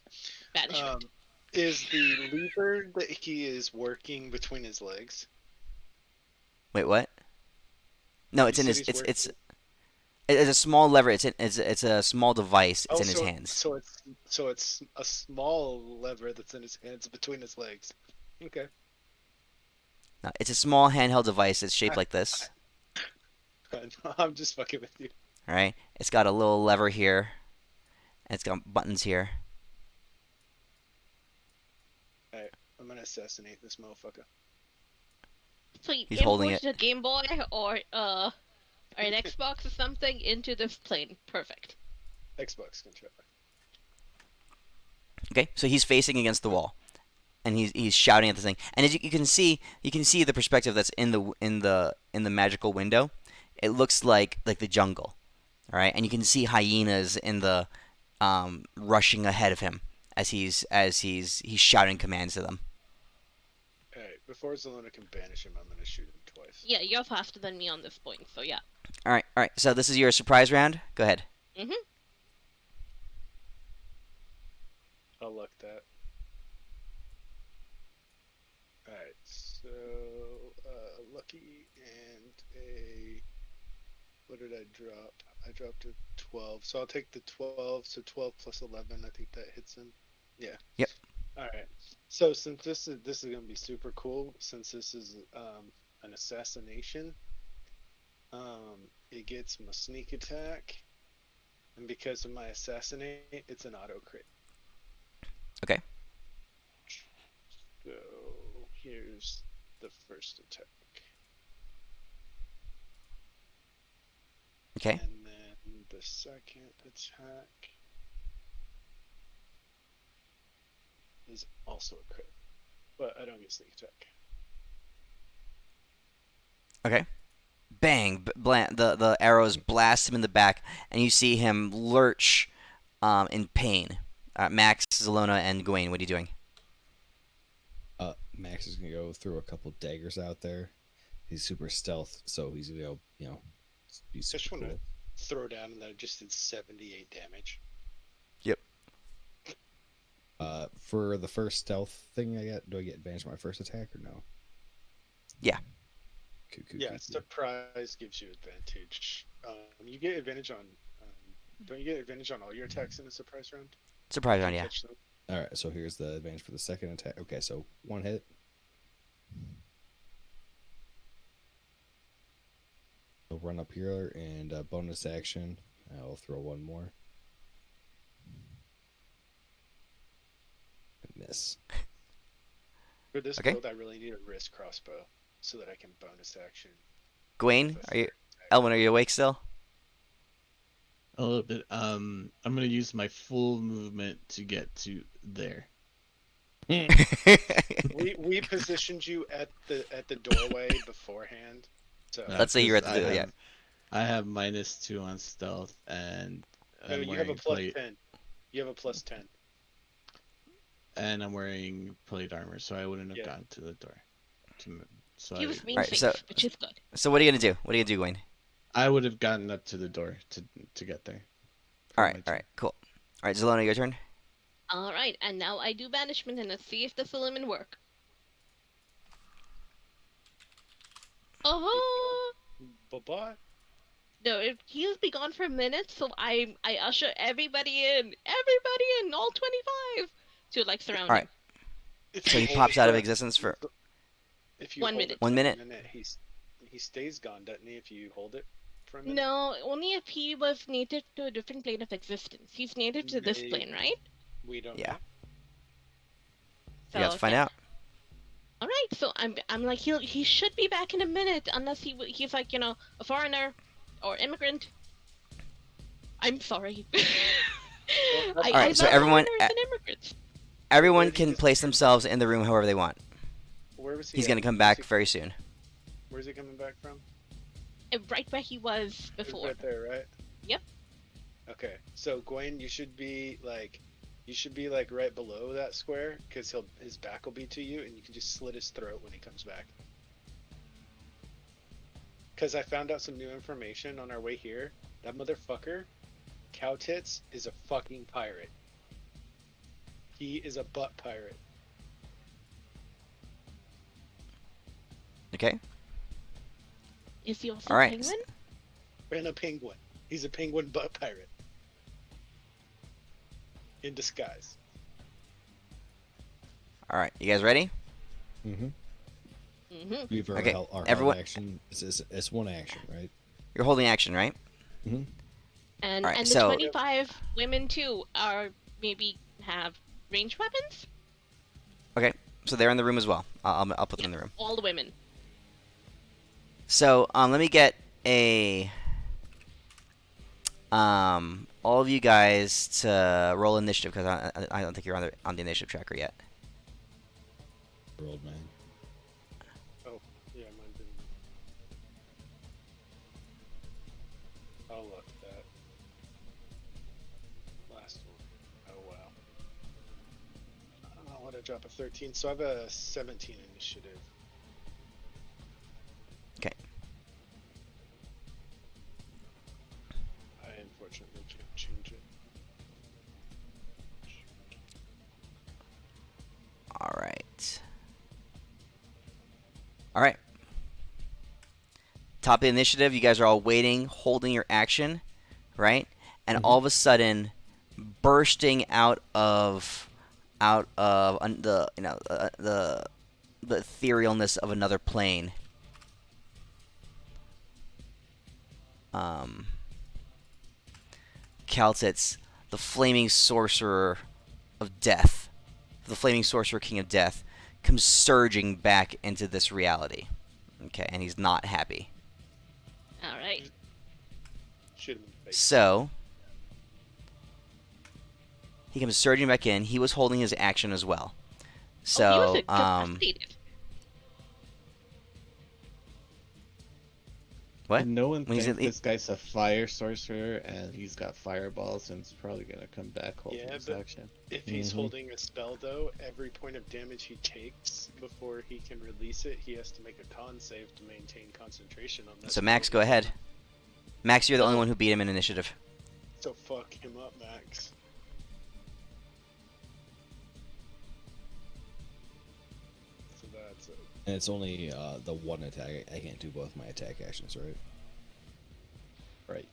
Banishment. Is the lever that he is working between his legs? Wait, what? No, it's You in his. said he's It's a small lever. It's a small device. It's in his so, hands. So it's a small lever that's in his hands between his legs. Okay. No, it's a small handheld device. It's shaped like this. I'm just fucking with you. All right. It's got a little lever here, and it's got buttons here. Alright, I'm gonna assassinate this motherfucker. So you He's holding import it. a Game Boy or an Xbox or something into this plane. Perfect. Xbox controller. Okay, so he's facing against the wall, and he's shouting at the thing. And as you can see the perspective that's in the magical window. It looks like the jungle, all right. And you can see hyenas in the rushing ahead of him as he's shouting commands to them. Alright, before Zelona can banish him, I'm gonna shoot him twice. Yeah, you're faster than me on this point, so yeah. All right. So this is your surprise round. Go ahead. Mhm. I'll luck that. Alright, so lucky and a what did I drop? I dropped a 12. So I'll take the 12, so 12 plus 11, I think that hits him. Yeah. Yep. Alright. So since this is gonna be super cool, since this is an assassination, it gets my sneak attack, and because of my assassinate, it's an auto crit. Okay. So here's the first attack. Okay. And then the second attack is also a crit, but I don't get sneak attack. Okay. Bang! The arrows blast him in the back, and you see him lurch in pain. Max, Zelona, and Gawain, what are you doing? Max is gonna go throw a couple daggers out there. He's super stealth, so he's gonna go, be I super just want to cool. throw down that I just did 78 damage. Yep. For the first stealth thing do I get advantage on my first attack or no? Yeah. Yeah, surprise gives you advantage. You get advantage on. Don't you get advantage on all your attacks in a surprise round? Surprise round, yeah. Catch them? All right, so here's the advantage for the second attack. Okay, so one hit. I'll run up here and bonus action. I'll throw one more. And miss. For this Okay. build, I really need a wrist crossbow so that I can bonus action. Gawain, with a are you? third attack. Elwin, are you awake still? A little bit. I'm gonna use my full movement to get to there. We positioned you at the doorway beforehand. So Let's say you're at Because the yeah. I have -2 on stealth, and no, I'm you have a wearing plus plate, 10. You have a plus 10. and I'm wearing plate armor, so I wouldn't have Yeah. gone to the door. So He was being Alright, safe, so- which is good. So what are you gonna do? What are you gonna do, Gawain? I would have gotten up to the door to get there. All right, cool. All right, Zelona, your turn. All right, and now I do banishment, and let's see if this will even work. Oh Bye-bye. no! He'll be gone for a minute, so I usher everybody in, all 25, to like surround All right. him. If So you he hold pops it out of for- existence for. If you 1 hold minute. it for 1 a minute? he stays gone, doesn't he? If you hold it for a minute. No, only if he was native to a different plane of existence. He's native to this Maybe. plane, right? We don't Yeah. know. So, You have to find out. All right, so I'm like he should be back in a minute unless he's like a foreigner or immigrant. I'm sorry. Alright, I so love everyone- foreigners and immigrants. Everyone Where did can this place come themselves in the room however they want. Where was he? He's at? gonna come Where's back he- very soon. Where's he coming back from? Right where he was He's before. right there, right? Yep. Okay, so Gwen, you should be like right below that square because his back will be to you, and you can just slit his throat when he comes back. Because I found out some new information on our way here. That motherfucker, Cow Tits, is a fucking pirate. He is a butt pirate. Okay. Is he also All right. penguin? And a penguin. He's a penguin butt pirate. In disguise. All right. You guys ready? Mm-hmm. Mm-hmm. We've Okay, our held everyone- action. It's one action, right? You're holding action, right? And All right, and the so- 25 women too are maybe have ranged weapons. Okay. So they're in the room as well. I'll put them in the room. All the women. So let me get all of you guys to roll initiative because I don't think you're on the initiative tracker yet. Old man. Oh, yeah, mine didn't. I'll look at that. Last one. Oh, wow. I want to drop a 13, so I have a 17 initiative. Okay. I unfortunately can't change it. All right. All right. Top of the initiative, you guys are all waiting, holding your action, right? And all of a sudden, bursting out of the the etherealness of another plane. Kaltitz, the flaming sorcerer of death, the flaming sorcerer king of death, comes surging back into this reality. Okay, and he's not happy. All right. Should have been fake. So he comes surging back in. He was holding his action as well. So he was incapacitated. what? And no one When he's thinks in- this guy's a fire sorcerer, and he's got fireballs, and he's probably gonna come back holding Yeah, his but- action. If he's Mhm. holding a spell, though, every point of damage he takes before he can release it, he has to make a con save to maintain concentration on that. So Max, go ahead. Max, you're the only one who beat him in initiative. So fuck him up, Max. So that's it. And it's only the one attack. I can't do both my attack actions, right? Right.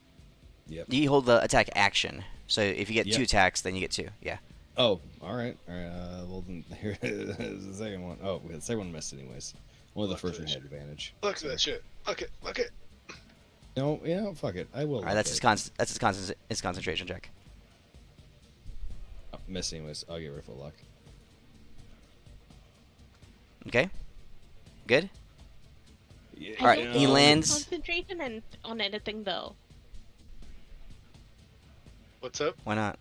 Yep. You hold the attack action. So if you get Yep. 2 attacks, then you get 2. Yeah. Oh, all right. All right. Well, then here is the second one. Oh, the second one missed anyways. Only the Look first at one that had advantage. Look at that shit. Look it. Look it. No, yeah, fuck it. I will. All right, that's his his concentration check. Missed anyways. I'll get rid of luck. Okay. Good. Yeah. All right, I don't he think lands- concentration and on anything though, What's up? Why not?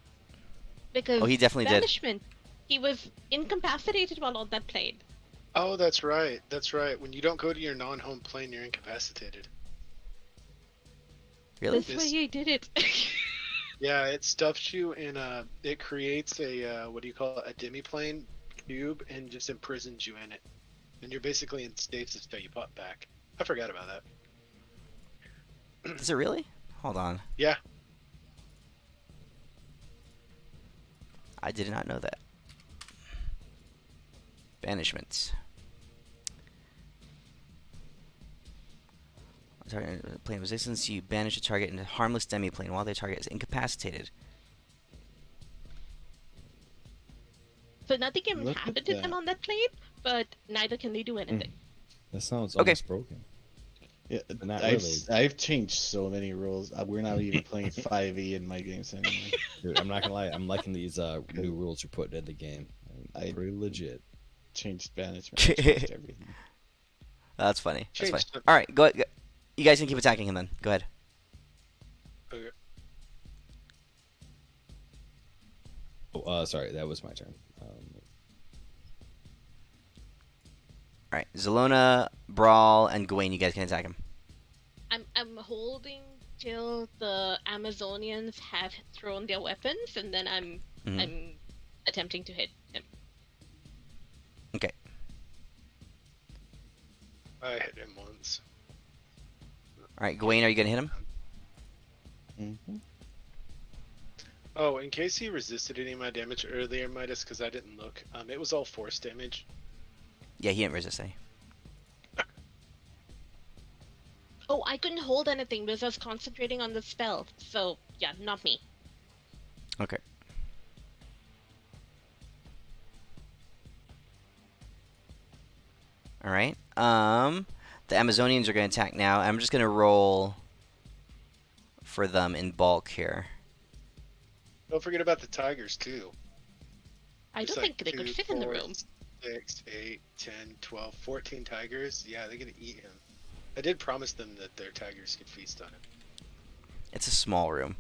because Oh, he definitely did. Banishment. He was incapacitated while on that plane. Oh, that's right. That's right. When you don't go to your non-home plane, you're incapacitated. Really? That's why he did it. Yeah, it stuffs you in a. It creates a what do you call it? A demiplane cube and just imprisons you in it, and you're basically in stasis until you pop back. I forgot about that. Is it really? Hold on. Yeah. I did not know that. Banishment. Target plane resistance. You banish a target into harmless demiplane while the target is incapacitated. So nothing can Look at happen to them that. on that plane, but neither can they do anything. That sounds Okay. almost broken. Yeah, Not I've, really. I've changed so many rules. We're not even playing 5e in my games anymore. Dude, I'm not gonna lie. I'm liking these new rules you're putting in the game. Pretty legit. Changed banishment. I changed everything. That's funny. That's funny. Changed it. All right, go. You guys can keep attacking him then. Go ahead. Okay. Oh, sorry, that was my turn. All right, Zelona, Brawl, and Gawain. You guys can attack him. I'm holding till the Amazonians have thrown their weapons, and then I'm Mhm. I'm attempting to hit him. Okay. I hit him once. All right, Gawain, are you gonna hit him? Mhm. Oh, in case he resisted any of my damage earlier, Midas, because I didn't look. It was all force damage. Yeah, he didn't resist any. Oh, I couldn't hold anything because I was concentrating on the spell. So yeah, not me. Okay. All right. The Amazonians are gonna attack now. I'm just gonna roll for them in bulk here. Don't forget about the tigers too. I It's don't like think they could 2, fit in the 4, room. 6, 8, 10, 12, 14 tigers. Yeah, they're gonna eat him. I did promise them that their tigers could feast on him. It's a small room.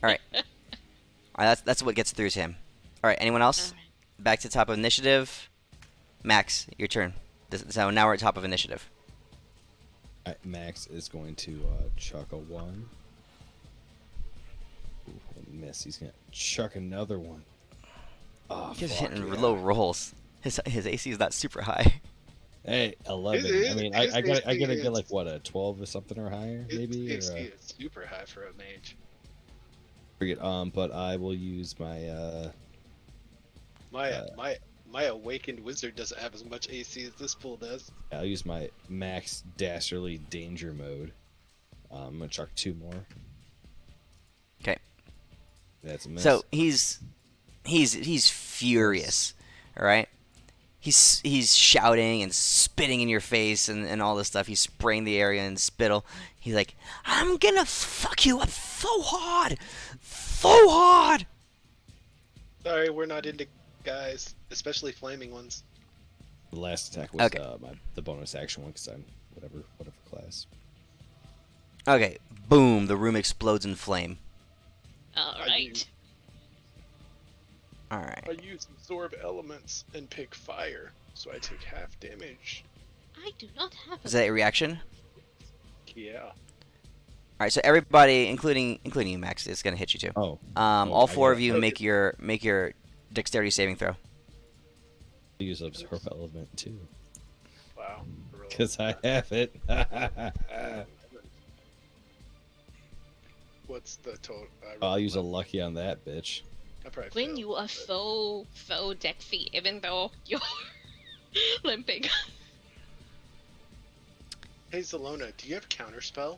All right. That's what gets through to him. All right. Anyone else? Alright. Back to top of initiative. Max, your turn. So now we're at top of initiative. Max is going to chuck a 1. Ooh, miss. He's gonna chuck another one. Oh, He's fuck hitting yeah. low rolls. His AC is not super high. Hey, 11. His- I mean, his I gotta AC get is- like what, a 12 or something or higher, maybe. His Or, AC is super high for a mage. forget. But I will use my My awakened wizard doesn't have as much AC as this pool does. I'll use my max dastardly danger mode. I'm gonna chuck 2 more. Okay. That's a miss. So he's furious. All right. He's shouting and spitting in your face and all this stuff. He's spraying the area in spittle. He's like, I'm gonna fuck you up so hard, so hard. Sorry, we're not into guys, especially flaming ones. The last attack was Okay. the bonus action one because I'm whatever class. Okay. Boom. The room explodes in flame. Alright. All right. I use absorb elements and pick fire, so I take half damage. I do not have Is that a reaction? Yeah. All right. So everybody, including you, Max, is gonna hit you too. Oh, All I four get of it. you make your dexterity saving throw. I use absorb element too Wow. because I have it. What's the total? I'll use a lucky on that bitch. I probably Gwen, failed. you are so dexy, even though you're limping. Hey Zelona, do you have counterspell?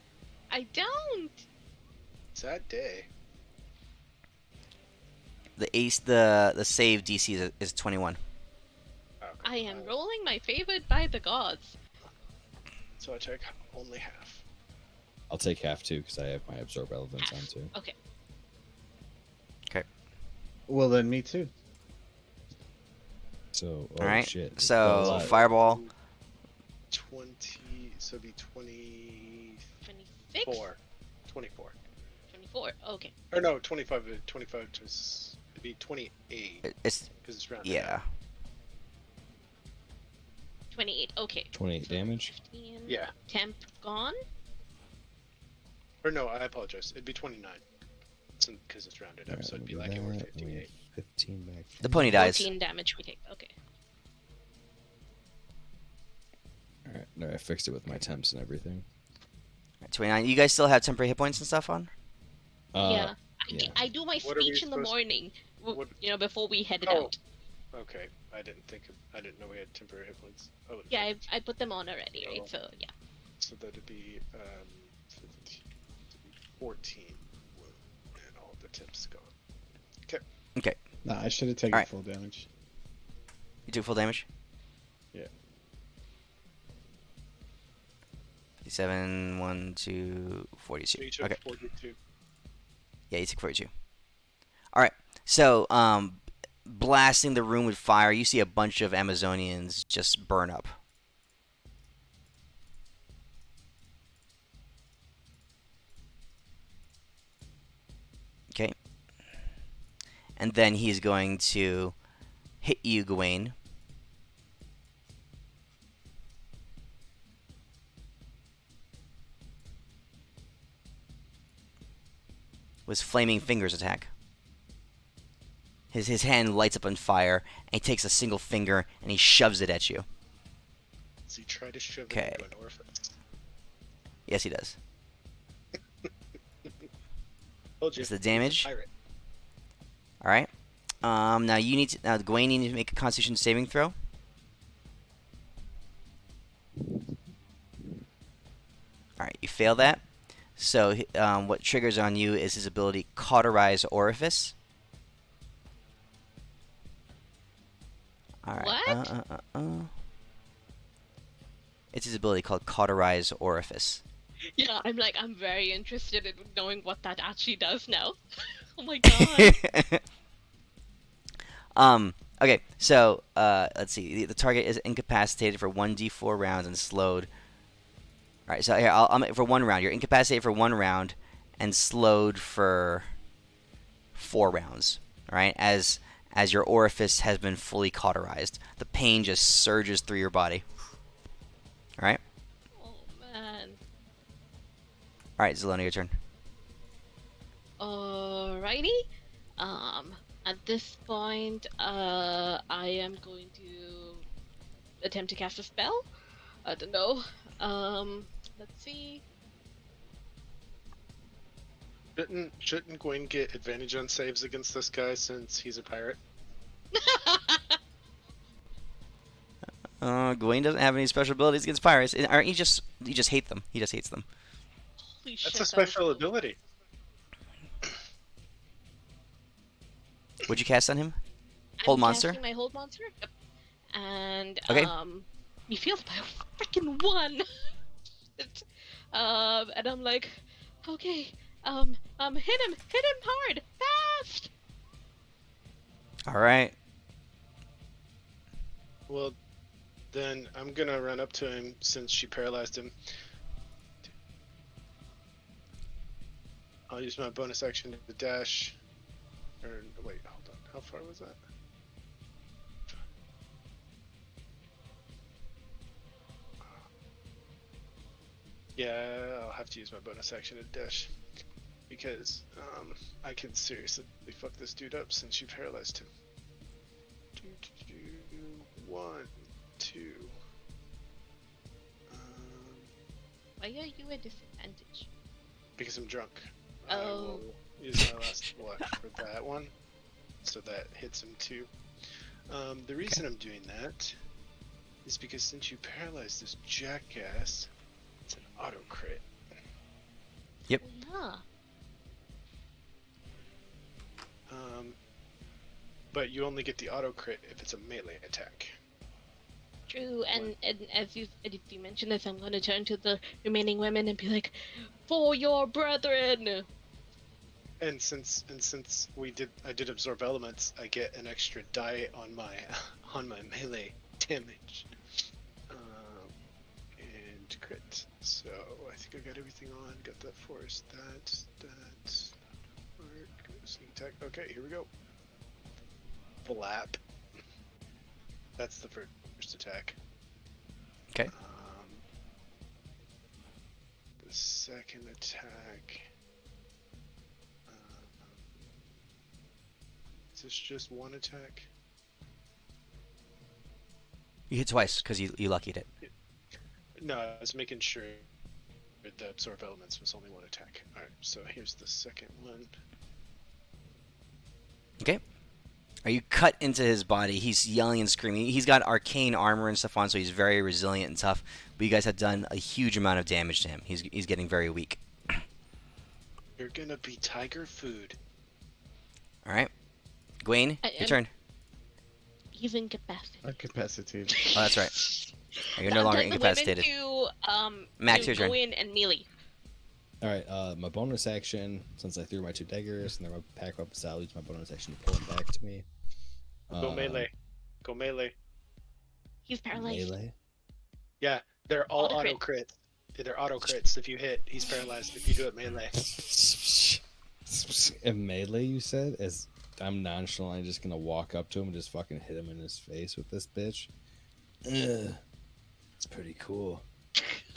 I don't. Sad day. The save DC is 21. Okay. I am rolling my favorite by the gods. So I take only half. I'll take half too because I have my absorb elements on too. Okay. Well, then me too. So, All right. shit. So fireball. 20, so it'd be 24. 26? 24. 24. Okay. Or no, 25. 25 just, it'd be 28. It's Because it's rounded yeah. out. 28. Okay. 28 damage. 15. Yeah. Temp gone. Or no, I apologize. It'd be 29. Because it's rounded up, Alright, so it'd be we'll like do it were that. 58. 15 back. The pony dies. 14 damage we take. Okay. Alright, no, I fixed it with my temps and everything. 29. You guys still have temporary hit points and stuff on? Yeah. yeah. I do my What are we speech in the supposed- morning. what- Before we headed Oh. out. Okay, I didn't know we had temporary hit points. Oh, Yeah, I put them on already, right? Oh. So yeah. So that'd be 15, 14 wound, and all the tips gone. Nah, I should have taken Alright. full damage. You took full damage? Yeah. 57, 1, 2, 42. So you took Okay. 42. Yeah, you took 42. Alright. So, blasting the room with fire, you see a bunch of Amazonians just burn up. Okay. And then he's going to hit you, Gawain. With flaming fingers attack. His hand lights up on fire, and he takes a single finger and he shoves it at you. So you try to shove Okay. it into an orifice. Yes, he does. Told you. Is the damage? Pirate. All right. Now you need to. Now Gawain needs to make a Constitution saving throw. All right, you fail that. So what triggers on you is his ability Cauterize Orifice. All right. What? It's his ability called Cauterize Orifice. Yeah, I'm very interested in knowing what that actually does now. Oh my god. Okay, so let's see. The target is incapacitated for 1d4 rounds and slowed All right, so here I'll for 1 round. You're incapacitated for 1 round, and slowed for 4 rounds. All right, as your orifice has been fully cauterized, the pain just surges through your body. All right. Oh man. All right, Zelona, your turn. Alrighty. At this point, I am going to attempt to cast a spell. I don't know. Let's see. Shouldn't Gwen get advantage on saves against this guy since he's a pirate? Gawain doesn't have any special abilities against pirates. Aren't you just hate them? He just hates them. Holy That's shit, a special ability. What'd you cast on him? I'm Hold monster? casting my hold monster. Yep. And Okay. he failed by a freaking 1. And I'm like, okay, hit him hard, fast. All right. Well, then I'm gonna run up to him since she paralyzed him. I'll use my bonus action to dash. Or wait, hold on. How far was that? Yeah, I'll have to use my bonus action to dash because I can seriously fuck this dude up since you paralyzed him. 1, 2. Why are you at disadvantage? Because I'm drunk. Oh. I will use my last luck for that one, so that hits him too. The reason I'm doing that is because since you paralyzed this jackass, it's an auto crit. Yep. Yeah. But you only get the auto crit if it's a melee attack. True, and as you mentioned this, I'm going to turn to the remaining women and be like, "For your brethren." And since I did absorb elements, I get an extra die on my melee damage. And crit. So I think I got everything on. Got that force. That work. Sneak attack. Okay, here we go. Flap. That's the first attack. Okay. The second attack. Is this just one attack? You hit twice because you luckied it. No, I was making sure the absorb elements was only one attack. Alright, so here's the second one. Okay. Are you cut into his body? He's yelling and screaming. He's got arcane armor and stuff on, so he's very resilient and tough. But you guys have done a huge amount of damage to him. He's getting very weak. You're gonna be tiger food. All right. Gwaine, your turn. He's incapacitated. Incapacitated. Oh, that's right. You're no longer incapacitated. Max, your turn. Go in and melee. All right, my bonus action, since I threw my 2 daggers and they're my pack up, I'll use my bonus action to pull them back to me. Go melee. Go melee. He's paralyzed. Melee. Yeah, they're all auto crits. They're auto crits. If you hit, he's paralyzed. If you do it melee. In melee, you said? As I'm nonchalantly just gonna walk up to him and just fucking hit him in his face with this bitch. Ugh. It's pretty cool.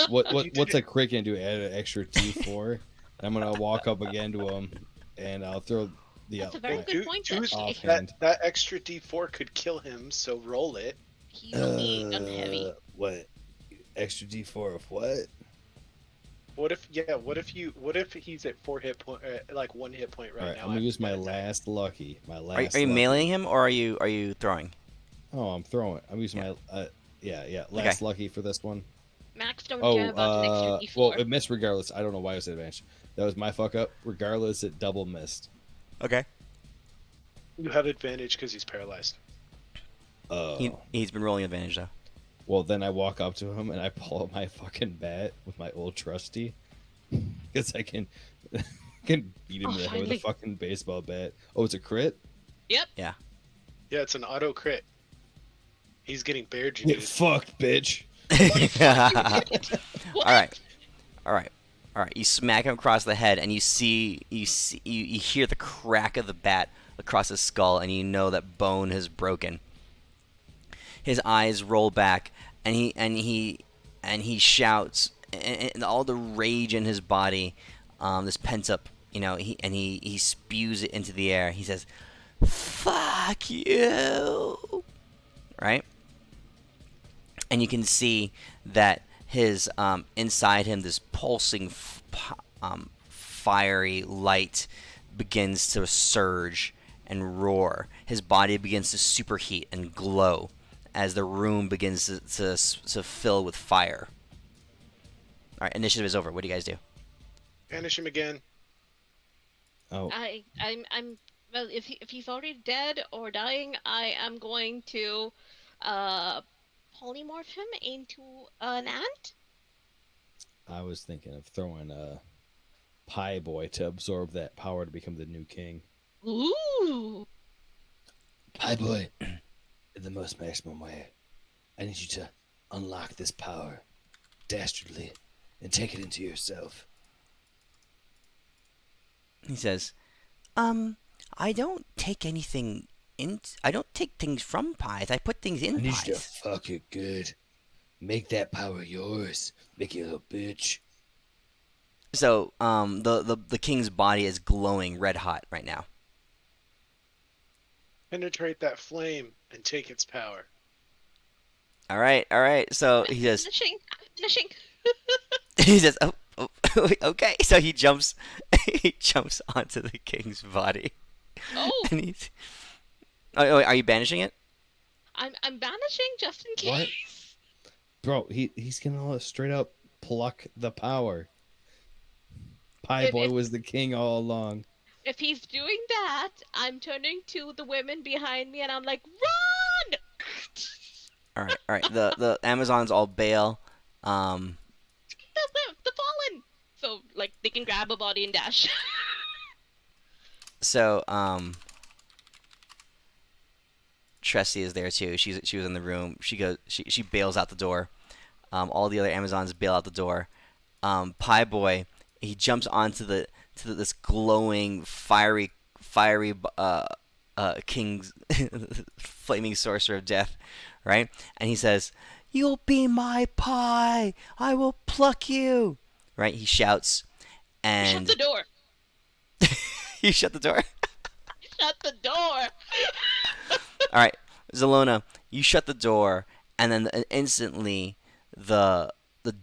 What's a crit gonna do? Add an extra D4. I'm gonna walk up again to him, and I'll throw the. That's a very good point, actually. That extra D4 could kill him, so roll it. He's only gun heavy. What? Extra D4 of what? What if he's at 4 hit point, like 1 hit point right now? I'm gonna use my last lucky. My last. Are you meleeing him or are you throwing? Oh, I'm throwing. I'm using my. Last lucky for this one. Max don't care about an extra D4. Well, it missed regardless. I don't know why I was advanced. That was my fuck up. Regardless, it double missed. Okay. You have advantage because he's paralyzed. He's been rolling advantage though. Well, then I walk up to him and I pull out my fucking bat with my old trusty, because I can beat him in the head with a fucking baseball bat. Oh, it's a crit? Yep. Yeah. Yeah, it's an auto crit. He's getting bear Get juice. fucked, bitch. All right. All right. All right. You smack him across the head, and you hear the crack of the bat across his skull, and you know that bone has broken. His eyes roll back, and he shouts, and all the rage in his body, this pent up, he spews it into the air. He says, "Fuck you!" Right? And you can see that his inside him, this pulsing, fiery light begins to surge and roar. His body begins to superheat and glow as the room begins to fill with fire. All right, initiative is over. What do you guys do? Banish him again. Oh, I'm well. If he's already dead or dying, I am going to polymorph him into an ant. I was thinking of throwing a Pie Boy to absorb that power to become the new king. Ooh. Pie boy, in the most maximum way, I need you to unlock this power dastardly and take it into yourself. He says, I don't take anything in. I don't take things from pies. I put things I in need you to pies. fuck it good. Make that power yours. Make it a little bitch. So, the king's body is glowing red hot right now. Penetrate that flame and take its power. All right, all right. So he says, Finishing. Finishing. he says, oh, okay. So he jumps onto the king's body, Oh, and he's. Oh, are you banishing it? I'm banishing just in case. What? Bro, he's gonna straight up pluck the power. Pie Boy was the king all along. If he's doing that, I'm turning to the women behind me and I'm like, run! All right, all right. The Amazons all bail. The fallen! So, like, they can grab a body and dash. So Tressie is there too. She was in the room. She bails out the door. All the other Amazons bail out the door. Pie Boy, he jumps onto this glowing fiery king's flaming sorcerer of death, right? And he says, "You'll be my pie. I will pluck you." Right? He shouts, and Shut the door! you shut the door. Shut the door! All right, Zelona, you shut the door, and then instantly the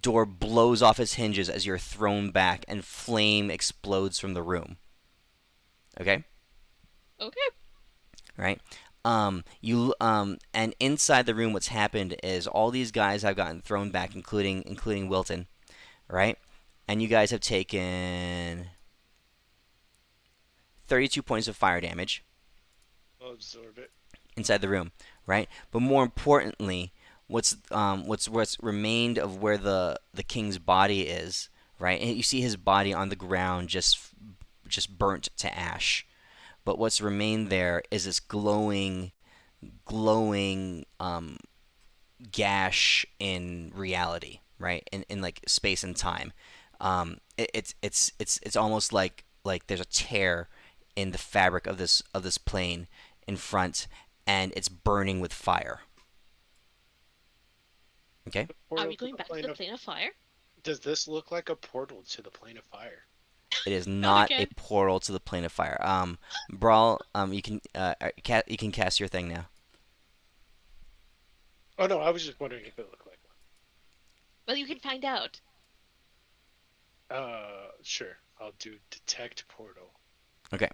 door blows off its hinges as you're thrown back, and flame explodes from the room. Okay. Okay. Right. And inside the room, what's happened is all these guys have gotten thrown back, including Wilton, right? And you guys have taken 32 points of fire damage I'll absorb it. inside the room, right? But more importantly, what's remained of where the king's body is, right? And you see his body on the ground, just burnt to ash. But what's remained there is this glowing gash in reality, right? In like space and time. It's almost like there's a tear in the fabric of this plane in front, and it's burning with fire. Okay. Are Portal we to going the back to the plane of fire? Does this look like a portal to the plane of fire? It is not a again. portal to the plane of fire. Brawl, you can cast your thing now. Oh no, I was just wondering if it looked like Well, you can find out. one. Sure. I'll do detect portal. Okay.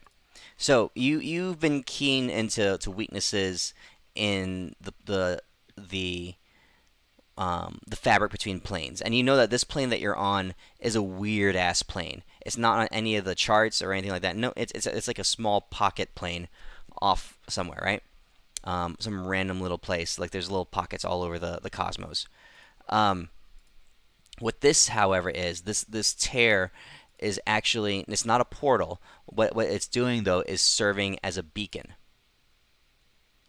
So you've been keen into weaknesses in the fabric between planes, and you know that this plane that you're on is a weird ass plane. It's not on any of the charts or anything like that. No, it's like a small pocket plane off somewhere, right? Some random little place. Like there's little pockets all over the cosmos. What this, however, is this tear is actually, it's not a portal. What it's doing though is serving as a beacon.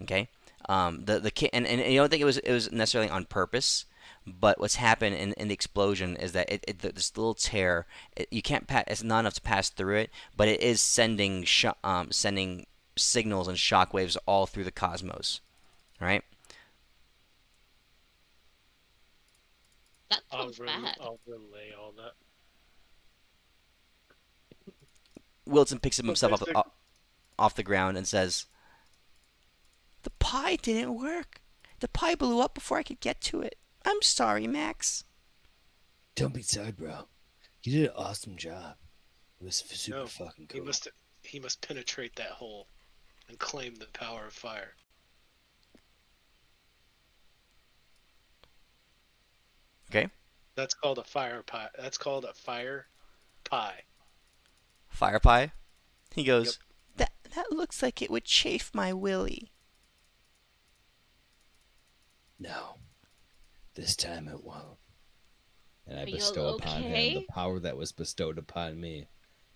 Okay. And you don't think it was necessarily on purpose, But what's happened in the explosion is that this little tear, you can't pass. It's not enough to pass through it, but it is sending signals and shockwaves all through the cosmos. Right? That sounds bad. I'll relay all that. Wilson picks himself basic- up off the ground and says, "The pie didn't work. The pie blew up before I could get to it. I'm sorry, Max." Don't be sorry, bro. You did an awesome job. It was super No, fucking He cool. must penetrate that hole and claim the power of fire. Okay. That's called a fire pie. That's called a fire pie. Fire pie. He goes, That looks like it would chafe my willy." No, this time it won't. And I Are you bestow upon him okay? the power that was bestowed upon me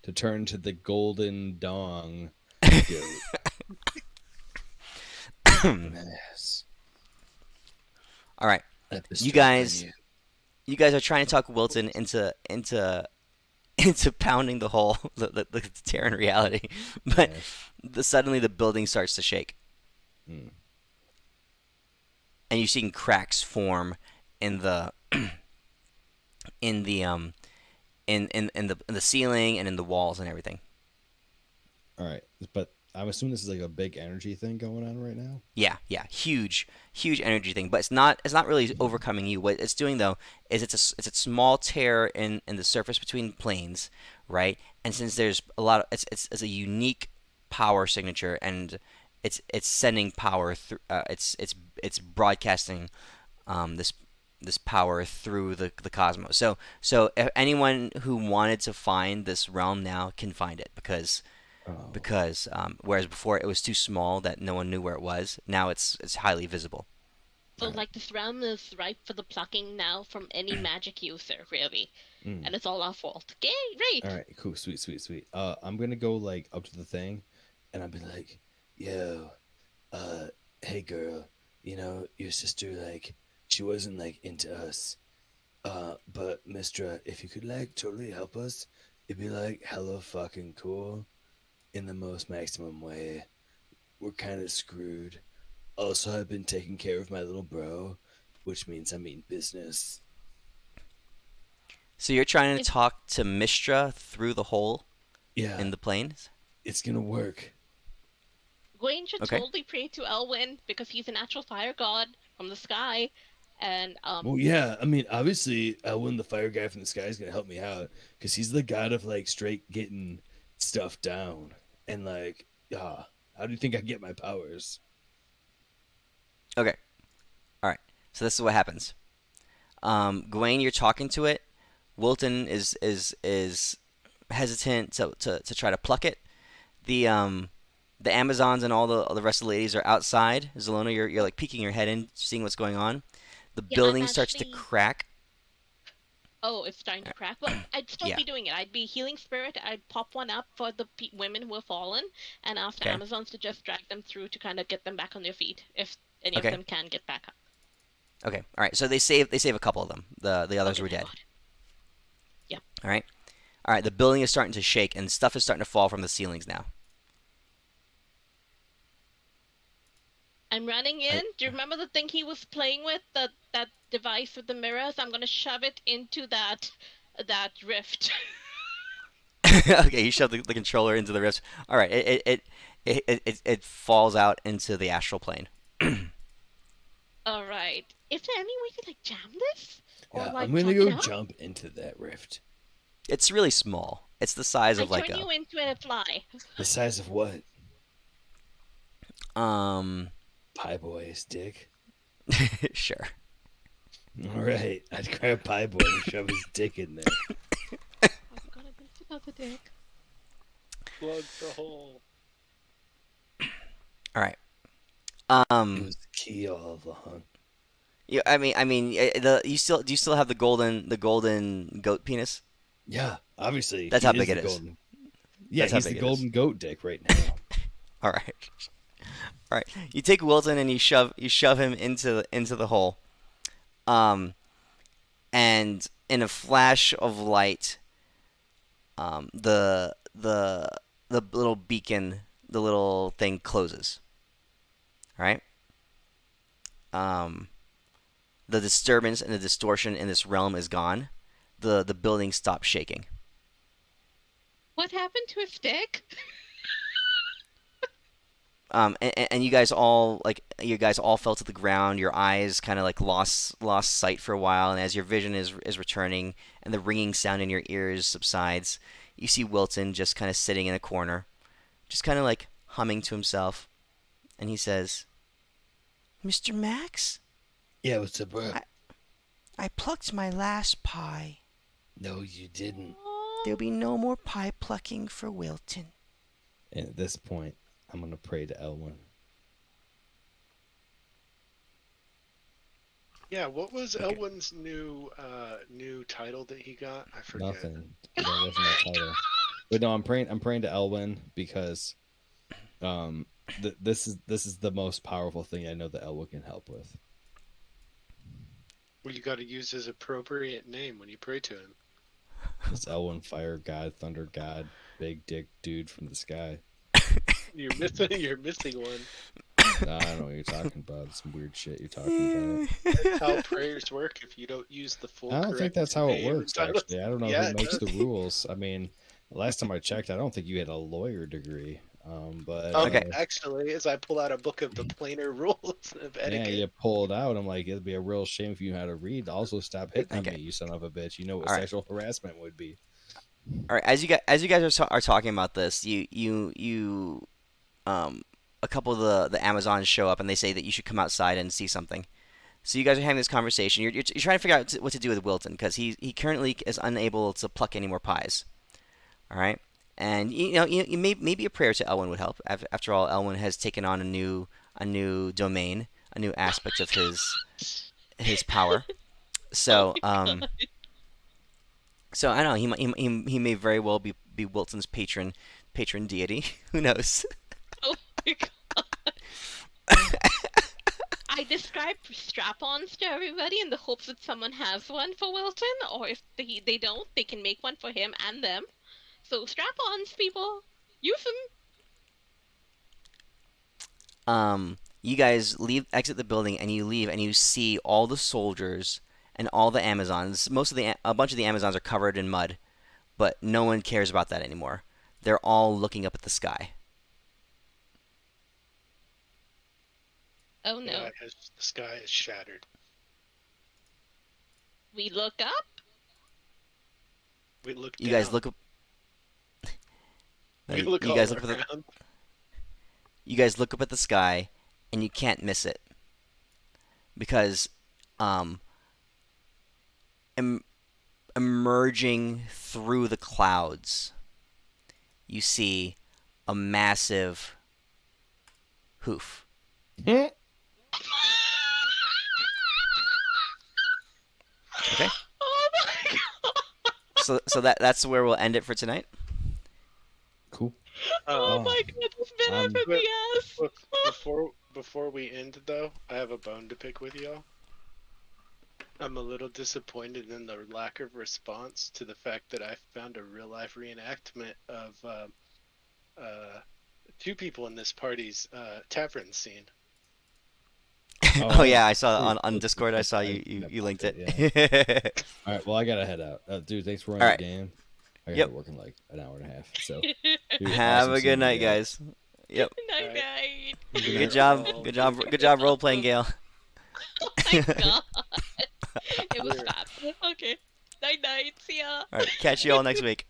to turn to the golden dong. Dude. Yes. All right. I bestow You guys- upon You guys are trying to talk Wilton into pounding the hole, the tear in reality, but suddenly the building starts to shake, Hmm. and you're seeing cracks form in the in the ceiling and in the walls and everything. All right, but I'm assuming this is like a big energy thing going on right now. Yeah, huge energy thing, but it's not really overcoming you. What it's doing though is it's a small tear in the surface between planes, right? And since there's a lot of it's a unique power signature, and it's sending power through. It's broadcasting this power through the cosmos. So if anyone who wanted to find this realm now can find it because whereas before it was too small that no one knew where it was, now it's highly visible. So, like, this realm is ripe for the plucking now from any magic user, really. Mm. And it's all our fault. Okay, great! All right, cool, sweet. I'm gonna go like up to the thing, and I'd be like, yo, hey girl, you know, your sister, like, she wasn't like into us. But Mistra, if you could like totally help us, it'd be like hella fucking cool in the most maximum way. We're kind of screwed. Also, I've been taking care of my little bro, which means I mean business. So you're trying to If- talk to Mistra through the hole Yeah, in the planes? it's gonna work. Gwaine should Okay. totally pray to Elwyn because he's a natural fire god from the sky. And, Well, yeah, I mean, obviously, Elwyn, the fire guy from the sky, is gonna help me out because he's the god of like straight getting stuff down. And like, how do you think I get my powers? Okay. All right. So this is what happens. Gawain, you're talking to it. Wilton is hesitant to try to pluck it. The Amazons and all the rest of the ladies are outside. Zelona, you're like peeking your head in, seeing what's going on. The Yeah, building I'm starts to actually- crack. oh, it's starting to crack. Well, I'd still Yeah. be doing it. I'd be healing spirit. I'd pop one up for the women who have fallen, and ask the Okay. Amazons to just drag them through to kind of get them back on their feet, if any Okay. of them can get back up. Okay. All right. So they save a couple of them. The others Okay, were thank dead. God. All right. All right. The building is starting to shake and stuff is starting to fall from the ceilings now. I'm running in. Do you remember the thing he was playing with? That device with the mirrors? I'm gonna shove it into that rift. Okay, you shove the controller into the rift. All right, it falls out into the astral plane. All right. Is there any way we could like jam this? Yeah, like, I'm gonna chop it go up? jump into that rift. It's really small. It's the size I of like turn you into a fly. The size of what? a Pie boy's dick. sure. All right, I'd grab Pie Boy and shove his dick in there. I forgot about the dick. Plug the hole. All right. It was the key all along. You, I mean, do you still have the golden goat penis? Yeah, obviously. That's he how big the it is. golden- Yeah, That's how he's the big it is. golden goat dick right now. All right. All right. You take Wilton and you shove him into the hole. and in a flash of light, the little beacon, the little thing closes. All right. The disturbance and the distortion in this realm is gone. The building stops shaking. What happened to his stick? And you guys all fell to the ground. Your eyes kind of like lost sight for a while, and as your vision is returning and the ringing sound in your ears subsides, you see Wilton just kind of sitting in a corner, just kind of like humming to himself, and he says, "Mr. Max, Yeah, what's up, bro? I plucked my last pie. No, you didn't. There'll be no more pie plucking for Wilton." And at this point, I'm gonna pray to Elwyn. Yeah, what was Elwyn's new title that he got? I forget. Nothing. That wasn't a title. But no, I'm praying to Elwyn because this is the most powerful thing I know that Elwyn can help with. Well, you got to use his appropriate name when you pray to him. It's Elwyn, fire god, thunder god, big dick dude from the sky. You're missing one. Nah, I don't know what you're talking about. Some weird shit you're talking about. That's how prayers work if you don't use the full. I don't think correct that's how it name. works, actually. I don't know Yeah, who it makes the does. rules. I mean, last time I checked, I don't think you had a lawyer degree. But Okay. Actually, as I pull out a book of the plainer rules of yeah, etiquette. you pull it out. I'm like, it'd be a real shame if you knew how to read. Also, stop hitting on Okay. me, you son of a bitch. You know what All right. sexual harassment would be. All right, as you guys are talking about this, a couple of the Amazons show up and they say that you should come outside and see something. So you guys are having this conversation. You're trying to figure out what to do with Wilton because he currently is unable to pluck any more pies. All right, and maybe a prayer to Elwyn would help. After all, Elwyn has taken on a new domain, a new aspect of his power. So So I don't know. He may very well be Wilton's patron deity. Who knows? Oh my god. I describe strap-ons to everybody in the hopes that someone has one for Wilton, or if they don't, they can make one for him and them. So strap-ons, people, use them. You guys exit the building, and you leave, and you see all the soldiers and all the Amazons. A bunch of the Amazons are covered in mud, but no one cares about that anymore. They're all looking up at the sky. Oh no. The sky is shattered. We look up. We look. You down. guys look up. We You look all guys look up at around. you guys look up at the sky, and you can't miss it because emerging through the clouds, you see a massive hoof. Okay, Oh my god. so that's where we'll end it for tonight. Cool. Oh Uh, my god, this been Um, up in the ass. before we end though, I have a bone to pick with y'all. I'm a little disappointed in the lack of response to the fact that I found a real life reenactment of two people in this party's tavern scene. Oh yeah, I saw on Discord. I saw you linked it. Yeah. All right, well, I gotta head out. Dude, thanks for running All right. the game. I gotta Yep. work in like an hour and a half. So dude, Have awesome a seeing good night, you guys. Yep. Night Alright. night. Good job. Good job role playing, Gail. Oh my god. It was fab. Okay. Night night. See ya. All right, catch you all next week.